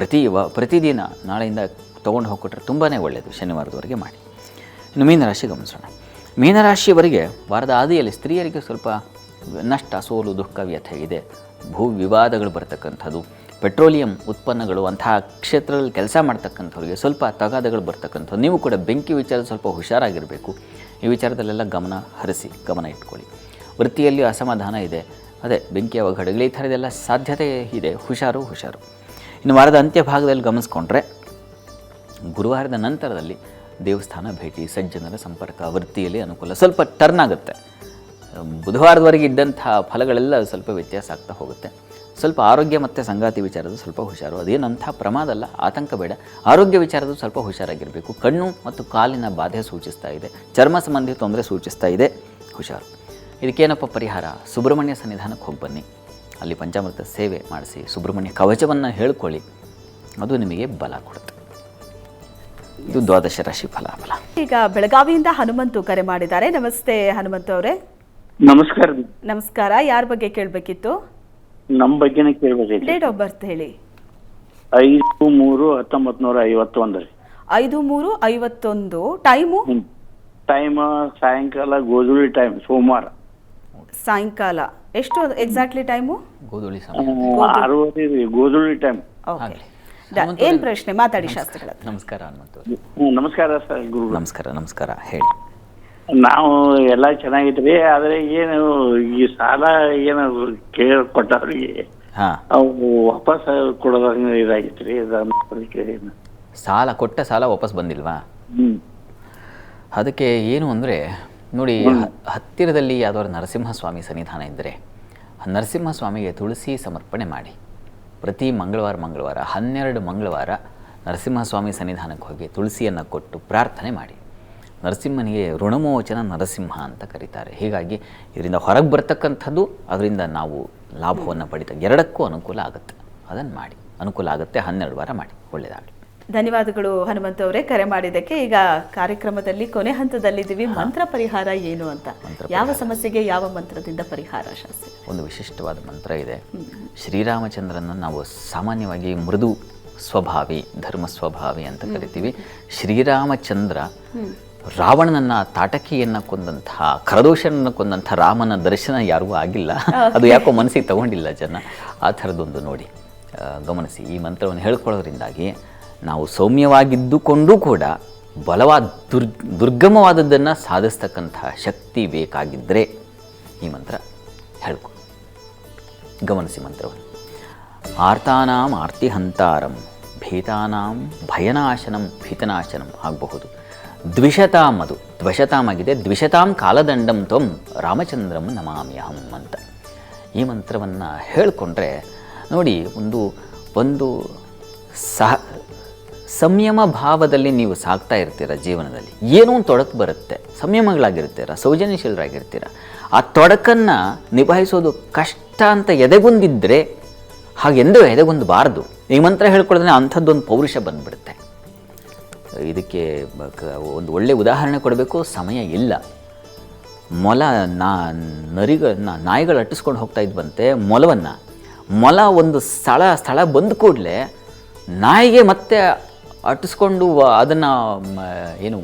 ಪ್ರತಿದಿನ ನಾಳೆಯಿಂದ ತೊಗೊಂಡು ಹೋಗ್ಕೊಟ್ರೆ ತುಂಬಾ ಒಳ್ಳೆಯದು. ಶನಿವಾರದವರೆಗೆ ಮಾಡಿ. ಇನ್ನು ಮೀನರಾಶಿ ಗಮನಿಸೋಣ. ಮೀನರಾಶಿಯವರಿಗೆ ವಾರದ ಆದಿಯಲ್ಲಿ ಸ್ತ್ರೀಯರಿಗೆ ಸ್ವಲ್ಪ ನಷ್ಟ, ಸೋಲು, ದುಃಖ, ವ್ಯಥೆ ಇದೆ. ಭೂ ವಿವಾದಗಳು ಬರ್ತಕ್ಕಂಥದ್ದು, ಪೆಟ್ರೋಲಿಯಂ ಉತ್ಪನ್ನಗಳು ಅಂತಹ ಕ್ಷೇತ್ರದಲ್ಲಿ ಕೆಲಸ ಮಾಡ್ತಕ್ಕಂಥವ್ರಿಗೆ ಸ್ವಲ್ಪ ತಗಾದಗಳು ಬರ್ತಕ್ಕಂಥದ್ದು. ನೀವು ಕೂಡ ಬೆಂಕಿ ವಿಚಾರದ ಸ್ವಲ್ಪ ಹುಷಾರಾಗಿರಬೇಕು. ಈ ವಿಚಾರದಲ್ಲೆಲ್ಲ ಗಮನ ಇಟ್ಕೊಳ್ಳಿ. ವೃತ್ತಿಯಲ್ಲಿ ಅಸಮಾಧಾನ ಇದೆ, ಅದೇ ಬೆಂಕಿ ಅವಘಡಗಳು ಈ ಥರದ್ದೆಲ್ಲ ಸಾಧ್ಯತೆ ಇದೆ. ಹುಷಾರು. ಇನ್ನು ವಾರದ ಅಂತ್ಯಭಾಗದಲ್ಲಿ ಗಮನಿಸ್ಕೊಂಡ್ರೆ ಗುರುವಾರದ ನಂತರದಲ್ಲಿ ದೇವಸ್ಥಾನ ಭೇಟಿ, ಸಜ್ಜನರ ಸಂಪರ್ಕ, ವೃತ್ತಿಯಲ್ಲಿ ಅನುಕೂಲ, ಸ್ವಲ್ಪ ಟರ್ನ್ ಆಗುತ್ತೆ. ಬುಧವಾರದವರೆಗೆ ಇದ್ದಂಥ ಫಲಗಳೆಲ್ಲ ಸ್ವಲ್ಪ ವ್ಯತ್ಯಾಸ ಆಗ್ತಾ ಹೋಗುತ್ತೆ. ಸ್ವಲ್ಪ ಆರೋಗ್ಯ ಮತ್ತು ಸಂಗಾತಿ ವಿಚಾರದ ಸ್ವಲ್ಪ ಹುಷಾರು. ಅದೇನಂಥ ಪ್ರಮಾದ ಅಲ್ಲ, ಆತಂಕ ಬೇಡ. ಆರೋಗ್ಯ ವಿಚಾರದ ಸ್ವಲ್ಪ ಹುಷಾರಾಗಿರಬೇಕು. ಕಣ್ಣು ಮತ್ತು ಕಾಲಿನ ಬಾಧೆ ಸೂಚಿಸ್ತಾ ಇದೆ, ಚರ್ಮ ಸಂಬಂಧಿ ತೊಂದರೆ ಸೂಚಿಸ್ತಾ ಇದೆ, ಹುಷಾರು. ಇದಕ್ಕೇನಪ್ಪ ಪರಿಹಾರ? ಸುಬ್ರಹ್ಮಣ್ಯ ಸನ್ನಿಧಾನಕ್ಕೆ ಹೋಗಿ ಬನ್ನಿ, ಅಲ್ಲಿ ಪಂಚಾಮೃತ ಸೇವೆ ಮಾಡಿಸಿ, ಸುಬ್ರಹ್ಮಣ್ಯ ಕವಚವನ್ನು ಹೇಳ್ಕೊಳ್ಳಿ, ಅದು ನಿಮಗೆ ಬಲ ಕೊಡುತ್ತೆ. ಇದು ದ್ವಾದಶ ರಾಶಿ ಫಲಾಫಲ.
ಈಗ ಬೆಳಗಾವಿಯಿಂದ ಹನುಮಂತು ಕರೆ ಮಾಡಿದ್ದಾರೆ. ನಮಸ್ತೆ ಹನುಮಂತು ಅವರೇ.
ನಮಸ್ಕಾರ.
ನಮಸ್ಕಾರ. ಯಾರ ಬಗ್ಗೆ ಕೇಳಬೇಕಿತ್ತು?
ನಮ್ಮ ಬಗ್ಗೆನೇ ಕೇಳಬೇಕಿತ್ತು.
ಡೇಟ್ ಆಫ್ ಬರ್ತ್ ಹೇಳಿ.
5/3/1951.
5/3/51. ಟೈಮು?
ಟೈಮ್ ಸಾಯಂಕಾಲ ಗೋಧೂಳಿ ಟೈಮ್, ಸೋಮವಾರ
ಸಾಯಂಕಾಲ. ಎಷ್ಟು ಎಕ್ಸಾಕ್ಟ್ಲಿ ಟೈಮು?
ಗೋಧೂಳಿ
6:30 ಗೋಧೂಳಿ ಟೈಮ್.
ಓಕೆ. ಏನ್ ಪ್ರಶ್ನೆ ಮಾತಾಡಿ ಶಾಸ್ತ್ರಿಗಳ.
ನಮಸ್ಕಾರ ಹನುಮಂತು.
ನಮಸ್ಕಾರ ಸರ್. ಗುರು
ನಮಸ್ಕಾರ. ಹೇಳಿ.
ನಾವು ಎಲ್ಲ ಚೆನ್ನಾಗಿದ್ರಿ, ಆದ್ರೆ ಏನು ಈ ಸಾಲ ಏನು ಕೊಟ್ಟವ್ರಿಗೆ ಅವು ವಾಪಸ್ ಕೊಡೋದಂಗ ಇದಾಗಿತ್ರಿ.
ಸಾಲ ಕೊಟ್ಟ ಸಾಲ ವಾಪಸ್ ಬಂದಿಲ್ವಾ? ಅದಕ್ಕೆ ಏನು ಅಂದರೆ ನೋಡಿ, ಹತ್ತಿರದಲ್ಲಿ ಯಾವುದಾದ್ರು ನರಸಿಂಹಸ್ವಾಮಿ ಸನ್ನಿಧಾನ ಇದ್ದರೆ ನರಸಿಂಹಸ್ವಾಮಿಗೆ ತುಳಸಿ ಸಮರ್ಪಣೆ ಮಾಡಿ. ಪ್ರತಿ ಮಂಗಳವಾರ 12 ಮಂಗಳವಾರ ನರಸಿಂಹಸ್ವಾಮಿ ಸನ್ನಿಧಾನಕ್ಕೆ ಹೋಗಿ ತುಳಸಿಯನ್ನು ಕೊಟ್ಟು ಪ್ರಾರ್ಥನೆ ಮಾಡಿ. ನರಸಿಂಹನಿಗೆ ಋಣಮೋಚನ ನರಸಿಂಹ ಅಂತ ಕರೀತಾರೆ. ಹೀಗಾಗಿ ಇದರಿಂದ ಹೊರಗೆ ಬರ್ತಕ್ಕಂಥದ್ದು, ಅದರಿಂದ ನಾವು ಲಾಭವನ್ನು ಪಡಿತಾ ಎರಡಕ್ಕೂ ಅನುಕೂಲ ಆಗುತ್ತೆ. ಅದನ್ನು ಮಾಡಿ, ಅನುಕೂಲ ಆಗುತ್ತೆ. 12 ವಾರ ಮಾಡಿ, ಒಳ್ಳೆಯದಾಗಲಿ.
ಧನ್ಯವಾದಗಳು ಹನುಮಂತ ಅವರೇ ಕರೆ ಮಾಡಿದ್ದಕ್ಕೆ. ಈಗ ಕಾರ್ಯಕ್ರಮದಲ್ಲಿ ಕೊನೆ ಹಂತದಲ್ಲಿದ್ದೀವಿ. ಮಂತ್ರ ಪರಿಹಾರ ಏನು ಅಂತ, ಯಾವ ಸಮಸ್ಯೆಗೆ ಯಾವ ಮಂತ್ರದಿಂದ ಪರಿಹಾರ ಶಾಸ್ತ್ರಿ?
ಒಂದು ವಿಶಿಷ್ಟವಾದ ಮಂತ್ರ ಇದೆ. ಶ್ರೀರಾಮಚಂದ್ರನ ನಾವು ಸಾಮಾನ್ಯವಾಗಿ ಮೃದು ಸ್ವಭಾವಿ, ಧರ್ಮ ಸ್ವಭಾವಿ ಅಂತ ಕರಿತೀವಿ. ಶ್ರೀರಾಮಚಂದ್ರ ರಾವಣನನ್ನ, ತಾಟಕಿಯನ್ನು ಕೊಂದಂತಹ, ಖರದೂಷಣನ್ನು ಕೊಂದಂಥ ರಾಮನ ದರ್ಶನ ಯಾರಿಗೂ ಆಗಿಲ್ಲ. ಅದು ಯಾಕೋ ಮನಸ್ಸಿಗೆ ತಗೊಂಡಿಲ್ಲ ಜನ. ಆ ಥರದೊಂದು ನೋಡಿ ಗಮನಿಸಿ. ಈ ಮಂತ್ರವನ್ನು ಹೇಳ್ಕೊಳ್ಳೋದ್ರಿಂದಾಗಿ ನಾವು ಸೌಮ್ಯವಾಗಿದ್ದುಕೊಂಡೂ ಕೂಡ ಬಲವಾದ ದುರ್ಗಮವಾದದ್ದನ್ನು ಸಾಧಿಸ್ತಕ್ಕಂತಹ ಶಕ್ತಿ ಬೇಕಾಗಿದ್ದರೆ ಈ ಮಂತ್ರ ಹೇಳ್ಕೊಳ್ಳಿ. ಗಮನಿಸಿ ಮಂತ್ರವನ್ನು. ಆರ್ತಾನಾಂ ಆರ್ತಿಹಂತಾರಂ, ಭೀತಾನಾಂ ಭಯನಾಶನಂ ಭೀತನಾಶನಂ ಆಗಬಹುದು. ದ್ವಿಷತಾಂ, ಅದು ದ್ವಶತಾಂ ಆಗಿದೆ. ದ್ವಿಷತಾಂ ಕಾಲದಂಡಂ ತ್ವಂ ರಾಮಚಂದ್ರಂ ನಮಾಮ್ಯಹಂ ಅಂತ ಈ ಮಂತ್ರವನ್ನು ಹೇಳಿಕೊಂಡ್ರೆ ನೋಡಿ, ಒಂದು ಸಂಯಮ ಭಾವದಲ್ಲಿ ನೀವು ಸಾಗ್ತಾ ಇರ್ತೀರ. ಜೀವನದಲ್ಲಿ ಏನೋ ಒಂದು ತೊಡಕು ಬರುತ್ತೆ, ಸಂಯಮಗಳಾಗಿರ್ತೀರ, ಸೌಜನ್ಯಶೀಲರಾಗಿರ್ತೀರ. ಆ ತೊಡಕನ್ನು ನಿಭಾಯಿಸೋದು ಕಷ್ಟ ಅಂತ ಎದೆಗುಂದಿದ್ರೆ ಹಾಗೆಂದೂ ಎದೆಗುಂದಬಾರ್ದು. ಈ ಮಂತ್ರ ಹೇಳ್ಕೊಳ್ಳೋದ್ರೆ ಅಂಥದ್ದೊಂದು ಪೌರುಷ ಬಂದುಬಿಡುತ್ತೆ. ಇದಕ್ಕೆ ಒಂದು ಒಳ್ಳೆಯ ಉದಾಹರಣೆ ಕೊಡಬೇಕು, ಸಮಯ ಇಲ್ಲ. ಮೊಲ ನಾಯಿಗಳು ಅಟ್ಟಿಸ್ಕೊಂಡು ಹೋಗ್ತಾ ಇದ್ವಂತೆ ಮೊಲ ಒಂದು ಸ್ಥಳ ಬಂದ ಕೂಡಲೇ ನಾಯಿಗೆ ಮತ್ತೆ ಅಟ್ಟಿಸ್ಕೊಂಡು ಅದನ್ನು ಏನು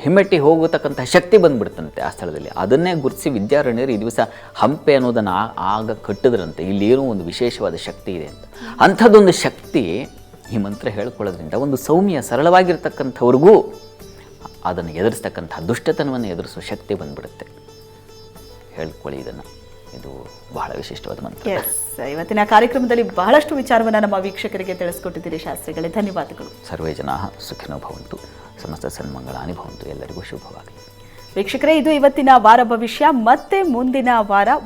ಹಿಮ್ಮೆಟ್ಟಿ ಹೋಗತಕ್ಕಂಥ ಶಕ್ತಿ ಬಂದ್ಬಿಡ್ತಂತೆ ಆ ಸ್ಥಳದಲ್ಲಿ. ಅದನ್ನೇ ಗುರುತಿಸಿ ವಿದ್ಯಾರಣ್ಯರು ಈ ದಿವಸ ಹಂಪೆ ಅನ್ನೋದನ್ನು ಆಗ ಕಟ್ಟಿದ್ರಂತೆ. ಇಲ್ಲೇನೋ ಒಂದು ವಿಶೇಷವಾದ ಶಕ್ತಿ ಇದೆ ಅಂತ. ಅಂಥದ್ದೊಂದು ಶಕ್ತಿ ಈ ಮಂತ್ರ ಹೇಳ್ಕೊಳ್ಳೋದ್ರಿಂದ ಒಂದು ಸೌಮ್ಯ ಸರಳವಾಗಿರ್ತಕ್ಕಂಥವ್ರಿಗೂ ಅದನ್ನು ಎದುರಿಸ್ತಕ್ಕಂಥ ದುಷ್ಟತನವನ್ನು ಎದುರಿಸುವ ಶಕ್ತಿ ಬಂದ್ಬಿಡುತ್ತೆ. ಹೇಳ್ಕೊಳ್ಳಿ ಇದನ್ನು, ಇದು ಬಹಳ ವಿಶಿಷ್ಟವಾದ ಮಂತ್ರ.
ಇವತ್ತಿನ ಕಾರ್ಯಕ್ರಮದಲ್ಲಿ ಬಹಳಷ್ಟು ವಿಚಾರವನ್ನು ನಮ್ಮ ವೀಕ್ಷಕರಿಗೆ ತಿಳಿಸ್ಕೊಟ್ಟಿದ್ದೀರಿ ಶಾಸ್ತ್ರಿಗಳೇ, ಧನ್ಯವಾದಗಳು.
ಸರ್ವೇ ಜನಾಃ ಸುಖಿನೋ ಭವಂತು, ಸಮಸ್ತ ಸನ್ಮಂಗಳಾನಿ ಭವಂತು, ಎಲ್ಲರಿಗೂ ಶುಭವಾಗಲಿ.
ವೀಕ್ಷಕರೇ, ಇದು ಇವತ್ತಿನ ವಾರ ಭವಿಷ್ಯ. ಮತ್ತೆ ಮುಂದಿನ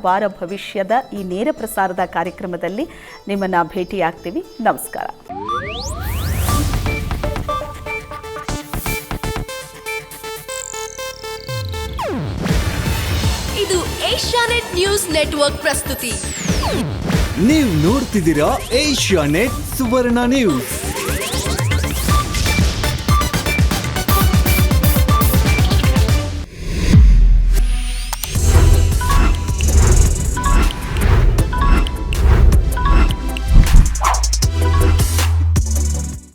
ವಾರ ಭವಿಷ್ಯದ ಈ ನೇರ ಪ್ರಸಾರದ ಕಾರ್ಯಕ್ರಮದಲ್ಲಿ ನಿಮ್ಮನ್ನ ಭೇಟಿಯಾಗ್ತೀವಿ. ನಮಸ್ಕಾರ.
ಇದು ಏಷ್ಯಾನೆಟ್ ನ್ಯೂಸ್ ನೆಟ್ವರ್ಕ್ ಪ್ರಸ್ತುತಿ.
ನೀವು ನೋಡ್ತಿದ್ದೀರಾ ಏಷ್ಯಾನೆಟ್ ಸುವರ್ಣ ನ್ಯೂಸ್.